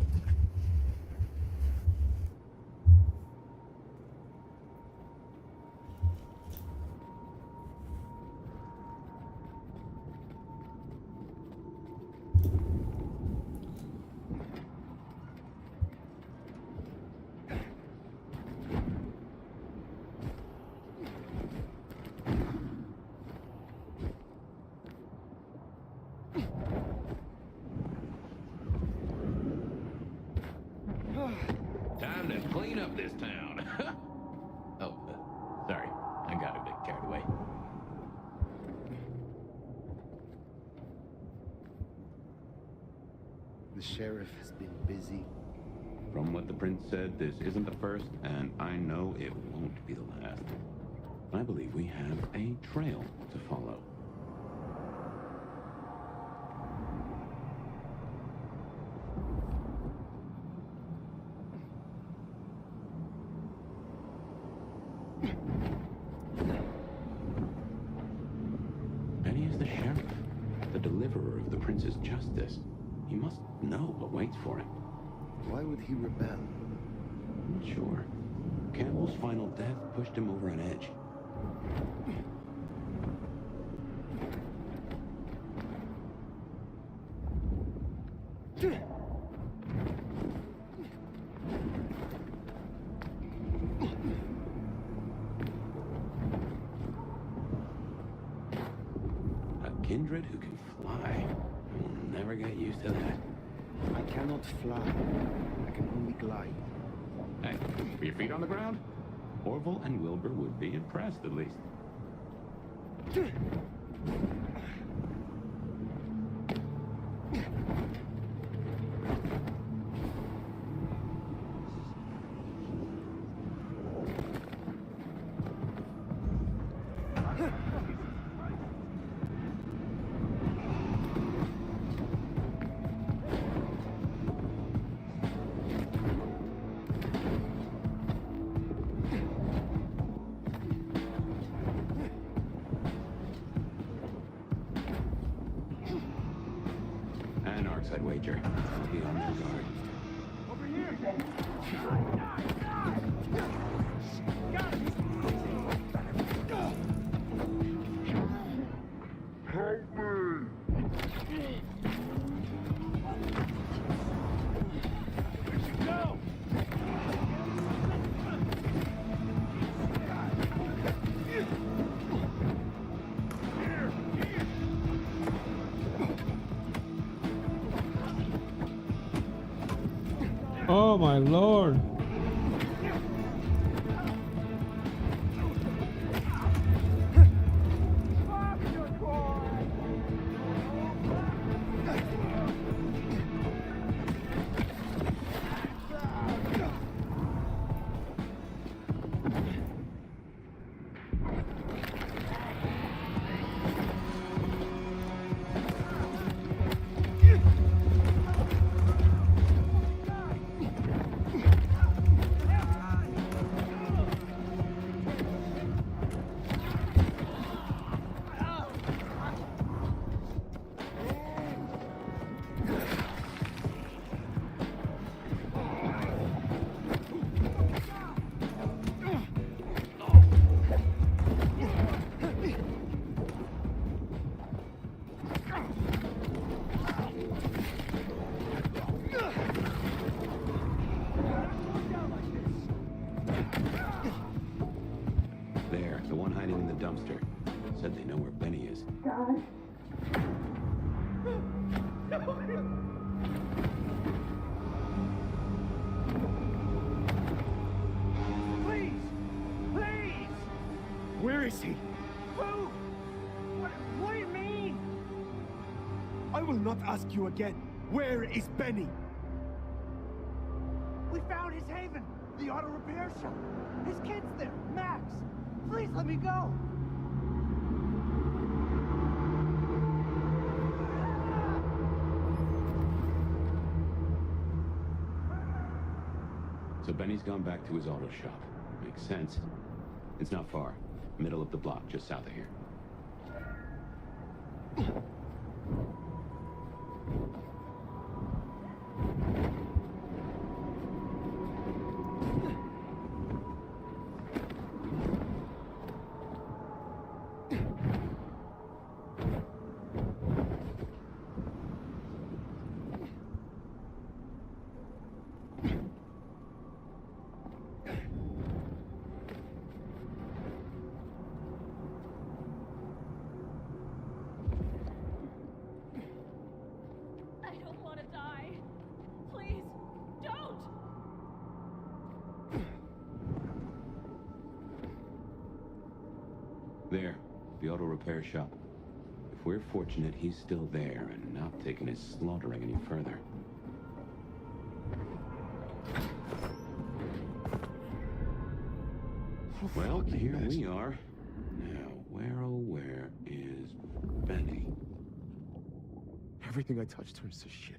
Time to clean up this town. Oh, sorry. I got a bit carried away. The sheriff has been busy. From what the prince said, this isn't the first, and I know it won't be the last. I believe we have a trail to follow. Benny is the sheriff, the deliverer of the prince's justice. He must know what waits for him. Why would he rebel? I'm not sure. Campbell's final death pushed him over an edge. A kindred who can fly. I will never get used to that. I cannot fly. I can only glide. Hey, were your feet on the ground? Orville and Wilbur would be impressed, at least. I'd wager. I'll be on your guard. Over here! Help me! Where'd you go? Oh my lord. There, the one hiding in the dumpster. Said they know where Benny is. God. Please! Please! Where is he? Who? What do you mean? I will not ask you again. Where is Benny? We found his haven, the auto repair shop. His kid's there, Max. Please let me go. So Benny's gone back to his auto shop. Makes sense. It's not far. Middle of the block, just south of here. There, the auto repair shop. If we're fortunate, he's still there and not taking his slaughtering any further. Well, here we are. Now, where oh where is Benny? Everything I touch turns to shit.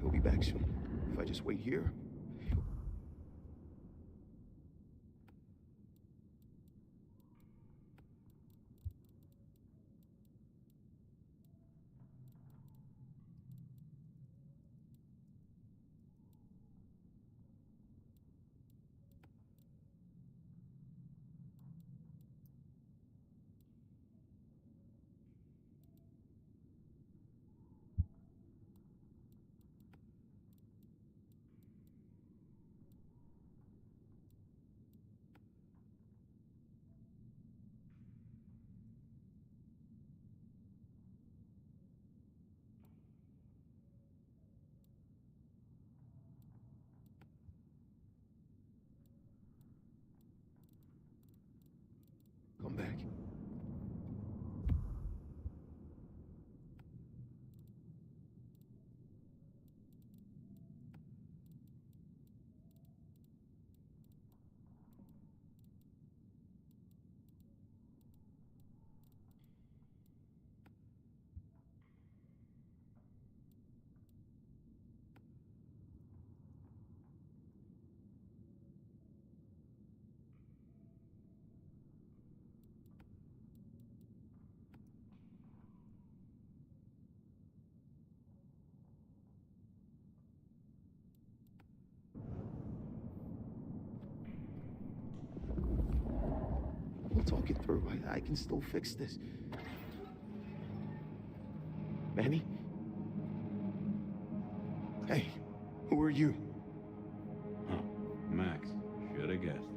He'll be back soon. If I just wait here. Come back. We'll talk it through. I can still fix this. Manny? Hey, who are you? Huh. Max. Should have guessed.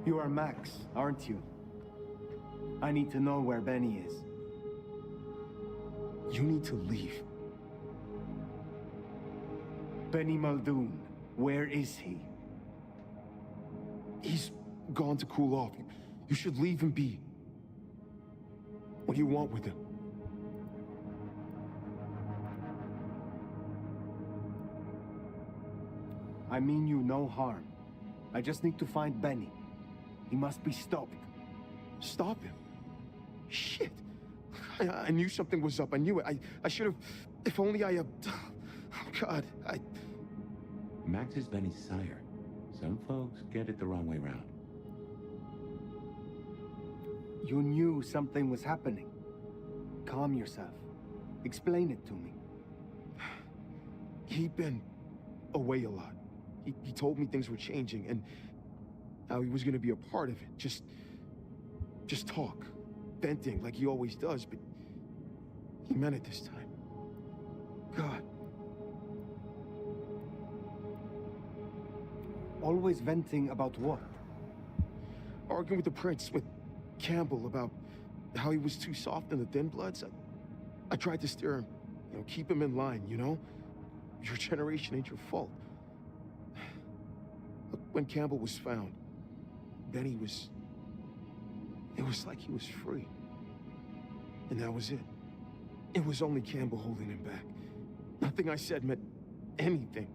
You are Max, aren't you? I need to know where Benny is. You need to leave. Benny Muldoon, where is he? He's gone to cool off. You should leave him be. What do you want with him? I mean you no harm. I just need to find Benny. He must be stopped. Stop him? Shit. I knew something was up. I knew it. I should have... If only I... Oh, God. Max is Benny's sire. Some folks get it the wrong way round. You knew something was happening. Calm yourself. Explain it to me. He'd been away a lot. He told me things were changing and how he was going to be a part of it. Just talk. Venting like he always does, but he meant it this time. God. Always venting about what? Arguing with the prince, with Campbell, about how he was too soft in the Thin Bloods. I tried to steer him, keep him in line, Your generation ain't your fault. Look, when Campbell was found, Benny was... It was like he was free. And that was it. It was only Campbell holding him back. Nothing I said meant anything.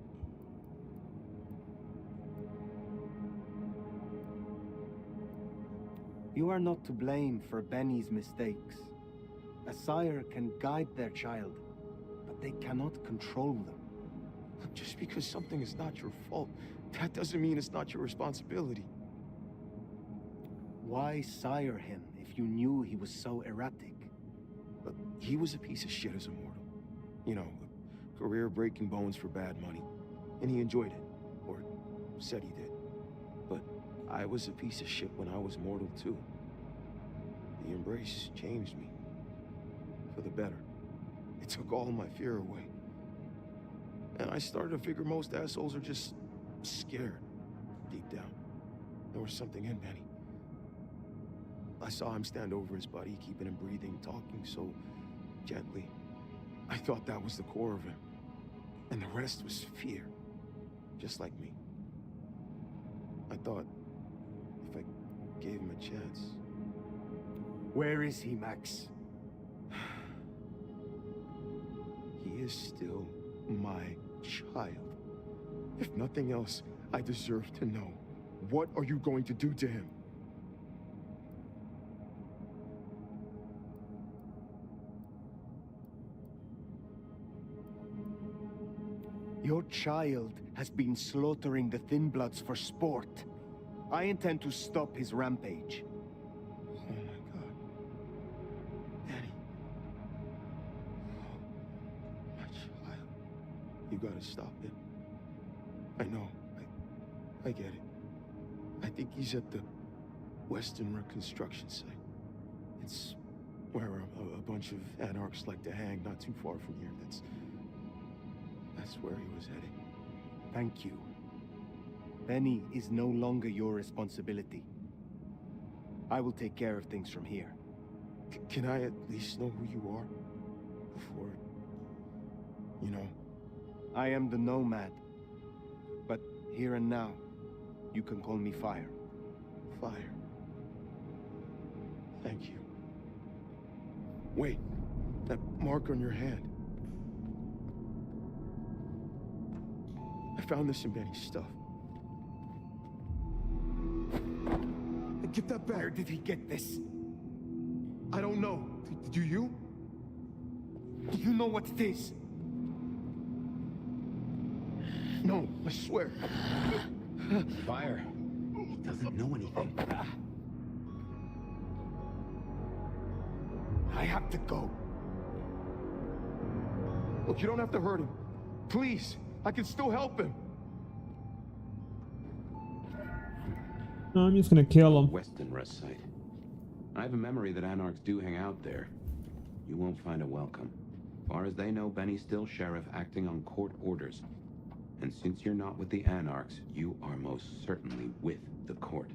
You are not to blame for Benny's mistakes. A sire can guide their child, but they cannot control them. Just because something is not your fault, that doesn't mean it's not your responsibility. Why sire him if you knew he was so erratic? Look, he was a piece of shit as a mortal. Career breaking bones for bad money. And he enjoyed it. Or said he did. But I was a piece of shit when I was mortal too. The embrace changed me. For the better. It took all my fear away. And I started to figure most assholes are just scared. Deep down. There was something in Benny. I saw him stand over his buddy, keeping him breathing, talking so gently. I thought that was the core of him. And the rest was fear. Just like me. I thought if I gave him a chance. Where is he, Max? He is still my child. If nothing else, I deserve to know. What are you going to do to him? Your child has been slaughtering the Thin Bloods for sport. I intend to stop his rampage. Oh my God. Danny. Oh, my child. You gotta stop it. I know. I get it. I think he's at the Western Reconstruction site. It's where a bunch of anarchs like to hang, not too far from here. That's where he was heading. Thank you. Benny is no longer your responsibility. I will take care of things from here. Can I at least know who you are? Before, you know. I am the Nomad. But here and now, you can call me Fire. Fire. Thank you. Wait, that mark on your hand. I found this in Benny's stuff. Get that back. Where did he get this? I don't know. Do you? Do you know what it is? No, I swear. Fire. He doesn't know anything. I have to go. Look, you don't have to hurt him. Please, I can still help him. No, I'm just gonna kill him. Western Rest Site. I have a memory that anarchs do hang out there. You won't find a welcome. Far as they know, Benny's still sheriff acting on court orders. And since you're not with the anarchs, you are most certainly with the court.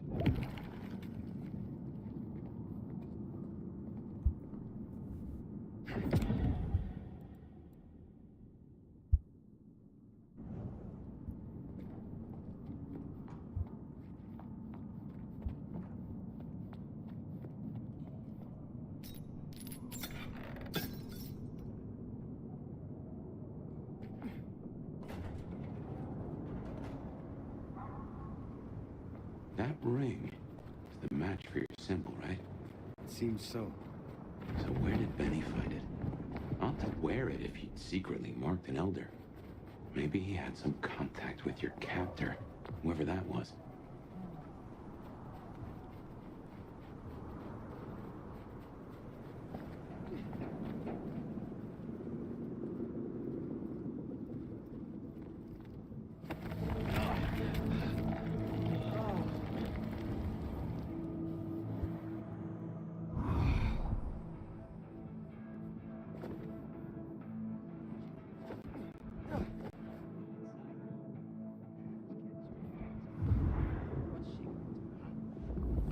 That ring is the match for your symbol, right? Seems so. So where did Benny find it? Ought to wear it if he'd secretly marked an elder. Maybe he had some contact with your captor, whoever that was.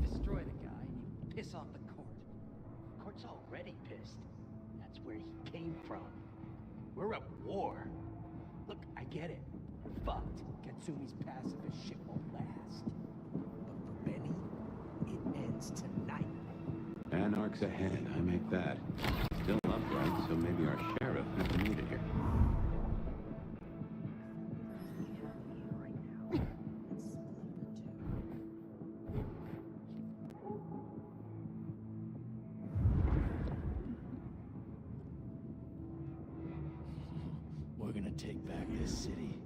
Destroy the guy and you piss off the court. The court's already pissed. That's where he came from. We're at war. Look, I get it. We're fucked. Katsumi's pacifist shit won't last. But for Benny, it ends tonight. Anarchs ahead, I make that. Still upright, so maybe our sheriff never made it here. We're gonna take back this city.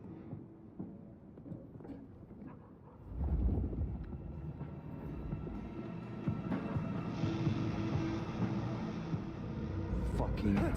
Fucking...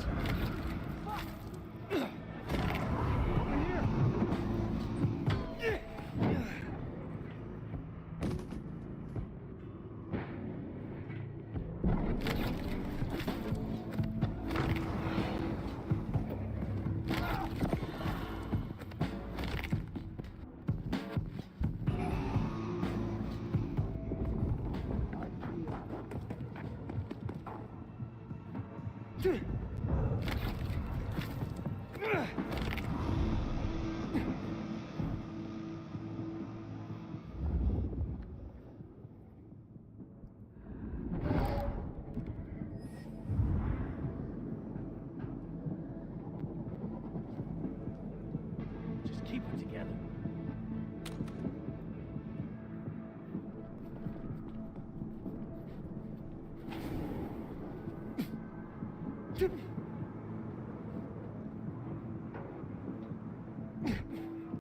keep it together.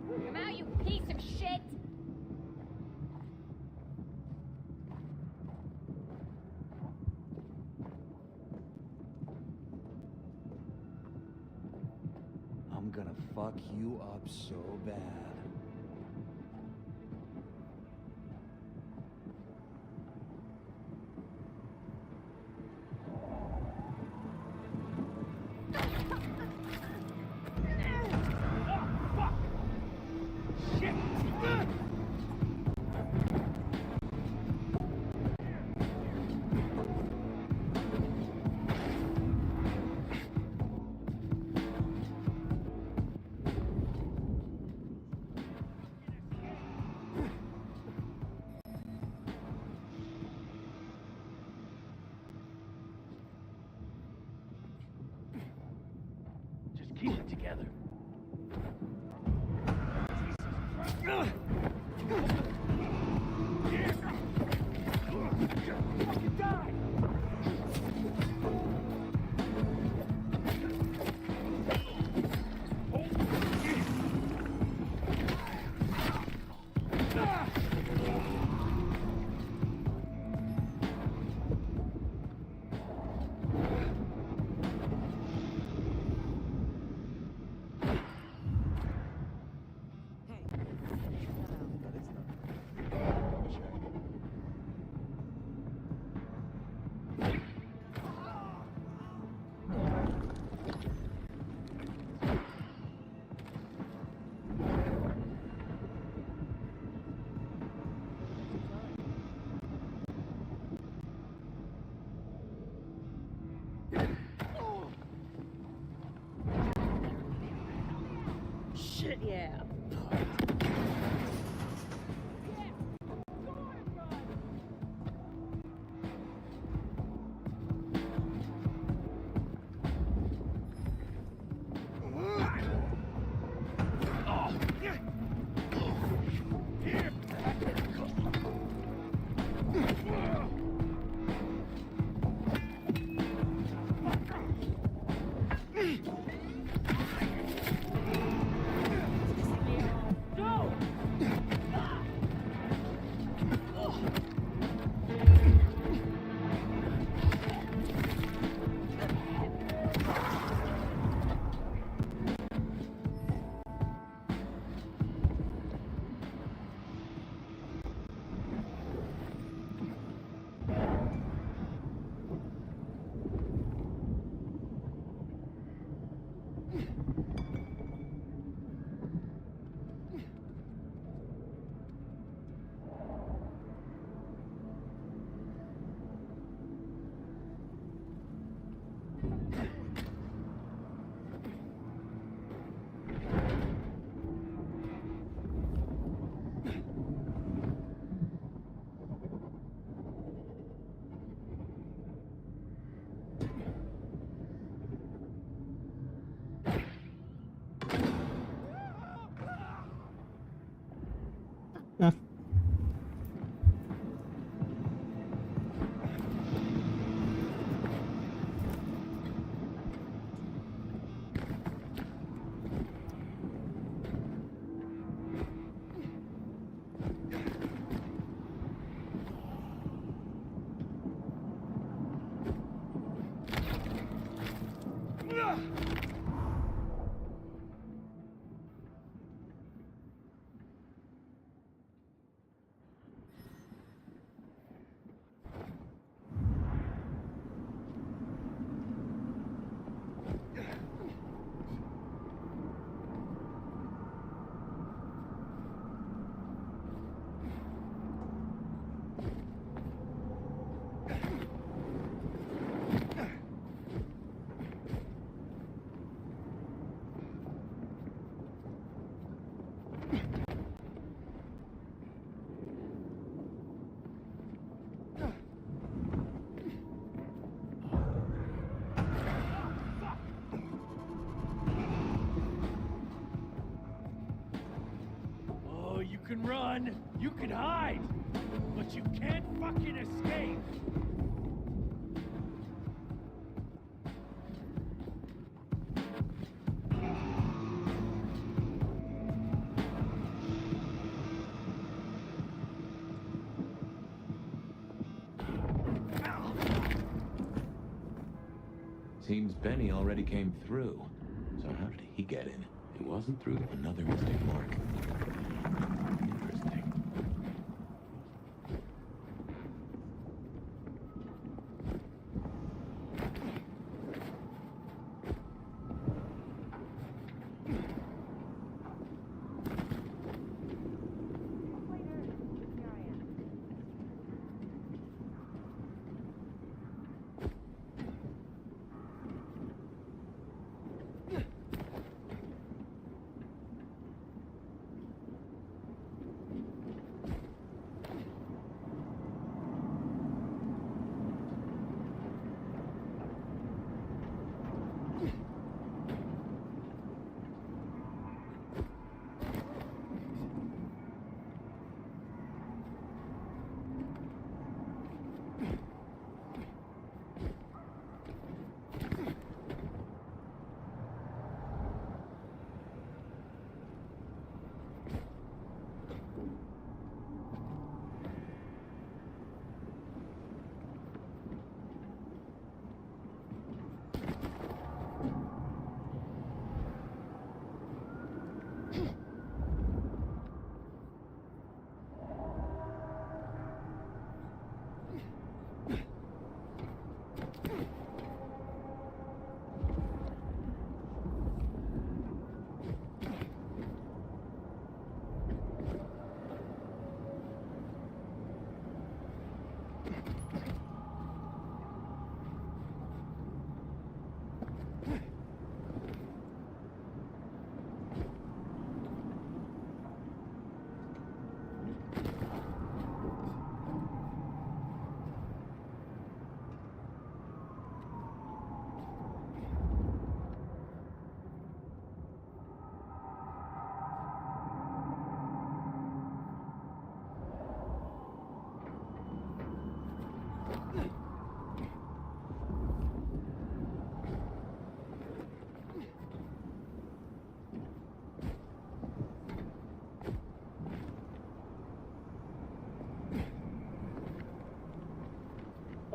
Come out, you piece of shit! I'm gonna fuck you up so bad. Just keep it together. Fucking die! Shit, yeah. can run, you can hide, but you can't fucking escape. Seems Benny already came through. So how did he get in? It wasn't through another mystic mark. Interesting.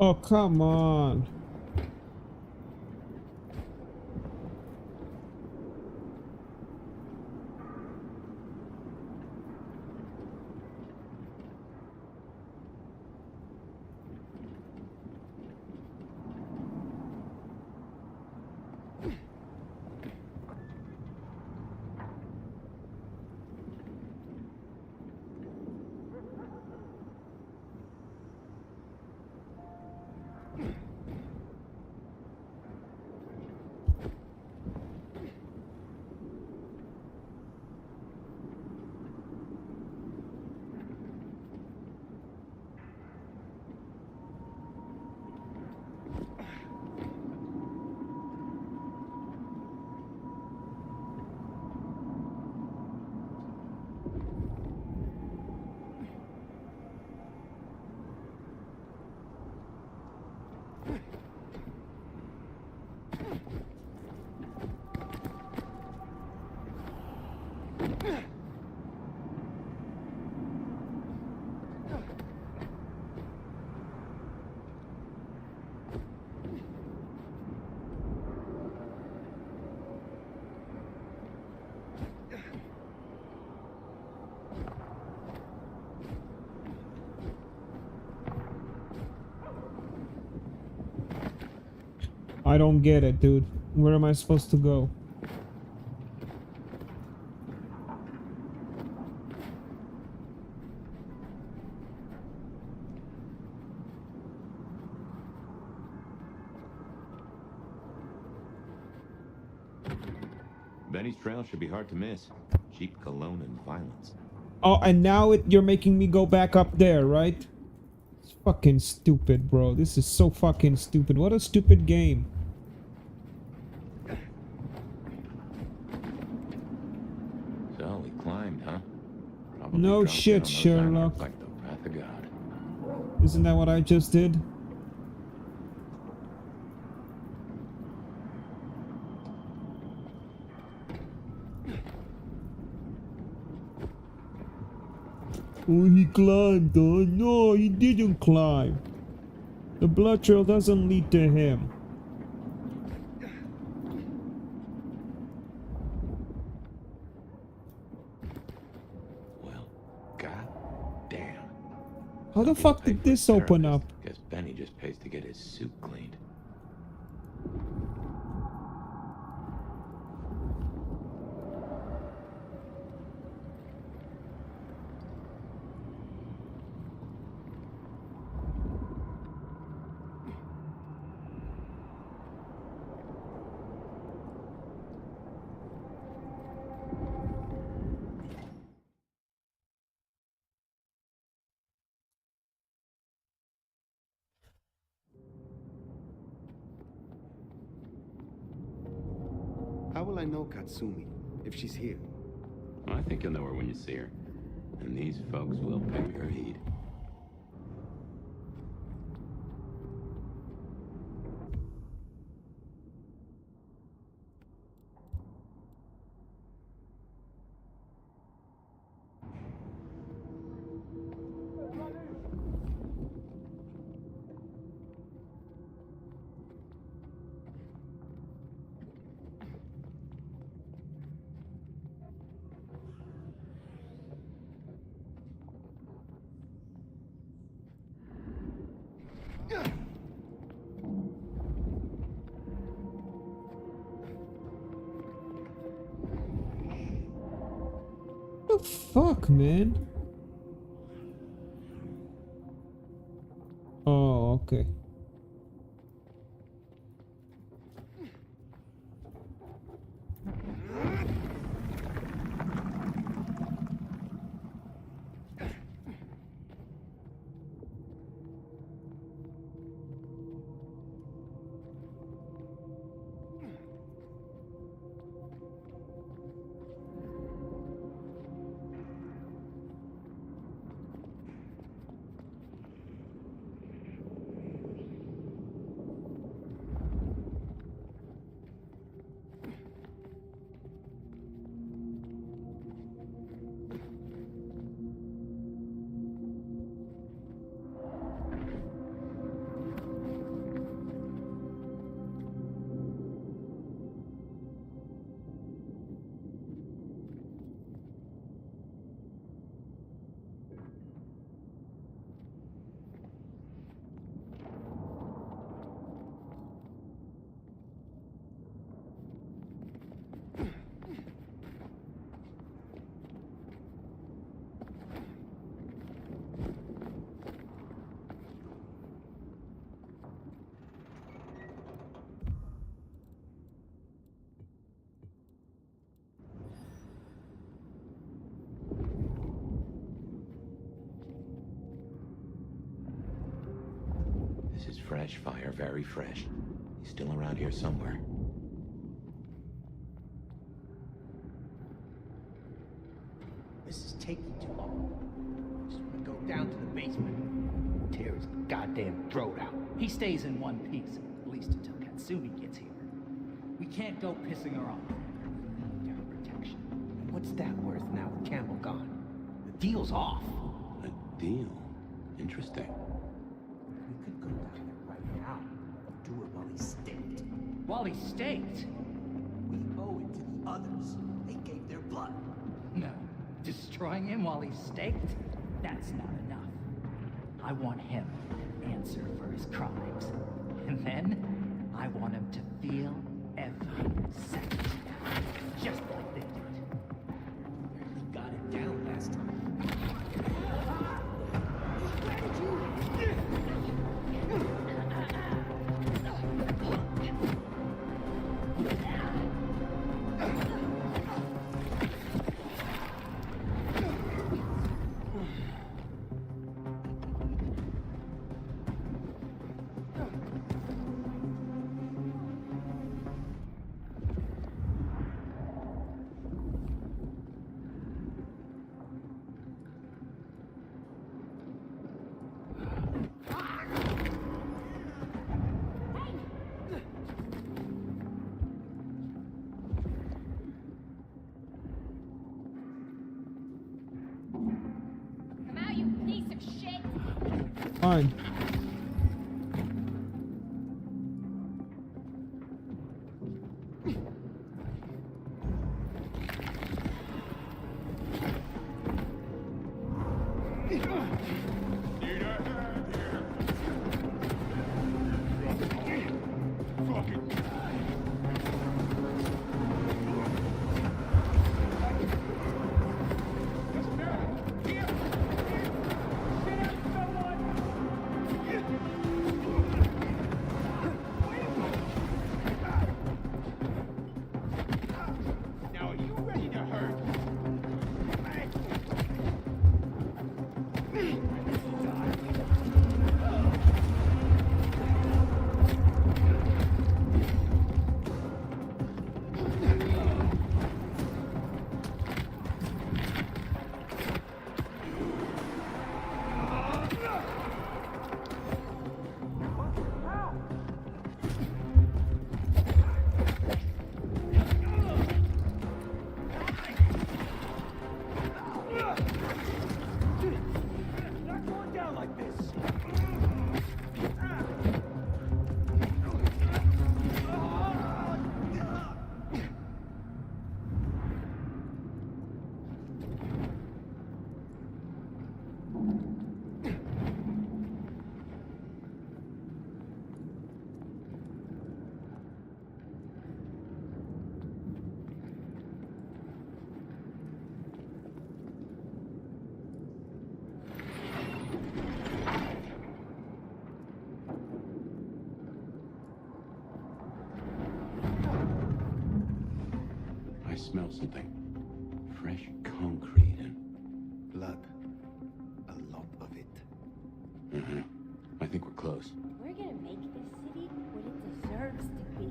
Oh, come on. I don't get it, dude. Where am I supposed to go? Benny's trail should be hard to miss. Cheap cologne and violence. Oh, and now you're making me go back up there, right? It's fucking stupid, bro. This is so fucking stupid. What a stupid game. So we climbed, huh? Probably No dropped in shit, on those Sherlock. actors like the wrath of God. Isn't that what I just did? Oh, he climbed, huh? No, he didn't climb. The blood trail doesn't lead to him. Well, god damn. How the fuck did this open up? Guess Benny just pays to get his suit cleaned. How will I know Katsumi if she's here? I think you'll know her when you see her. And these folks will pay her heed. What the fuck, man? Oh, okay. This is fresh fire, very fresh. He's still around here somewhere. This is taking too long. Just wanna go down to the basement, tear his goddamn throat out. He stays in one piece, at least until Katsumi gets here. We can't go pissing her off. We need her protection. And what's that worth now with Campbell gone? The deal's off. A deal? Interesting. We could go down there right now. Do it while he's staked. While he's staked? We owe it to the others. They gave their blood. No. Destroying him while he's staked? That's not enough. I want him to answer for his crimes. And then, I want him to feel every second. Just like they did. We got it down last time. Fine. Now, are you ready to hurt? Not going down like this. I smell something. Fresh concrete and... Blood. A lot of it. Mm-hmm. I think we're close. We're gonna make this city what it deserves to be.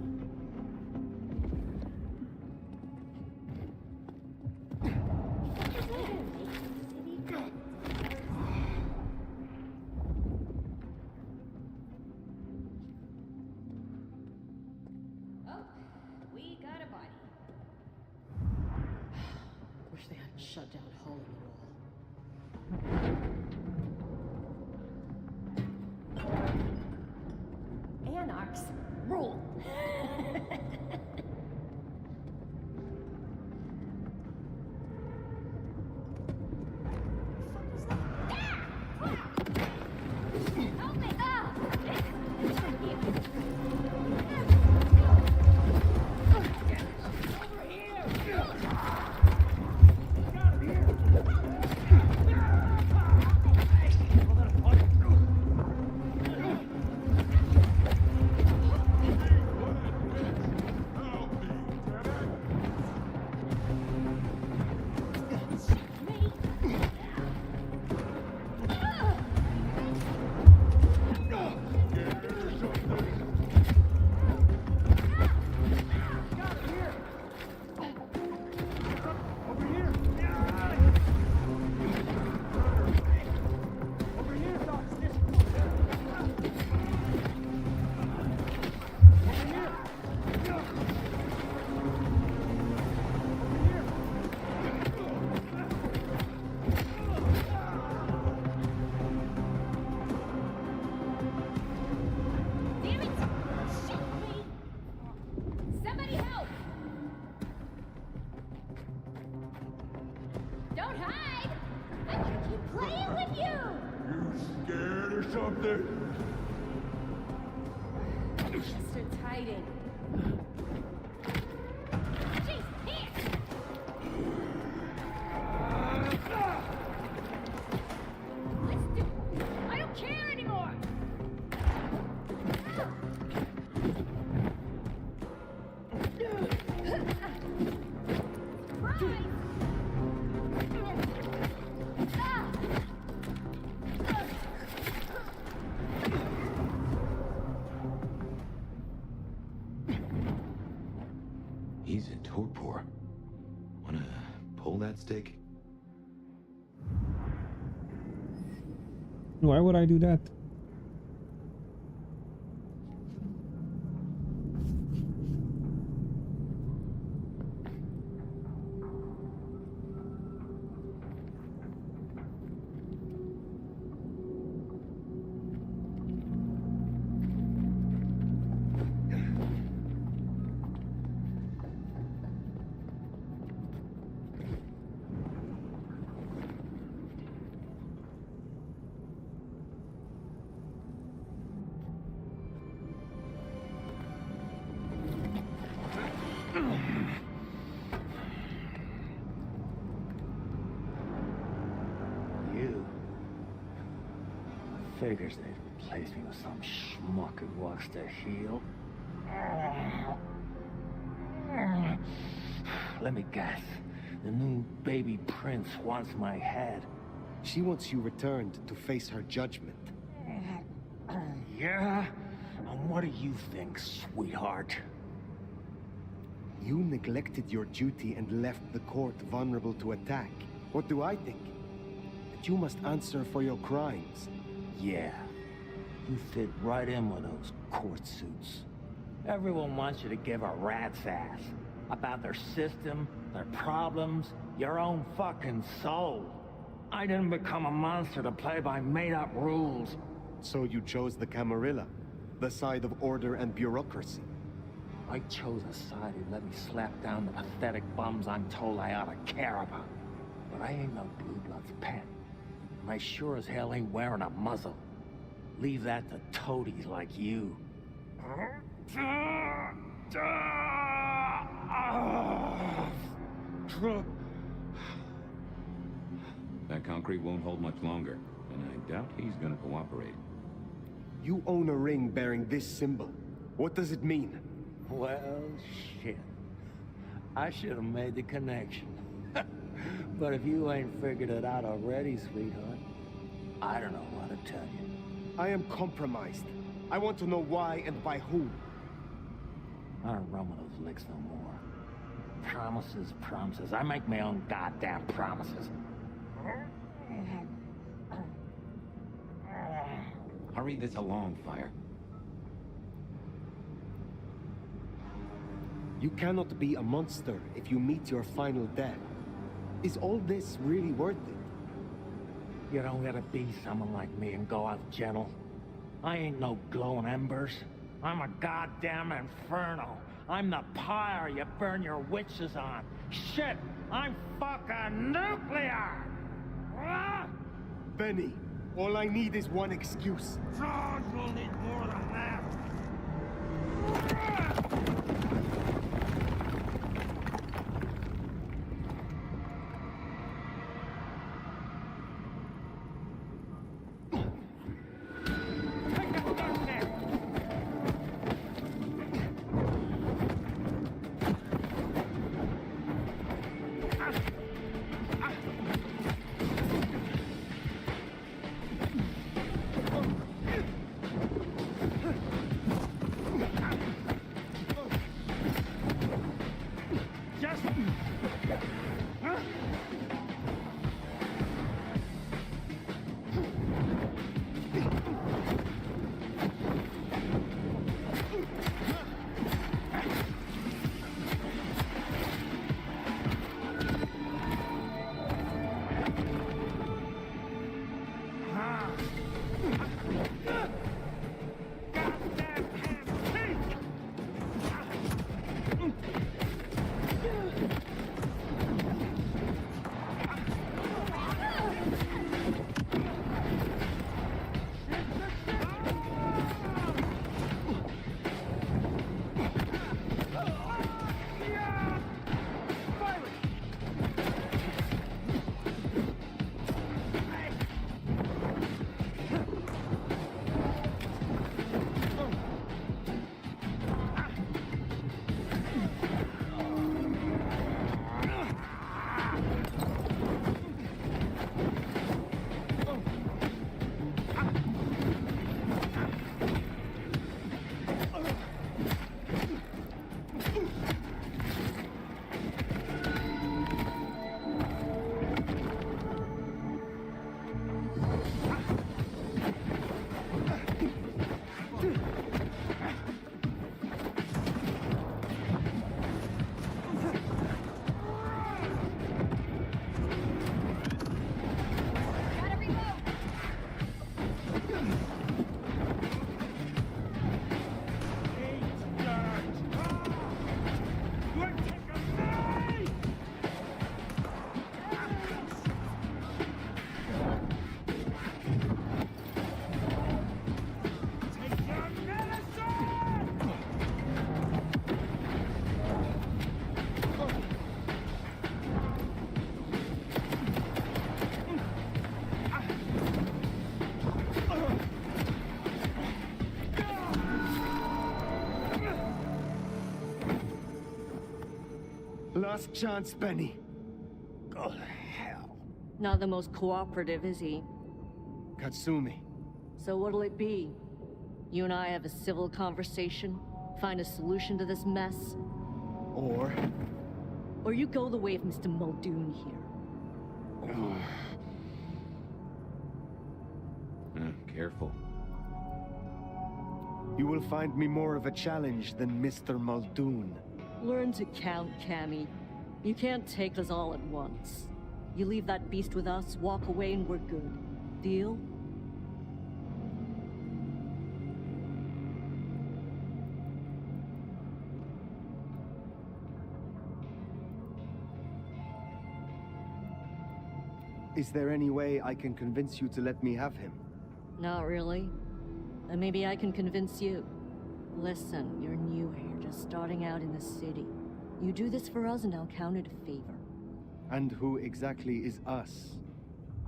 We're gonna make this city. Oh, we got a body. Wish they hadn't shut down a hole in the wall. Anarchs rule. Help me! Ah! Over here! Got him here! Damn it! Shit me! Somebody help! Don't hide! I want to keep playing with you! Scared or something? Just a titan. Jeez, here! Let's do... I don't care anymore! He's in torpor. Wanna pull that stick? Why would I do that? Figures they'd replace me with some schmuck who wants to heal. Let me guess. The new baby prince wants my head. She wants you returned to face her judgment. Yeah? And what do you think, sweetheart? You neglected your duty and left the court vulnerable to attack. What do I think? That you must answer for your crimes. Yeah. You fit right in with those court suits. Everyone wants you to give a rat's ass about their system, their problems, your own fucking soul. I didn't become a monster to play by made-up rules. So you chose the Camarilla, the side of order and bureaucracy. I chose a side who let me slap down the pathetic bums I'm told I ought to care about. But I ain't no Blue Blood's pet. And I sure as hell ain't wearing a muzzle. Leave that to toadies like you. That concrete won't hold much longer, and I doubt he's gonna cooperate. You own a ring bearing this symbol. What does it mean? Well, shit. I should have made the connection. But if you ain't figured it out already, sweetheart, I don't know what to tell you. I am compromised. I want to know why and by whom. I don't run with those licks no more. Promises, promises. I make my own goddamn promises. Hurry this along, Fire. You cannot be a monster if you meet your final death. Is all this really worth it? You don't gotta be someone like me and go out gentle. I ain't no glowing embers. I'm a goddamn inferno. I'm the pyre you burn your witches on. Shit, I'm fucking nuclear! Ah! Benny, all I need is one excuse. God, you'll need more than that. last chance, Benny. Oh, hell. Not the most cooperative, is he? Katsumi. So what'll it be? You and I have a civil conversation? Find a solution to this mess? Or you go the way of Mr. Muldoon here. Careful. You will find me more of a challenge than Mr. Muldoon. Learn to count, Cammy. You can't take us all at once. You leave that beast with us, walk away, and we're good. Deal? Is there any way I can convince you to let me have him? Not really. And maybe I can convince you. Listen, you're new here, just starting out in the city. You do this for us and I'll count it a favor. And who exactly is us?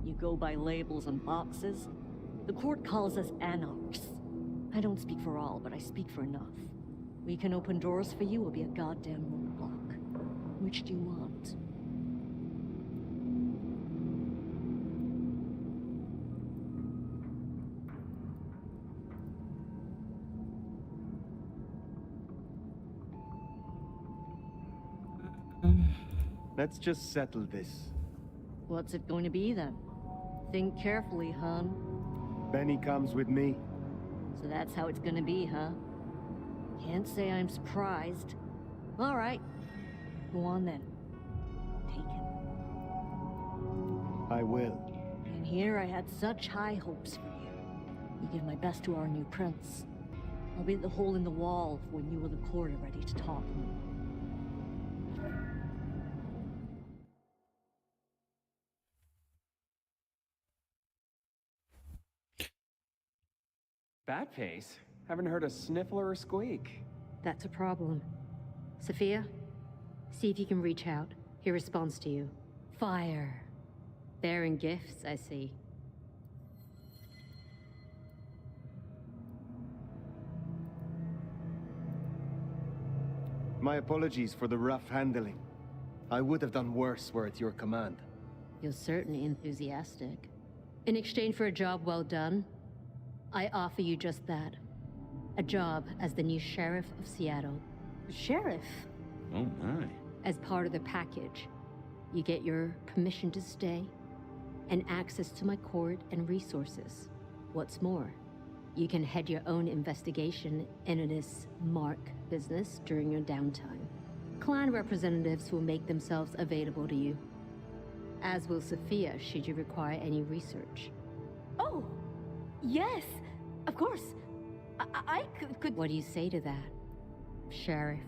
You go by labels and boxes. The court calls us anarchs. I don't speak for all, but I speak for enough. We can open doors for you or be a goddamn roadblock. Which do you want? Let's just settle this. What's it going to be then? Think carefully, hon. Benny comes with me. So that's how it's gonna be, huh? Can't say I'm surprised. All right. Go on then. Take him. I will. And here I had such high hopes for you. You give my best to our new prince. I'll be at the hole in the wall when you or the court are ready to talk more. That pace? Haven't heard a sniffle or a squeak. That's a problem. Sophia, see if you can reach out. He responds to you. Fire. Bearing gifts, I see. My apologies for the rough handling. I would have done worse were at your command. You're certainly enthusiastic. In exchange for a job well done, I offer you just that. A job as the new sheriff of Seattle. Sheriff? Oh my. As part of the package, you get your permission to stay and access to my court and resources. What's more, you can head your own investigation into this Mark business during your downtime. Clan representatives will make themselves available to you, as will Sophia should you require any research. Oh, yes, of course. I could... What do you say to that, Sheriff?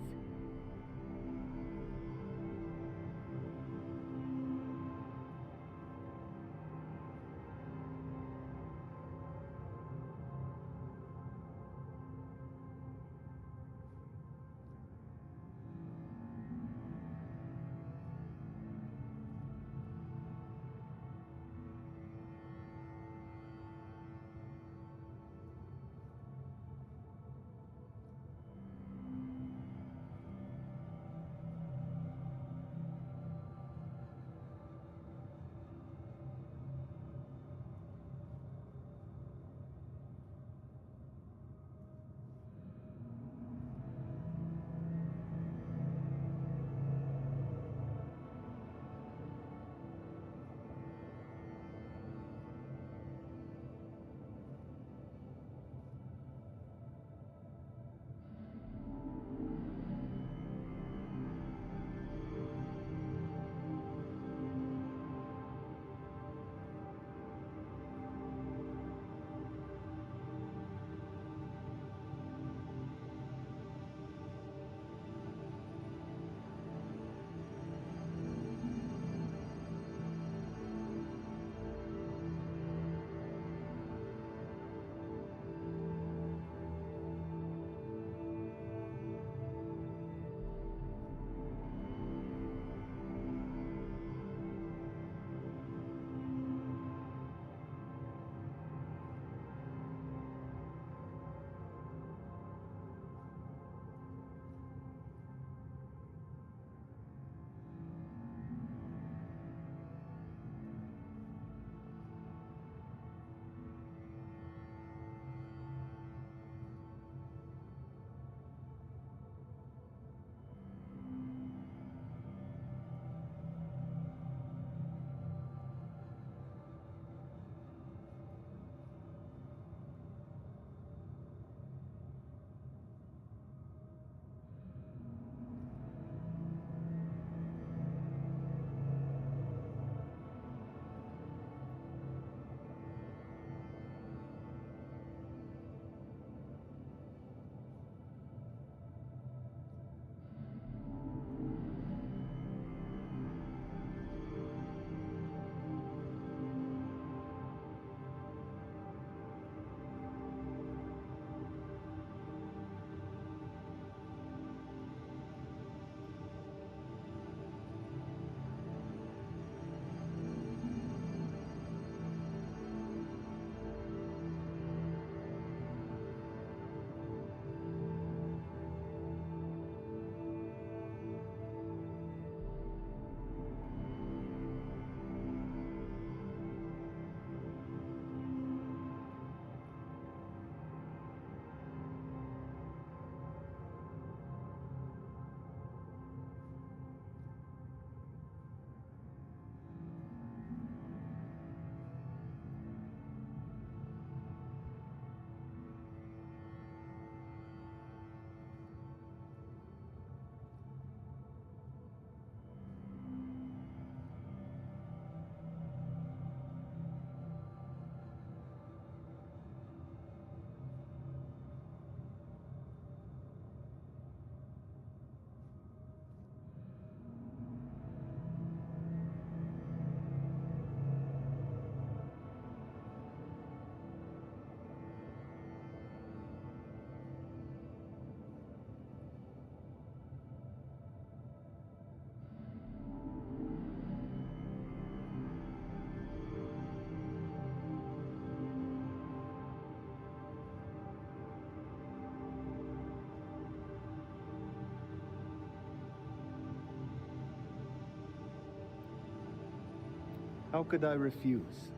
How could I refuse?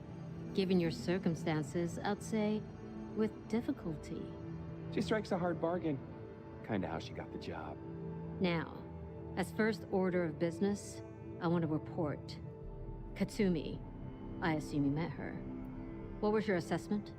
Given your circumstances, I'd say with difficulty. She strikes a hard bargain. Kinda how she got the job. Now, as first order of business, I want to report. Katsumi, I assume you met her. What was your assessment?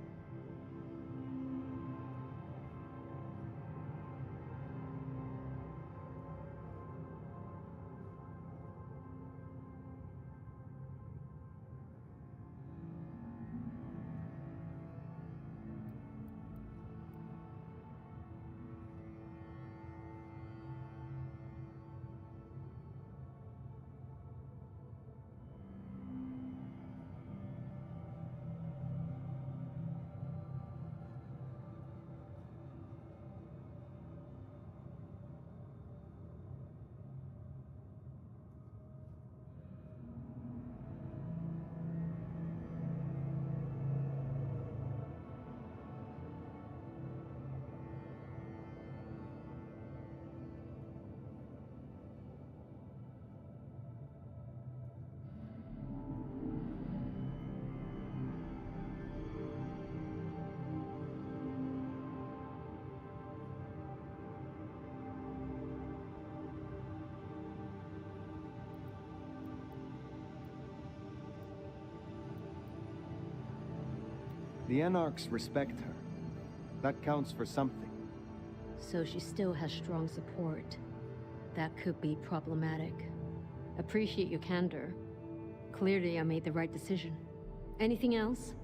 The Anarchs respect her. That counts for something. So she still has strong support. That could be problematic. Appreciate your candor. Clearly I made the right decision. Anything else?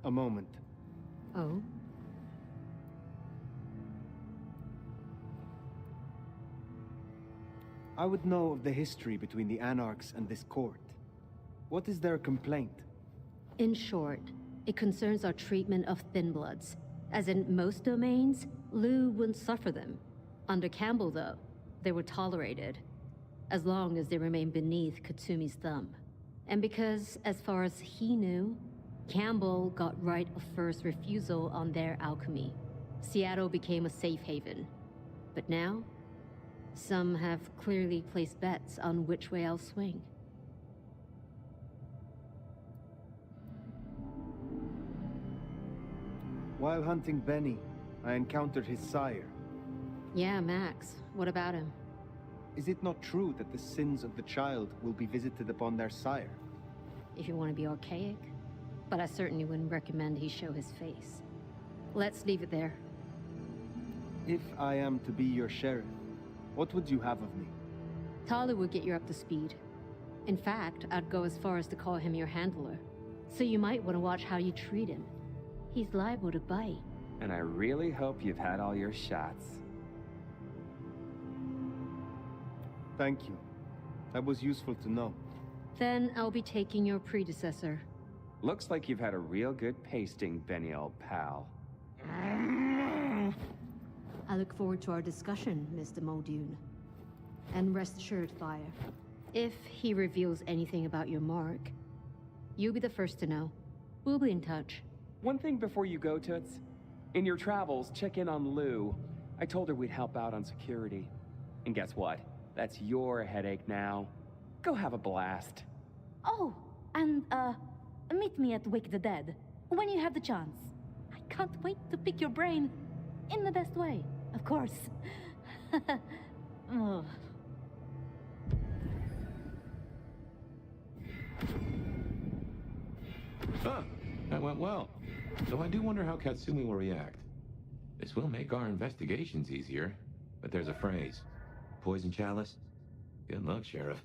A moment. Oh? I would know of the history between the Anarchs and this court. What is their complaint? In short, it concerns our treatment of thin bloods. As in most domains, Liu wouldn't suffer them. Under Campbell, though, they were tolerated, as long as they remained beneath Katsumi's thumb. And because, as far as he knew, Campbell got right of first refusal on their alchemy. Seattle became a safe haven. But now, some have clearly placed bets on which way I'll swing. While hunting Benny, I encountered his sire. Yeah, Max. What about him? Is it not true that the sins of the child will be visited upon their sire? If you want to be archaic. But I certainly wouldn't recommend he show his face. Let's leave it there. If I am to be your sheriff, what would you have of me? Tali would get you up to speed. In fact, I'd go as far as to call him your handler. So you might want to watch how you treat him. He's liable to bite. And I really hope you've had all your shots. Thank you. That was useful to know. Then I'll be taking your predecessor. Looks like you've had a real good pasting, Benny, old pal. I look forward to our discussion, Mr. Muldoon. And rest assured, Fire, if he reveals anything about your mark, you'll be the first to know. We'll be in touch. One thing before you go, Toots. In your travels, check in on Lou. I told her we'd help out on security. And guess what? That's your headache now. Go have a blast. Oh, and, meet me at Wake the Dead, when you have the chance. I can't wait to pick your brain. In the best way, of course. Oh. Huh, that went well. So I do wonder how Katsumi will react. This will make our investigations easier, but there's a phrase. Poison chalice? Good luck, Sheriff.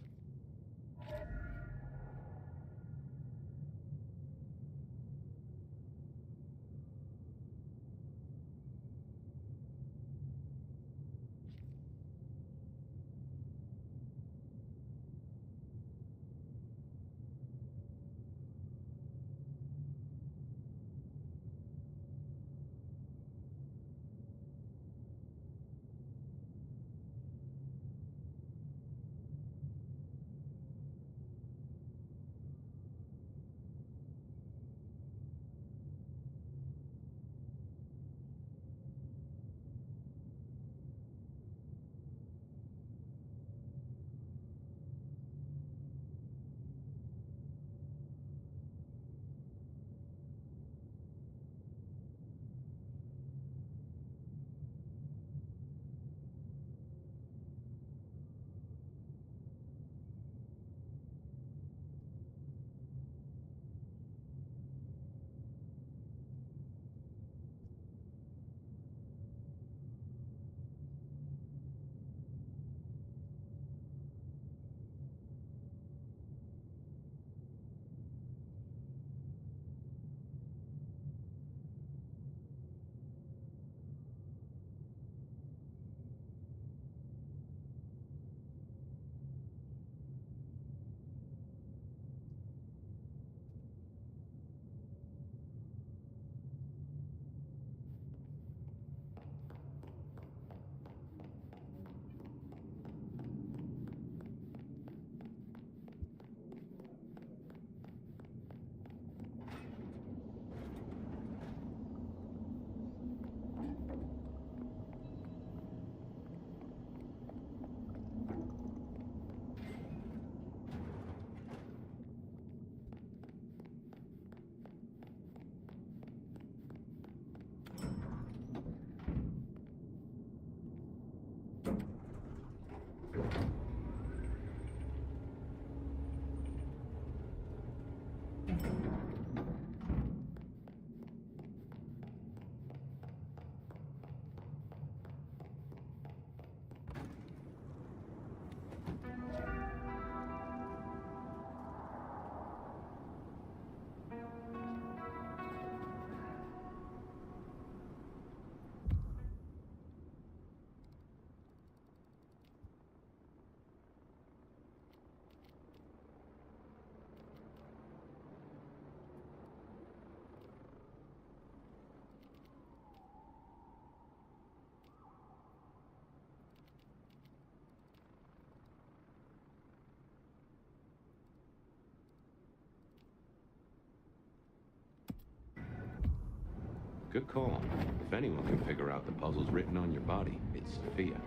Good call. If anyone can figure out the puzzles written on your body, it's Sophia.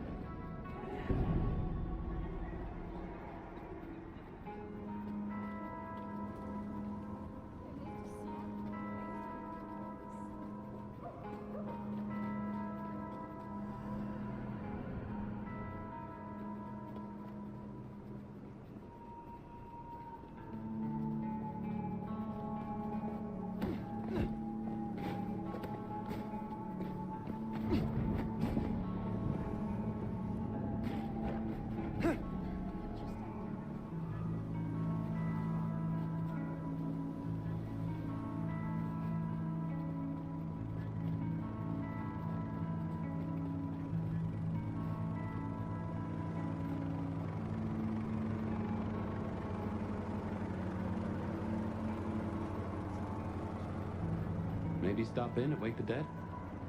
Maybe stop in and wake the dead?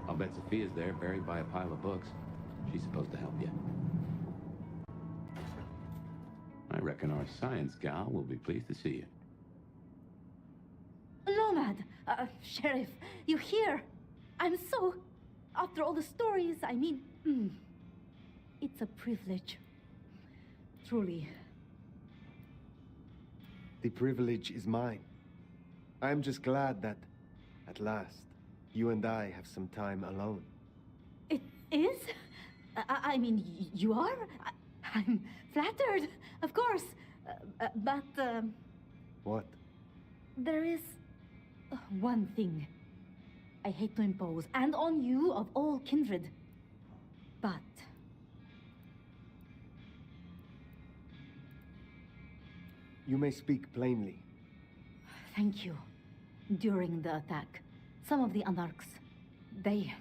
I'll bet Sophia's there, buried by a pile of books. She's supposed to help you. I reckon our science gal will be pleased to see you. Nomad! Sheriff, you here? I'm so... After all the stories, I mean... it's a privilege. Truly. The privilege is mine. I'm just glad that, at last, you and I have some time alone. It is? I mean, you are? I'm flattered, of course. But, What? there is one thing I hate to impose, and on you of all kindred. But you may speak plainly. thank you. During the attack, some of the Anarchs, they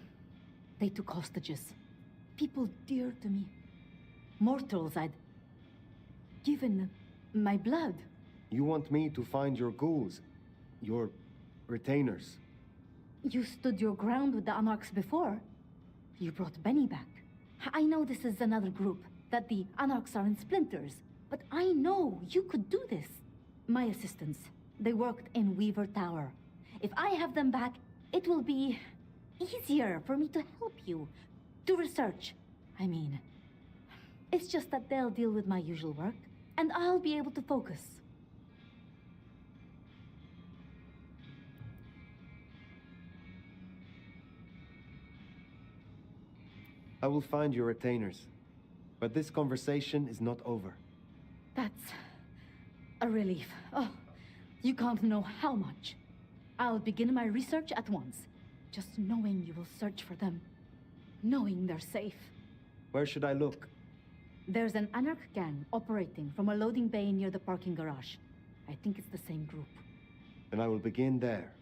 took hostages. People dear to me. Mortals I'd given my blood. You want me to find your ghouls, your retainers. You stood your ground with the Anarchs before. You brought Benny back. I know this is another group, that the Anarchs are in splinters, but I know you could do this. My assistants, they worked in Weaver Tower. If I have them back, it will be easier for me to help you. To research, I mean. It's just that they'll deal with my usual work, and I'll be able to focus. I will find your retainers. But this conversation is not over. That's a relief. Oh, you can't know how much. I'll begin my research at once. Just knowing you will search for them. Knowing they're safe. Where should I look? There's an Anarch gang operating from a loading bay near the parking garage. I think it's the same group. Then I will begin there.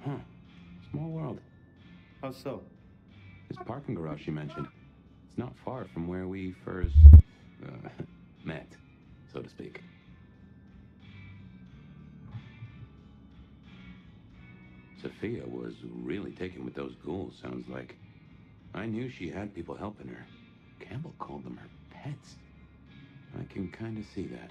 Huh. Small world. How so? This parking garage you mentioned, it's not far from where we first met, so to speak. Sophia was really taken with those ghouls, sounds like. I knew she had people helping her. Campbell called them her pets. I can kind of see that.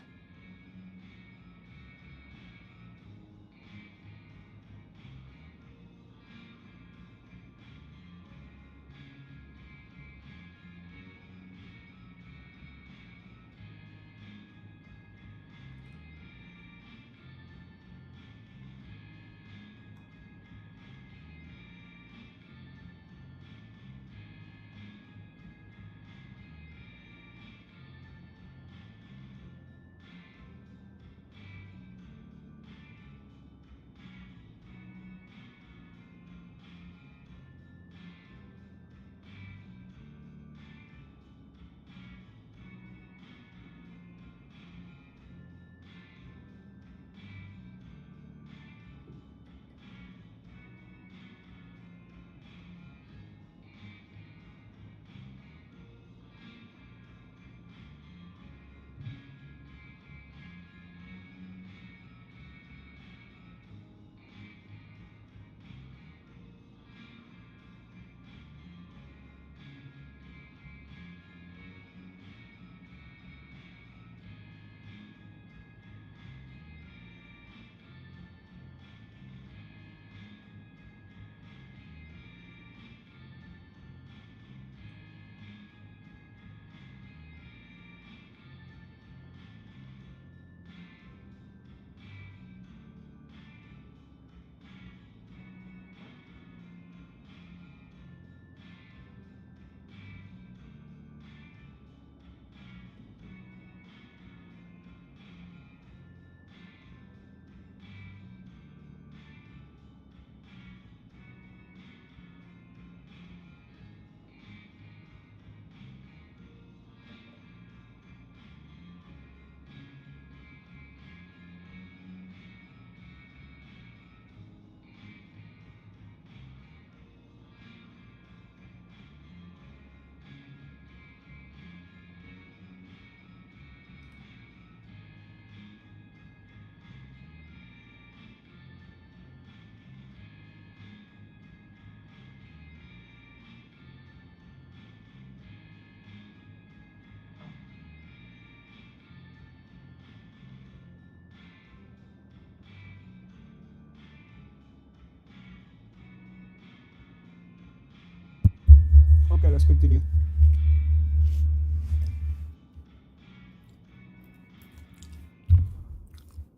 Okay, let's continue.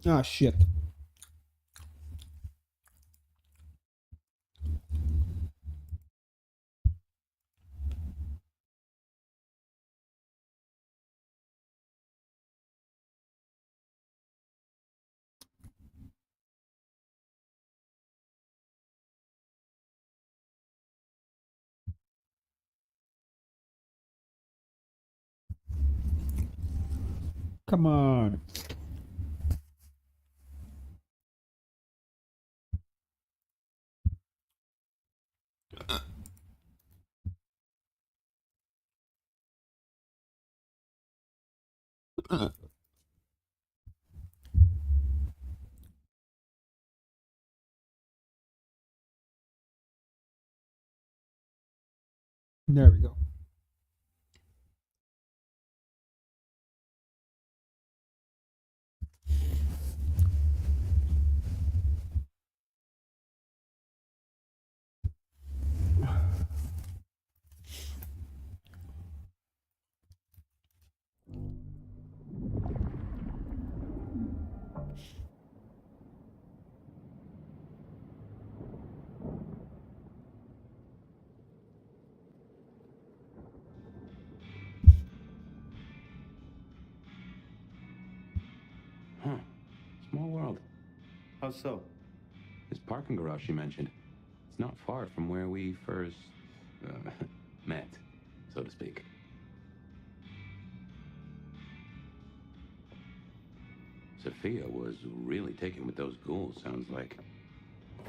Ah, shit. Come on. There we go. Huh. Small world. How so? This parking garage you mentioned. It's not far from where we first met, so to speak. Sophia was really taken with those ghouls, sounds like.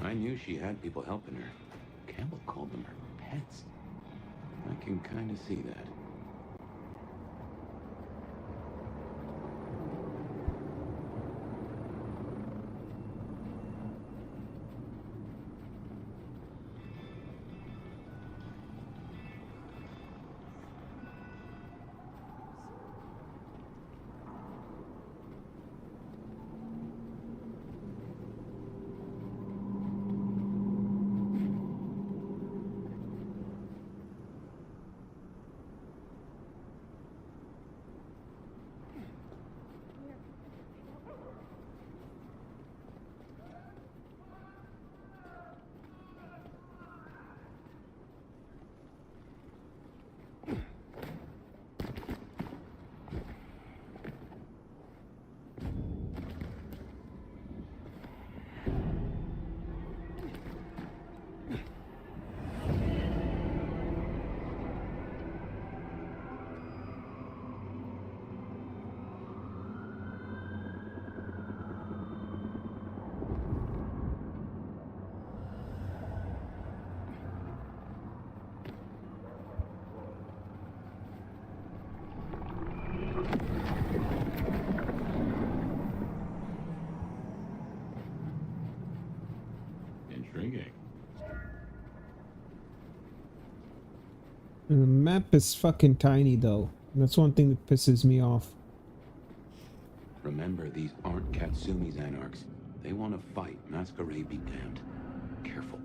I knew she had people helping her. Campbell called them her pets. I can kind of see that. Intriguing. The map is fucking tiny though. That's one thing that pisses me off. Remember, these aren't Katsumi's anarchs. They want to fight. Masquerade be damned. Careful.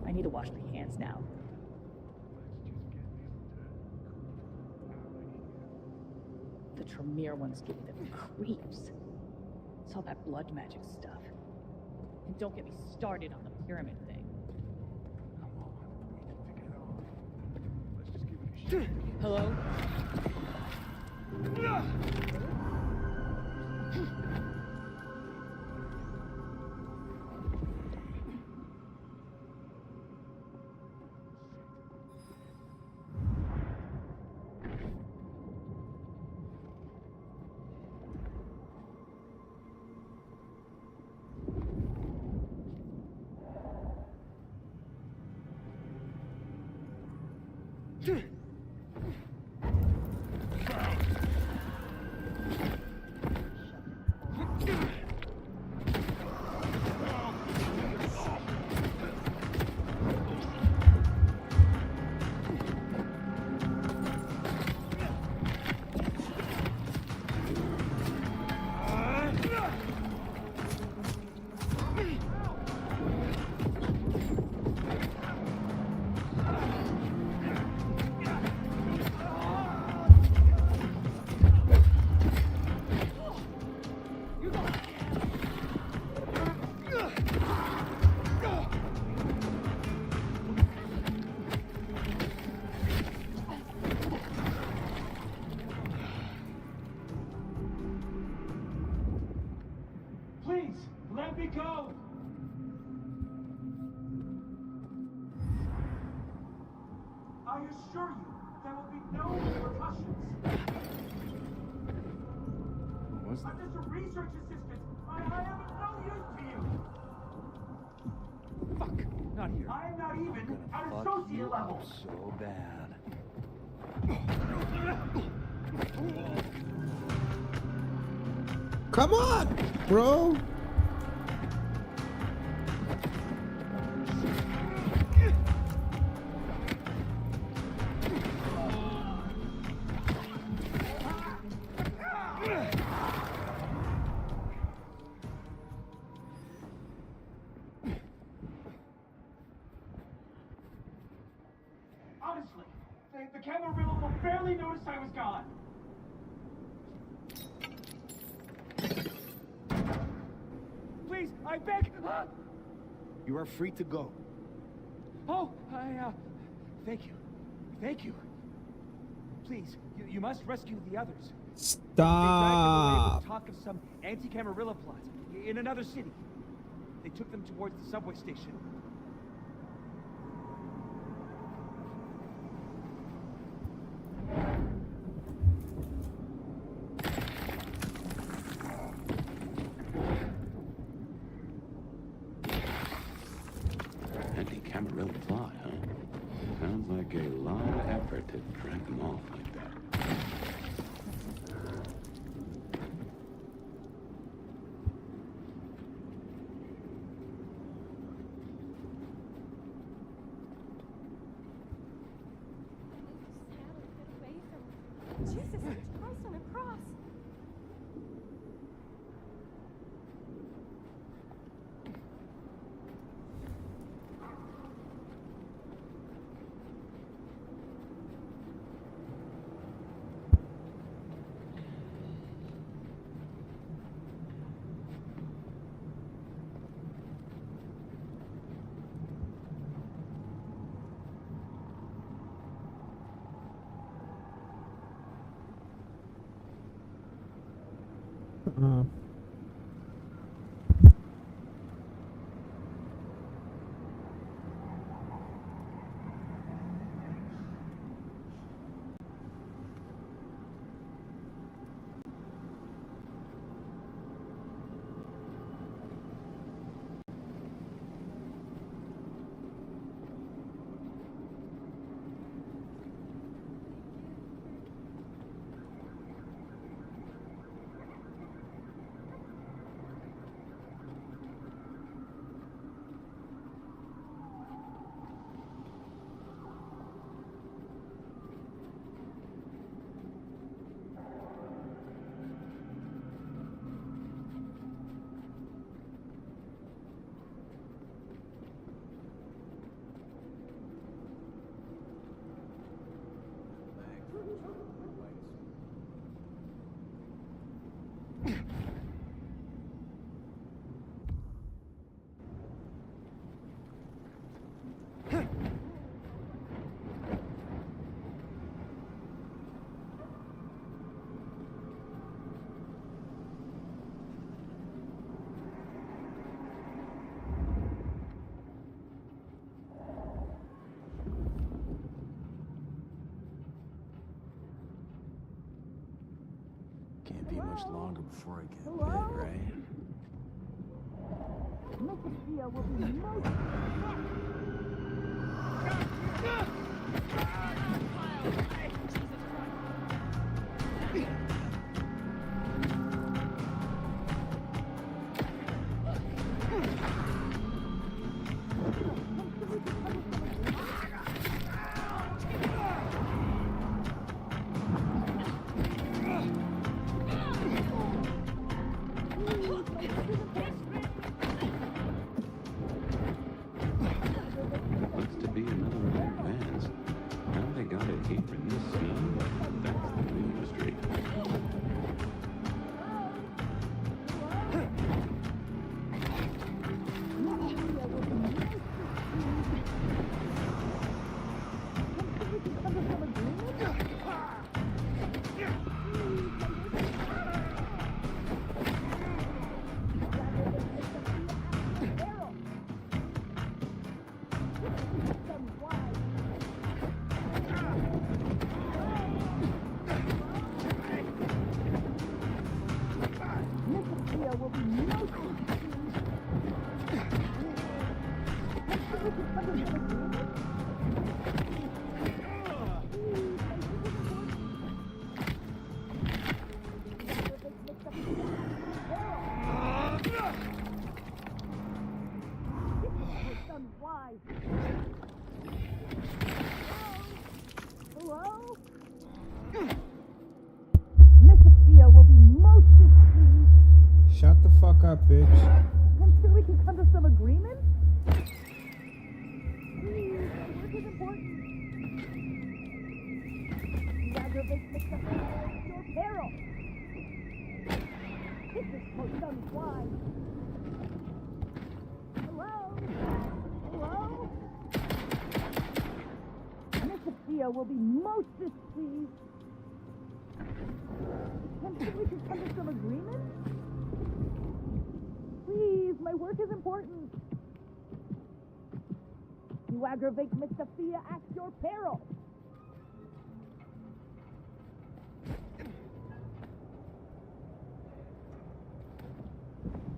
I need to wash my hands now. The Tremere ones give me the creeps. It's all that blood magic stuff. And don't get me started on the pyramid thing. Hello? go! I assure you, there will be no repercussions. What was that? I'm just a research assistant. I am of no use to you. Fuck! Not here. I am not even at Fuck associate you level. up so bad. Come on, bro. Honestly, the Camarilla will barely notice I was gone. Please, I beg. You are free to go. Oh, thank you. Thank you. Please, you must rescue the others. Stop. They dragged them away with talk of some anti-Camarilla plot in another city. They took them towards the subway station. Anti-Camarilla plot, huh? Sounds like a lot of effort to drag them off like that. Jesus Christ on a cross! Can't be much longer before I get bit, right? will be most... Looks to be another of their vans. How they got it here in this fuck up, bitch. I'm sure we can come to some agreement. Please, my work is important. You aggravate Mr. Fia at your peril. This is most unwise. Hello? Hello? Mr. Fia will be most displeased. I'm sure we can come to some agreement. Please, my work is important. You aggravate Miss Sophia at your peril.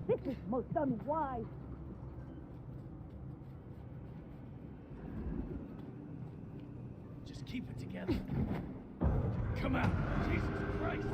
This is most unwise. Just keep it together. Come out, Jesus Christ.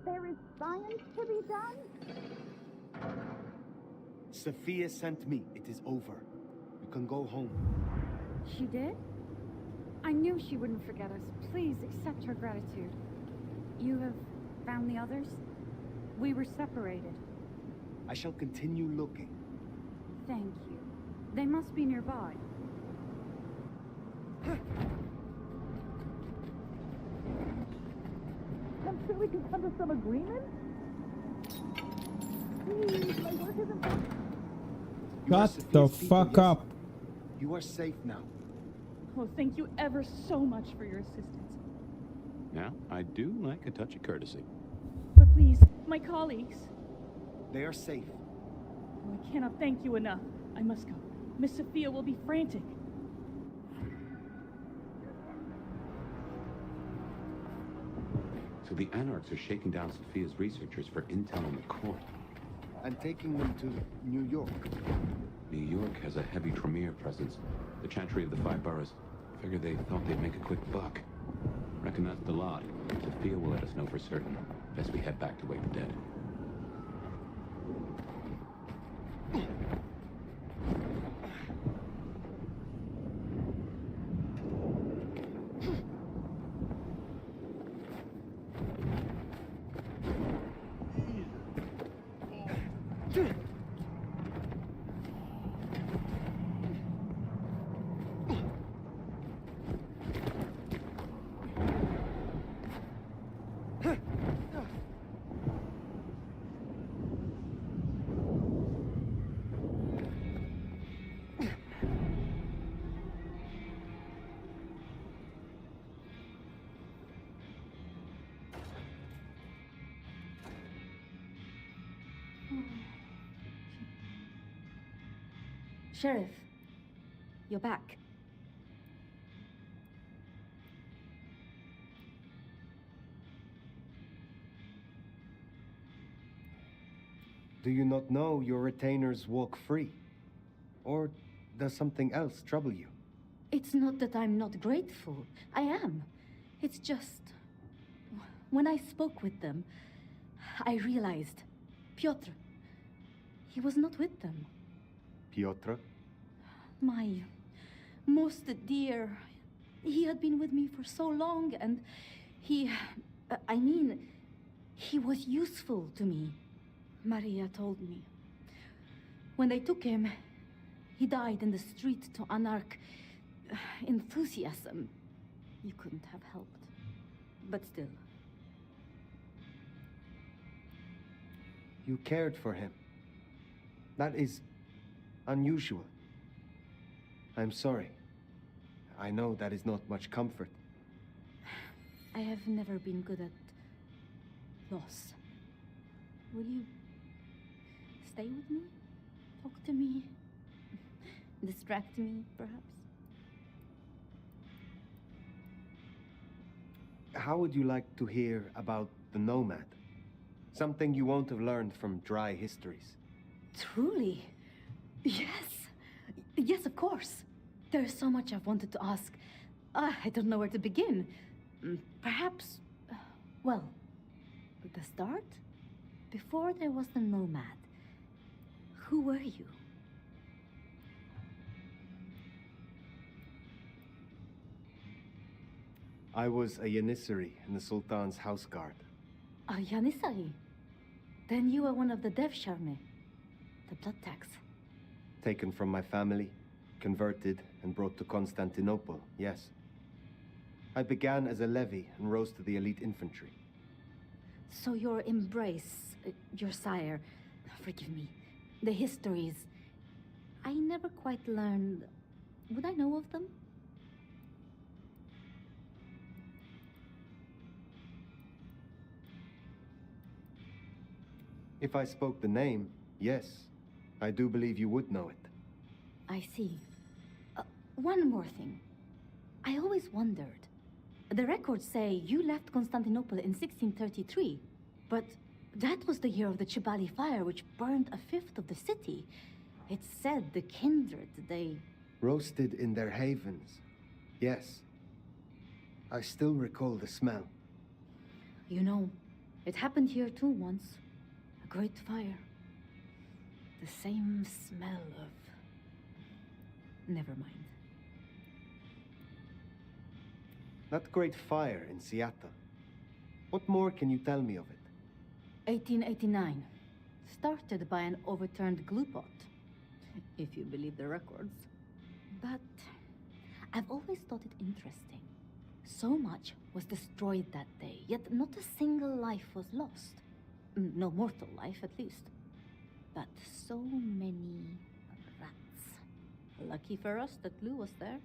There is science to be done? Sophia sent me. It is over. You can go home. She did? I knew she wouldn't forget us. Please accept her gratitude. You have found the others? We were separated. I shall continue looking. Thank you. They must be nearby. I'm sure we can come to some agreement. Please, my work is important. Shut the fuck up. You are safe now. Oh, thank you ever so much for your assistance. Now, I do like a touch of courtesy. But please, my colleagues. They are safe. Oh, I cannot thank you enough. I must go. Miss Sophia will be frantic. So the Anarchs are shaking down Sophia's researchers for intel on the court. And taking them to New York. New York has a heavy Tremere presence. The Chantry of the Five Boroughs. Figure they thought they'd make a quick buck. Reckon that's the lot. Sophia will let us know for certain. Best we head back to wake the dead. Sheriff, you're back. Do you not know your retainers walk free? Or does something else trouble you? It's not that I'm not grateful. I am. It's just... when I spoke with them, I realized Piotr, he was not with them. Piotr? My most dear. He had been with me for so long, and he... I mean, he was useful to me. Maria told me. When they took him, he died in the street to Anarch enthusiasm. You couldn't have helped. But still. You cared for him. That is unusual. I'm sorry. I know that is not much comfort. I have never been good at loss. Will you stay with me? Talk to me? Distract me, perhaps? How would you like to hear about the Nomad? Something you won't have learned from dry histories. Truly? Yes. Yes, of course. There's so much I've wanted to ask. I don't know where to begin. Perhaps, well, at the start? Before there was the Nomad, who were you? I was a Janissary in the Sultan's house guard. A Janissary? Then you were one of the Devsharme, the blood tax. Taken from my family, converted, and brought to Constantinople, yes. I began as a levy and rose to the elite infantry. So your embrace, your sire, forgive me, the histories, I never quite learned. Would I know of them? If I spoke the name, yes, I do believe you would know it. I see. One more thing. I always wondered. The records say you left Constantinople in 1633, but that was the year of the Chibali fire, which burned a fifth of the city. It said the kindred, they... Roasted in their havens. Yes. I still recall the smell. You know, it happened here too once. A great fire. The same smell of... Never mind. That great fire in Siata. What more can you tell me of it? 1889. Started by an overturned glue pot. If you believe the records. But I've always thought it interesting. So much was destroyed that day, yet not a single life was lost. No mortal life, at least. But so many rats. Lucky for us that glue was there.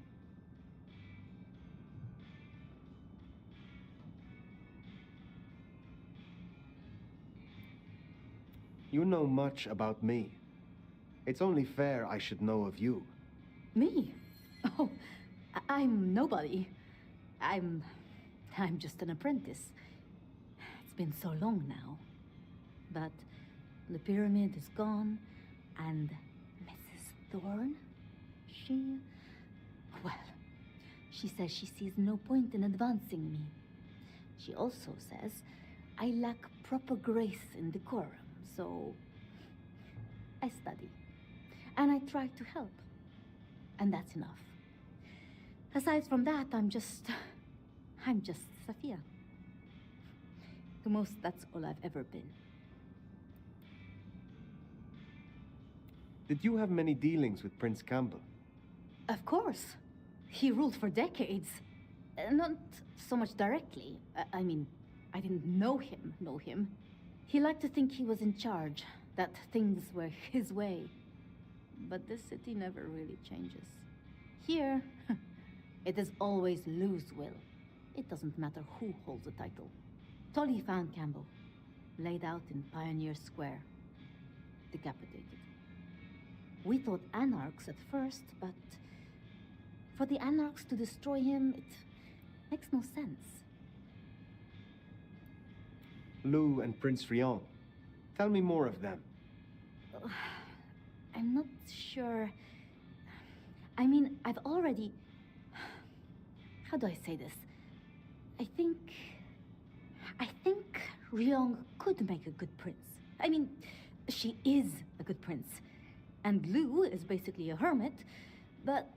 You know much about me. It's only fair I should know of you. Me? Oh, I'm nobody. I'm just an apprentice. It's been so long now. But the pyramid is gone, and Mrs. Thorne, well, she says she sees no point in advancing me. She also says I lack proper grace and decorum, so I study. And I try to help. And that's enough. Aside from that, I'm just Safia. The most, that's all I've ever been. Did you have many dealings with Prince Campbell? Of course. He ruled for decades. Not so much directly. I mean, I didn't know him. He liked to think he was in charge, that things were his way. But this city never really changes. Here, it is always Lou's will. It doesn't matter who holds the title. Tolly found Campbell, laid out in Pioneer Square, decapitated. We thought anarchs at first, but for the anarchs to destroy him, it makes no sense. Lou and Prince Rion. Tell me more of them. I'm not sure. I mean, I've already... How do I say this? I think Ryong could make a good prince. I mean, she is a good prince. And Lou is basically a hermit. But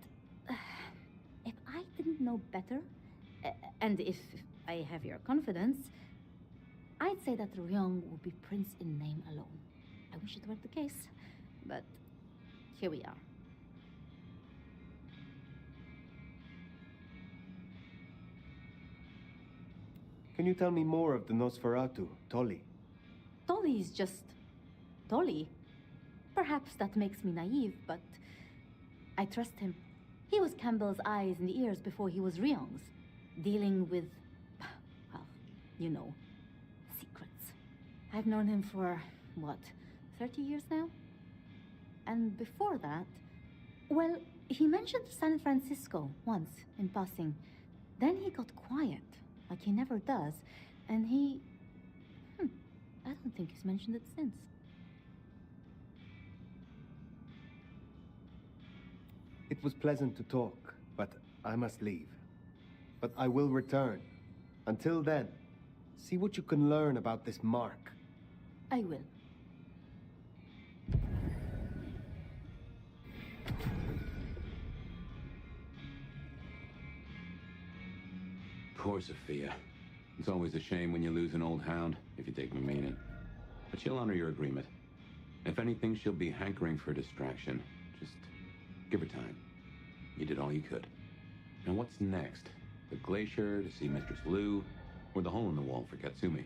if I didn't know better, and if I have your confidence, I'd say that Ryong would be prince in name alone. I wish it were the case, but here we are. Can you tell me more of the Nosferatu, Tolly? Tolly is just Tolly. Perhaps that makes me naive, but I trust him. He was Campbell's eyes and ears before he was Ryong's, dealing with, well, you know, secrets. I've known him for, what, 30 years now? And before that, well, he mentioned San Francisco once in passing. Then he got quiet, like he never does, and I don't think he's mentioned it since. It was pleasant to talk, but I must leave. But I will return. Until then, see what you can learn about this mark. I will. Poor Sophia. It's always a shame when you lose an old hound, if you take my meaning. But she'll honor your agreement. If anything, she'll be hankering for distraction. Just give her time. You did all you could. Now what's next? The glacier to see Mistress Lu, or the hole in the wall for Katsumi?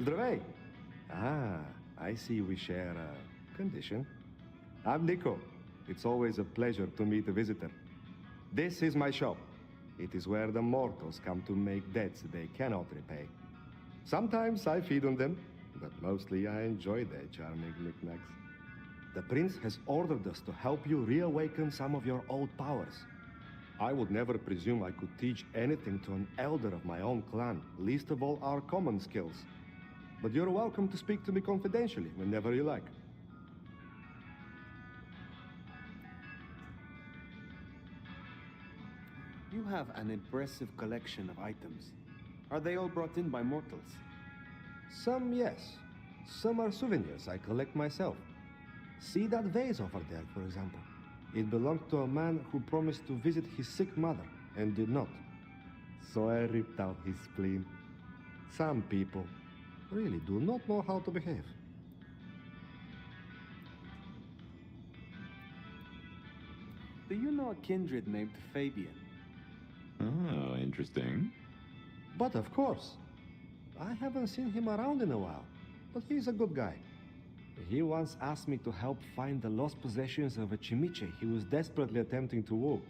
Здравей! Ah, I see we share a condition. I'm Nico. It's always a pleasure to meet a visitor. This is my shop. It is where the mortals come to make debts they cannot repay. Sometimes I feed on them, but mostly I enjoy their charming knickknacks. The prince has ordered us to help you reawaken some of your old powers. I would never presume I could teach anything to an elder of my own clan, least of all our common skills. But you're welcome to speak to me confidentially whenever you like. You have an impressive collection of items. Are they all brought in by mortals? Some, yes. Some are souvenirs I collect myself. See that vase over there, for example. It belonged to a man who promised to visit his sick mother and did not. So I ripped out his spleen. Some people really do not know how to behave. Do you know a kindred named Fabian? Oh, interesting. But of course. I haven't seen him around in a while, but he's a good guy. He once asked me to help find the lost possessions of a chimiche he was desperately attempting to woo.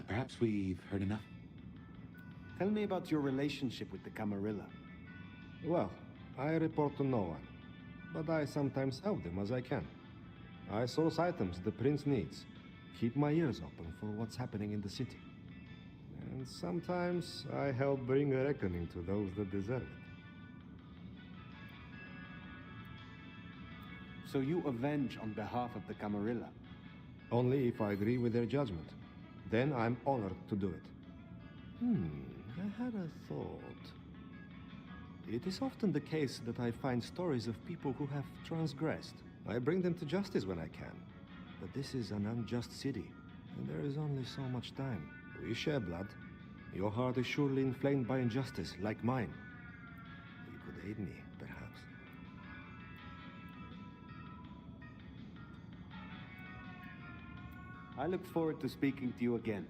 Perhaps we've heard enough. Tell me about your relationship with the Camarilla. Well, I report to no one, but I sometimes help them as I can. I source items the prince needs, keep my ears open for what's happening in the city. And sometimes I help bring a reckoning to those that deserve it. So you avenge on behalf of the Camarilla? Only if I agree with their judgment. Then I'm honored to do it. I had a thought. It is often the case that I find stories of people who have transgressed. I bring them to justice when I can. But this is an unjust city, and there is only so much time. We share blood. Your heart is surely inflamed by injustice, like mine. You could aid me, perhaps. I look forward to speaking to you again.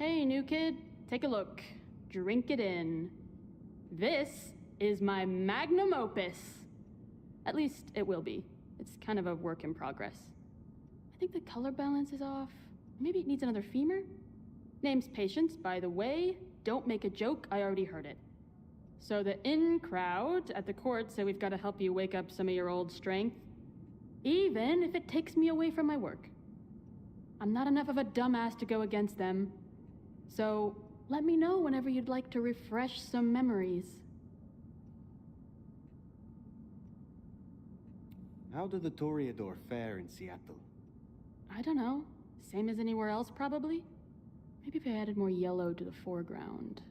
Hey, new kid, take a look. Drink it in. This is my magnum opus. At least it will be. It's kind of a work in progress. I think the color balance is off. Maybe it needs another femur? Name's Patience, by the way. Don't make a joke, I already heard it. So the in crowd at the court say we've got to help you wake up some of your old strength, even if it takes me away from my work. I'm not enough of a dumbass to go against them. So let me know whenever you'd like to refresh some memories. How do the Toreador fare in Seattle? I don't know. Same as anywhere else, probably? Maybe if I added more yellow to the foreground.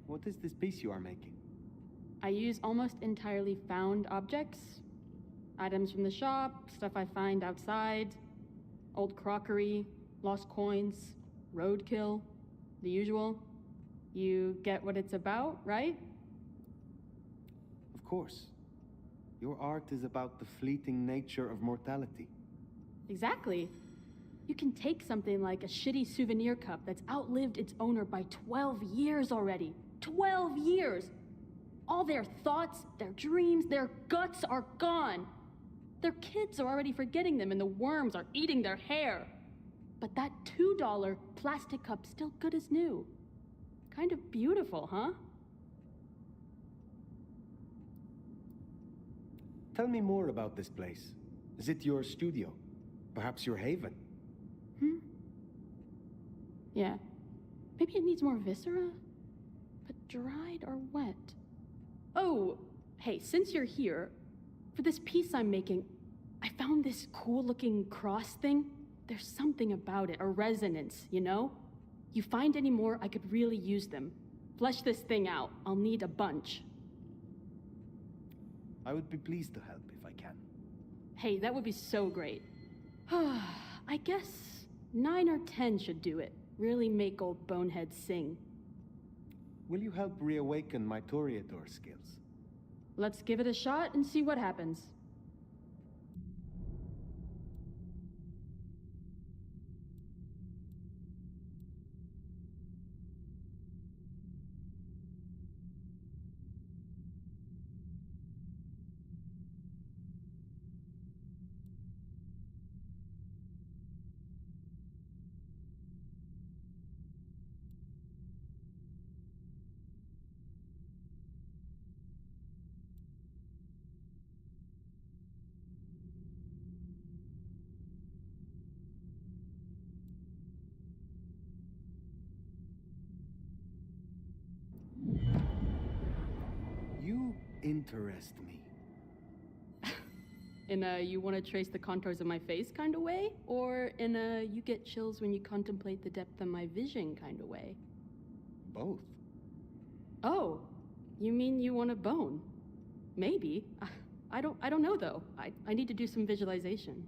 What is this piece you are making? I use almost entirely found objects. Items from the shop, stuff I find outside, old crockery, lost coins, roadkill, the usual. You get what it's about, right? Of course. Your art is about the fleeting nature of mortality. Exactly. You can take something like a shitty souvenir cup that's outlived its owner by 12 years already. 12 years! All their thoughts, their dreams, their guts are gone. Their kids are already forgetting them and the worms are eating their hair. But that $2 plastic cup's still good as new. Kind of beautiful, huh? Tell me more about this place. Is it your studio? Perhaps your haven? Yeah. Maybe it needs more viscera? But dried or wet? Oh, hey, since you're here, for this piece I'm making, I found this cool-looking cross thing. There's something about it, a resonance, you know? You find any more, I could really use them. Flesh this thing out. I'll need a bunch. I would be pleased to help if I can. Hey, that would be so great. I guess 9 or 10 should do it. Really make old Bonehead sing. Will you help reawaken my Toreador skills? Let's give it a shot and see what happens. You interest me. In a you want to trace the contours of my face kind of way? Or in a you get chills when you contemplate the depth of my vision kind of way? Both. Oh, you mean you want a bone? Maybe. I don't know though. I need to do some visualization.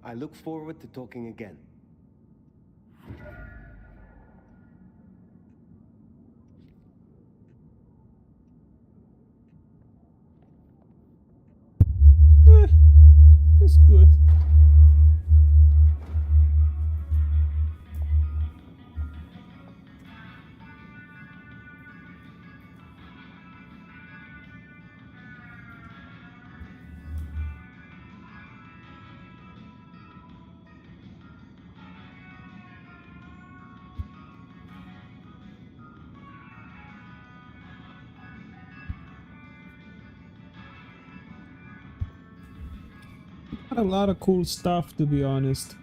I look forward to talking again. It's good. A lot of cool stuff, to be honest.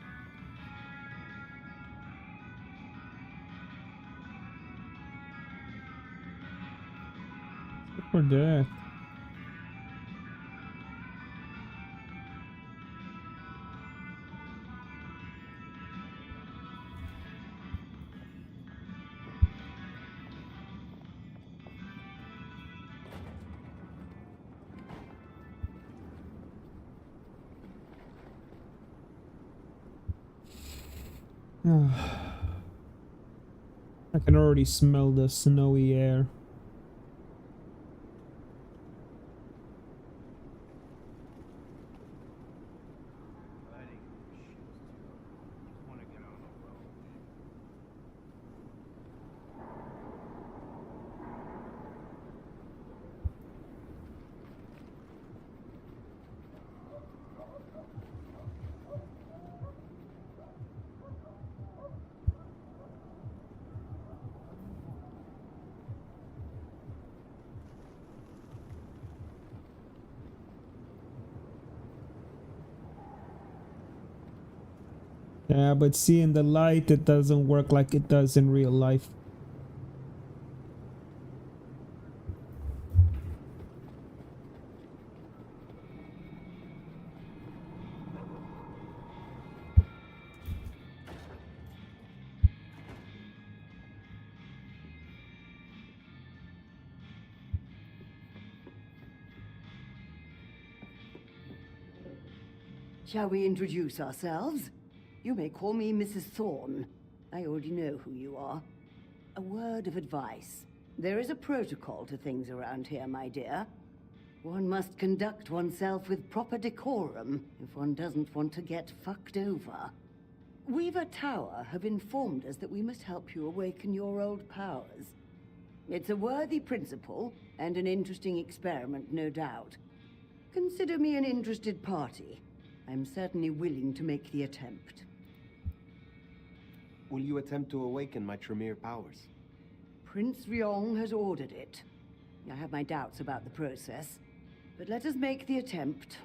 Look for that. I can already smell the snowy air. Yeah, but seeing the light, it doesn't work like it does in real life. Shall we introduce ourselves? You may call me Mrs. Thorne. I already know who you are. A word of advice. There is a protocol to things around here, my dear. One must conduct oneself with proper decorum if one doesn't want to get fucked over. Weaver Tower have informed us that we must help you awaken your old powers. It's a worthy principle and an interesting experiment, no doubt. Consider me an interested party. I'm certainly willing to make the attempt. Will you attempt to awaken my Tremere powers? Prince Ryong has ordered it. I have my doubts about the process, but let us make the attempt.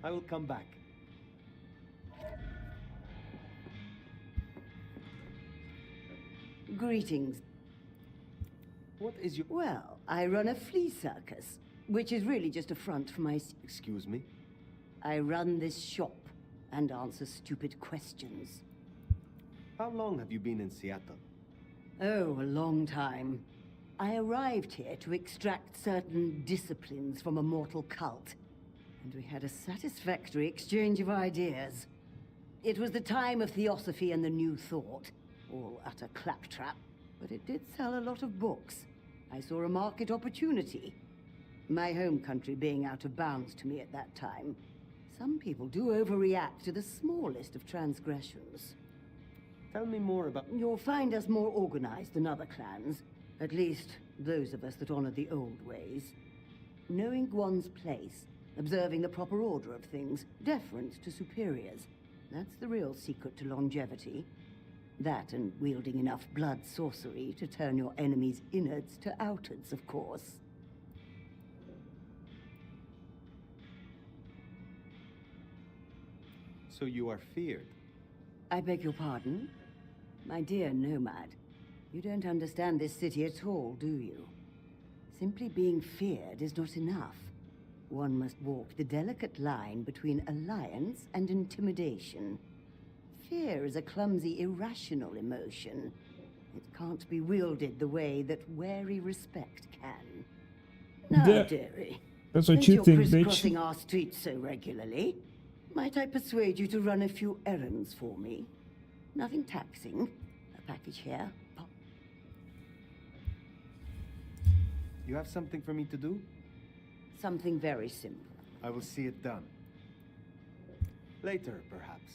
I will come back. Greetings. What is your... Well, I run a flea circus, which is really just a front for my... Excuse me? I run this shop and answer stupid questions. How long have you been in Seattle? Oh, a long time. I arrived here to extract certain disciplines from a mortal cult, and we had a satisfactory exchange of ideas. It was the time of Theosophy and the New Thought, all utter claptrap, but it did sell a lot of books. I saw a market opportunity. My home country being out of bounds to me at that time. Some people do overreact to the smallest of transgressions. Tell me more about... You'll find us more organized than other clans. At least, those of us that honor the old ways. Knowing one's place, observing the proper order of things, deference to superiors. That's the real secret to longevity. That and wielding enough blood sorcery to turn your enemy's innards to outards, of course. So you are feared? I beg your pardon? My dear nomad, you don't understand this city at all, do you? Simply being feared is not enough. One must walk the delicate line between alliance and intimidation. Fear is a clumsy, irrational emotion. It can't be wielded the way that wary respect can. Now, dearie, that's what since you you're think, bitch. crisscrossing our streets so regularly, might I persuade you to run a few errands for me? Nothing taxing. A package here. You have something for me to do? Something very simple. I will see it done. Later, perhaps.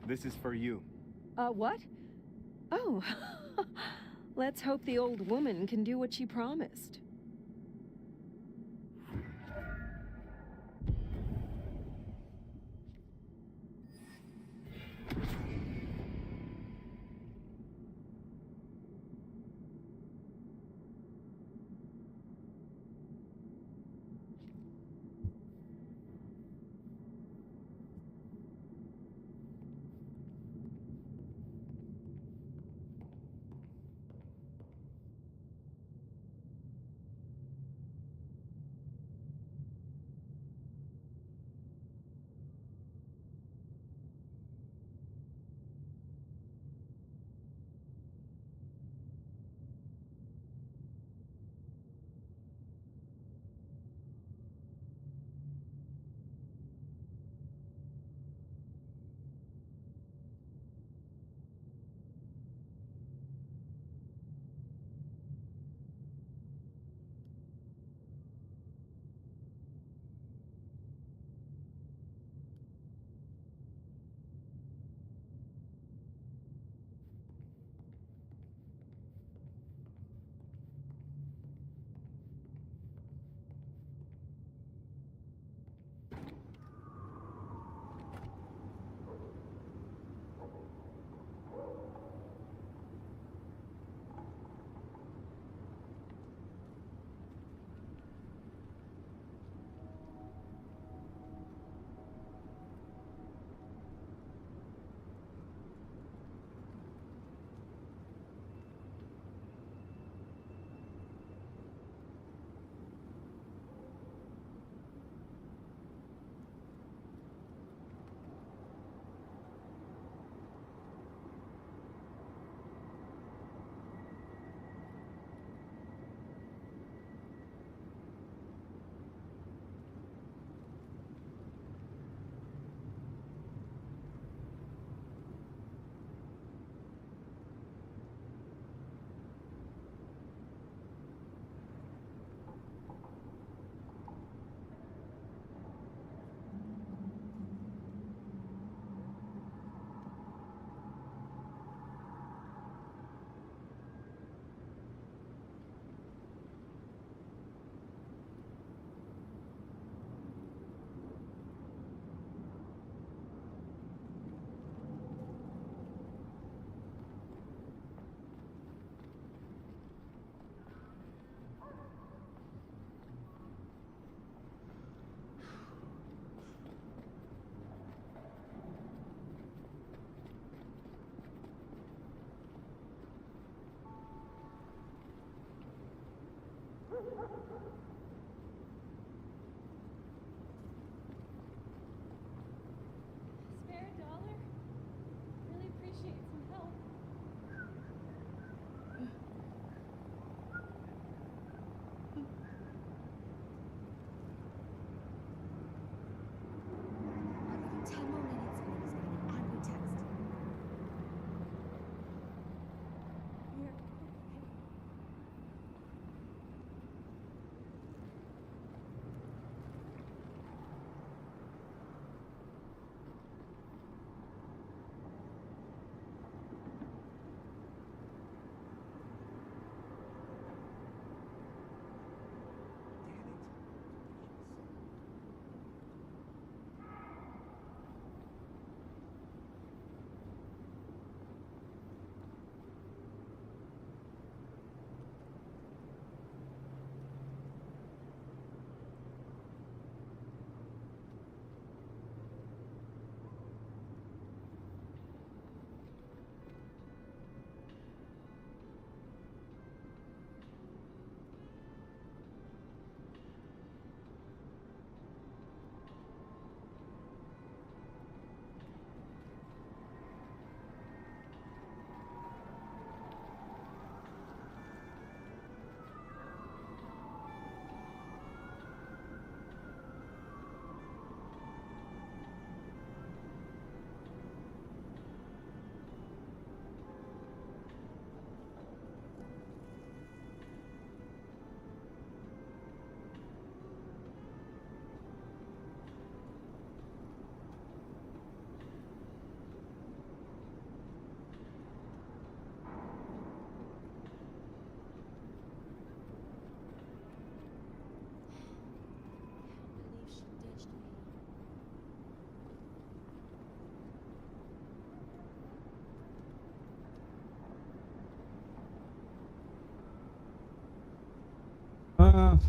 This is for you. What? Oh. Let's hope the old woman can do what she promised.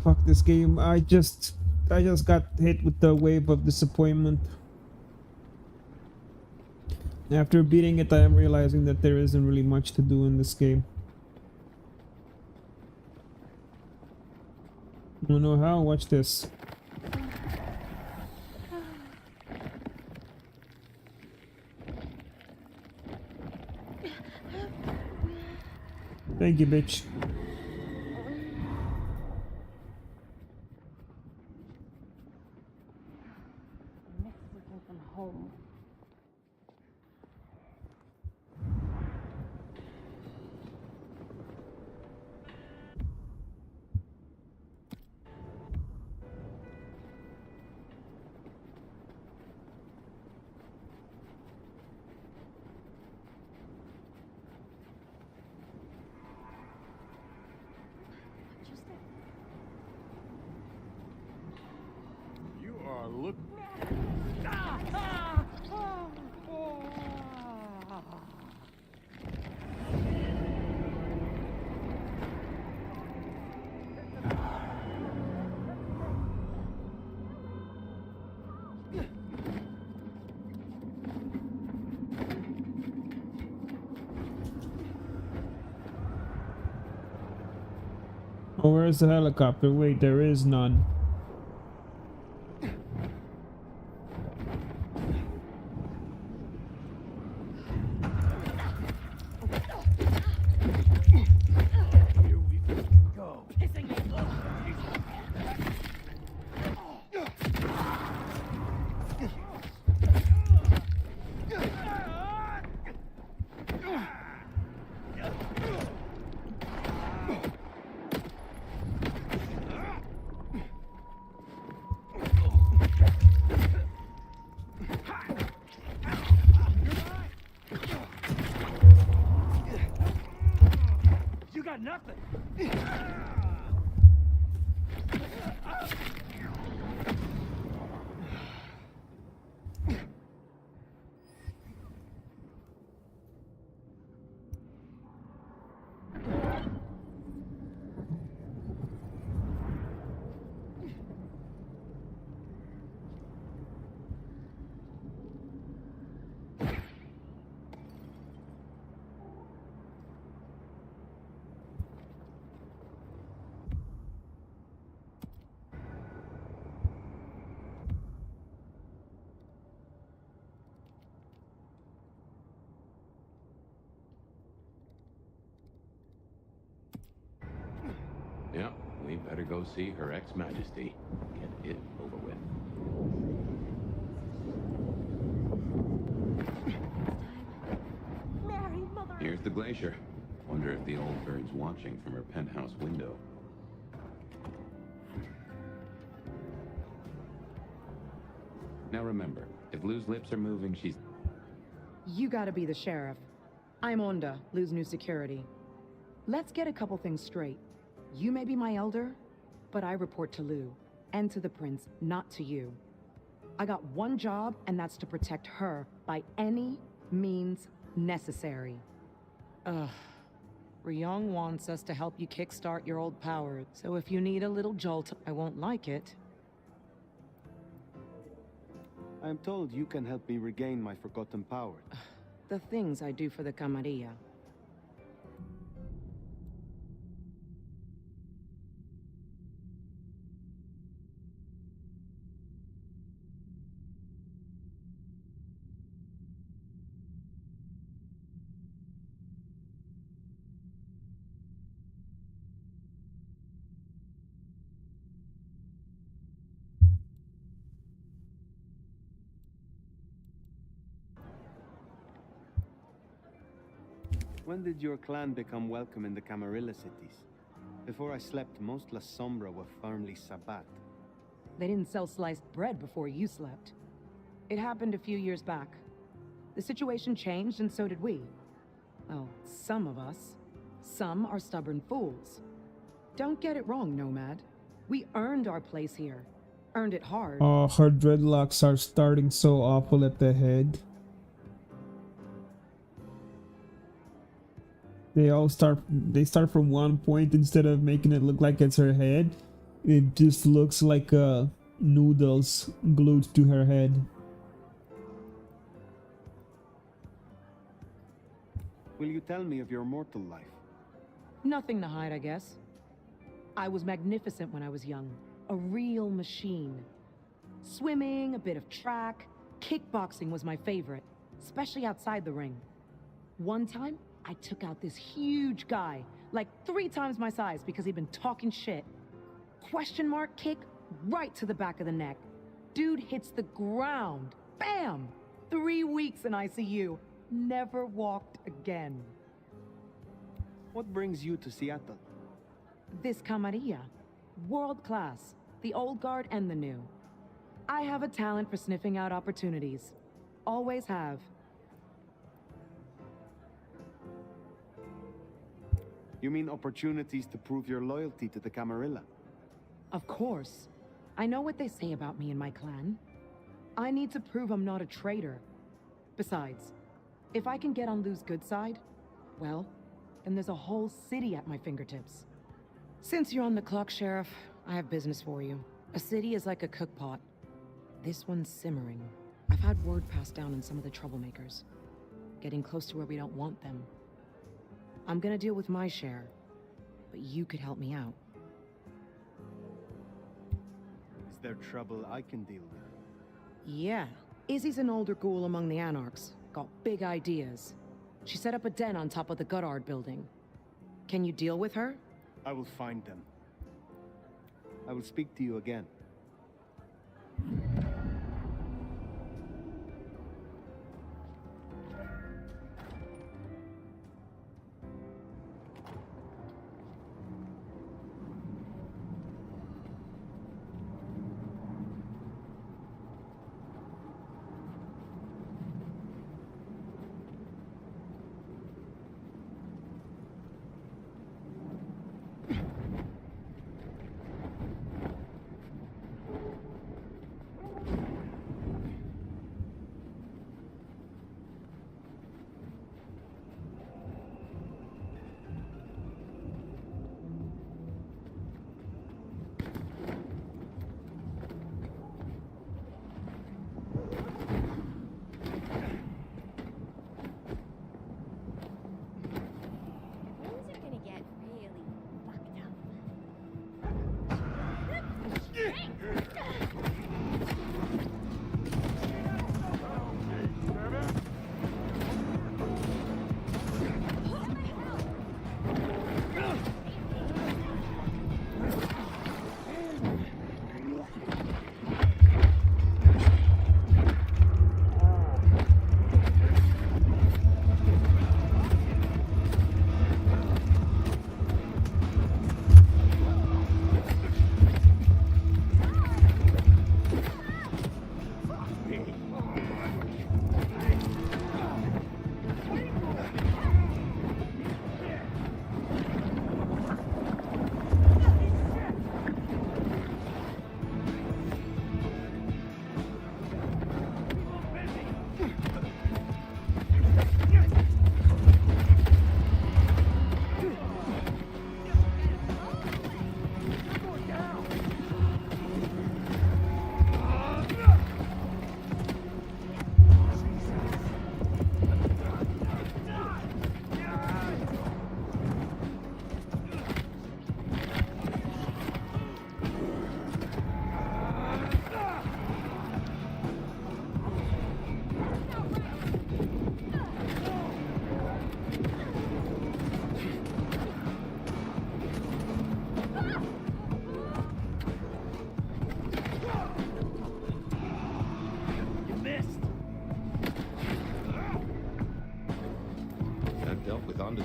Fuck this game. I just got hit with the wave of disappointment. After beating it, I am realizing that there isn't really much to do in this game. I don't know how. Watch this. Thank you, bitch. From home. You are look. Oh, where's the helicopter? Wait, there is none. You got nothing. Yeah, we better go see Her Ex-Majesty. Get it over with. Mary, mother. Here's the glacier. Wonder if the old bird's watching from her penthouse window. Now remember, if Lou's lips are moving, she's... You gotta be the sheriff. I'm Onda, Lou's new security. Let's get a couple things straight. You may be my elder, but I report to Lou, and to the prince, not to you. I got one job, and that's to protect her by any means necessary. Ugh. Ryong wants us to help you kickstart your old power, so if you need a little jolt, I won't like it. I'm told you can help me regain my forgotten power. The things I do for the Camarilla. When did your clan become welcome in the Camarilla cities? Before I slept, most La Sombra were firmly Sabbat. They didn't sell sliced bread before you slept. It happened a few years back. The situation changed, and so did we. Well, some of us. Some are stubborn fools. Don't get it wrong, Nomad. We earned our place here. Earned it hard. Oh, her dreadlocks are starting so awful at the head. They start from one point instead of making it look like it's her head. It just looks like noodles glued to her head. Will you tell me of your mortal life? Nothing to hide, I guess. I was magnificent when I was young. A real machine. Swimming, a bit of track, kickboxing was my favorite, especially outside the ring. One time, I took out this huge guy, like 3 times my size because he'd been talking shit. Question mark kick right to the back of the neck. Dude hits the ground. Bam! 3 weeks in ICU. Never walked again. What brings you to Seattle? This camarilla. World class. The old guard and the new. I have a talent for sniffing out opportunities. Always have. You mean opportunities to prove your loyalty to the Camarilla? Of course. I know what they say about me and my clan. I need to prove I'm not a traitor. Besides, if I can get on Lou's good side, well, then there's a whole city at my fingertips. Since you're on the clock, Sheriff, I have business for you. A city is like a cookpot. This one's simmering. I've had word passed down on some of the troublemakers. Getting close to where we don't want them. I'm gonna deal with my share, but you could help me out. Is there trouble I can deal with? Yeah. Izzy's an older ghoul among the Anarchs. Got big ideas. She set up a den on top of the Goddard building. Can you deal with her? I will find them. I will speak to you again.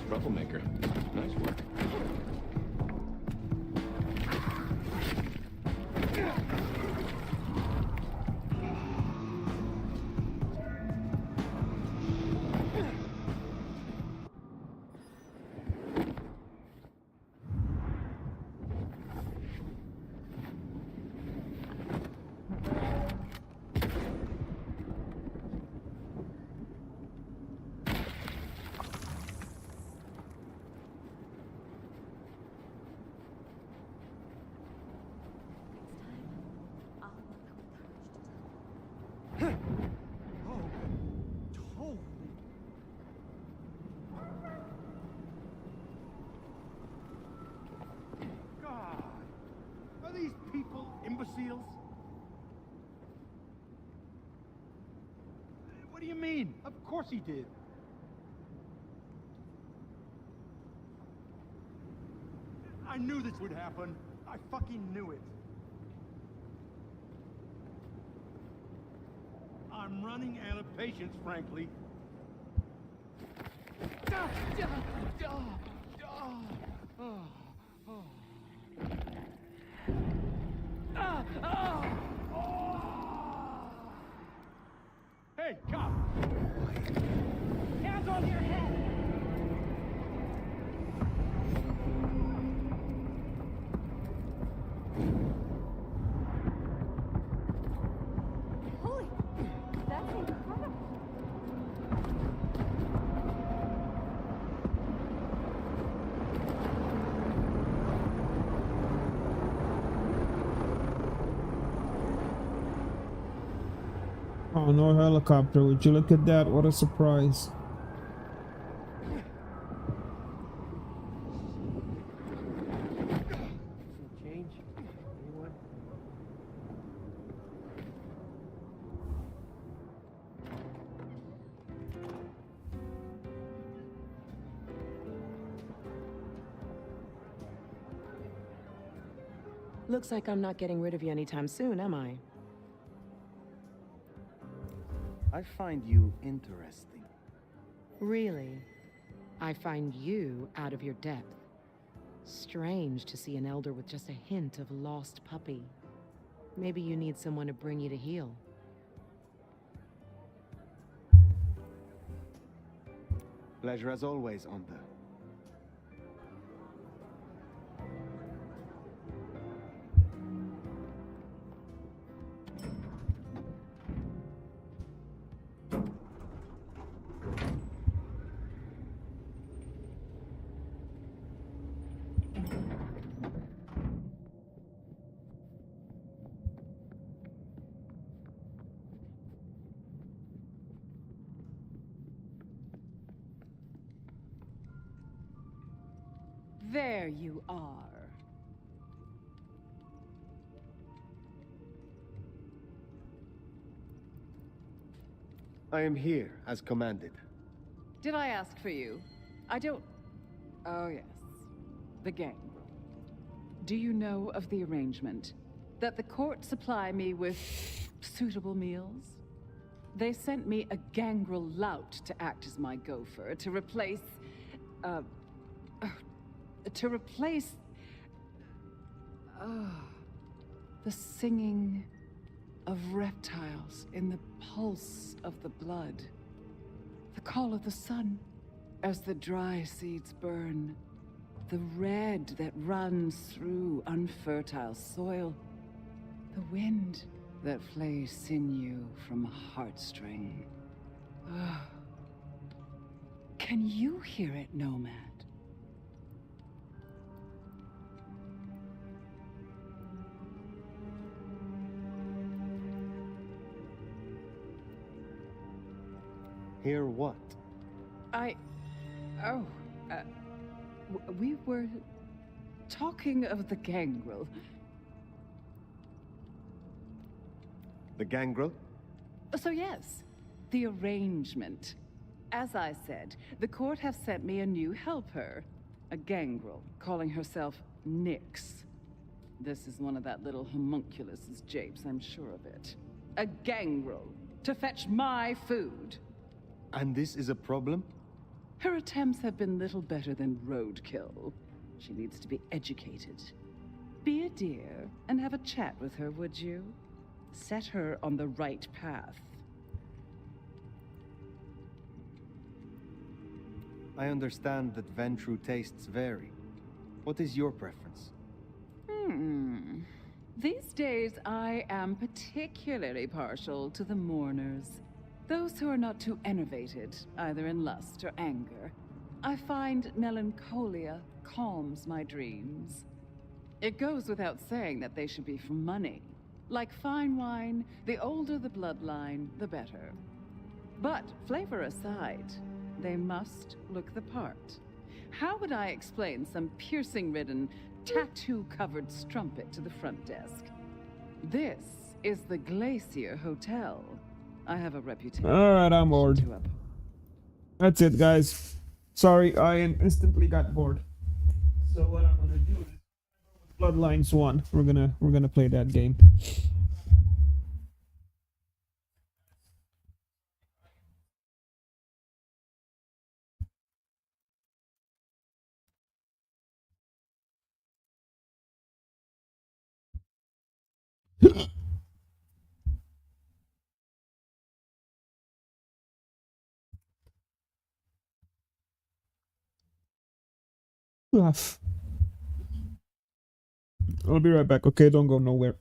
Troublemaker. Nice work. seals? What do you mean? Of course he did. I knew this would happen. I fucking knew it. I'm running out of patience, frankly. Hey, cop! Hands on your head! Holy, that's incredible. Oh, no helicopter. Would you look at that? What a surprise. Change? Anyone? Looks like I'm not getting rid of you anytime soon, am I? I find you interesting. Really? I find you out of your depth. Strange to see an elder with just a hint of lost puppy. Maybe you need someone to bring you to heel. Pleasure as always, Onda. There you are. I am here, as commanded. Did I ask for you? I don't... Oh, yes. The gangrel. Do you know of the arrangement? That the court supply me with suitable meals? They sent me a gangrel lout to act as my gopher, to replace... the singing of reptiles in the pulse of the blood. The call of the sun as the dry seeds burn. The red that runs through unfertile soil. The wind that flays sinew from heartstring. Can you hear it, Nomad? Hear what? We were talking of the gangrel. The gangrel? So yes, the arrangement. As I said, the court have sent me a new helper. A gangrel, calling herself Nyx. This is one of that little homunculus's japes, I'm sure of it. A gangrel, to fetch my food. And this is a problem? Her attempts have been little better than roadkill. She needs to be educated. Be a dear and have a chat with her, would you? Set her on the right path. I understand that Ventrue tastes vary. What is your preference? These days, I am particularly partial to the mourners. Those who are not too enervated, either in lust or anger. I find melancholia calms my dreams. It goes without saying that they should be for money. Like fine wine, the older the bloodline, the better. But, flavor aside, they must look the part. How would I explain some piercing-ridden, tattoo-covered strumpet to the front desk? This is the Glacier Hotel. I have a reputation. Alright, I'm bored. That's it, guys. Sorry, I instantly got bored. So what I'm gonna do is Bloodlines 1. We're gonna play that game. I'll be right back, okay? Don't go nowhere.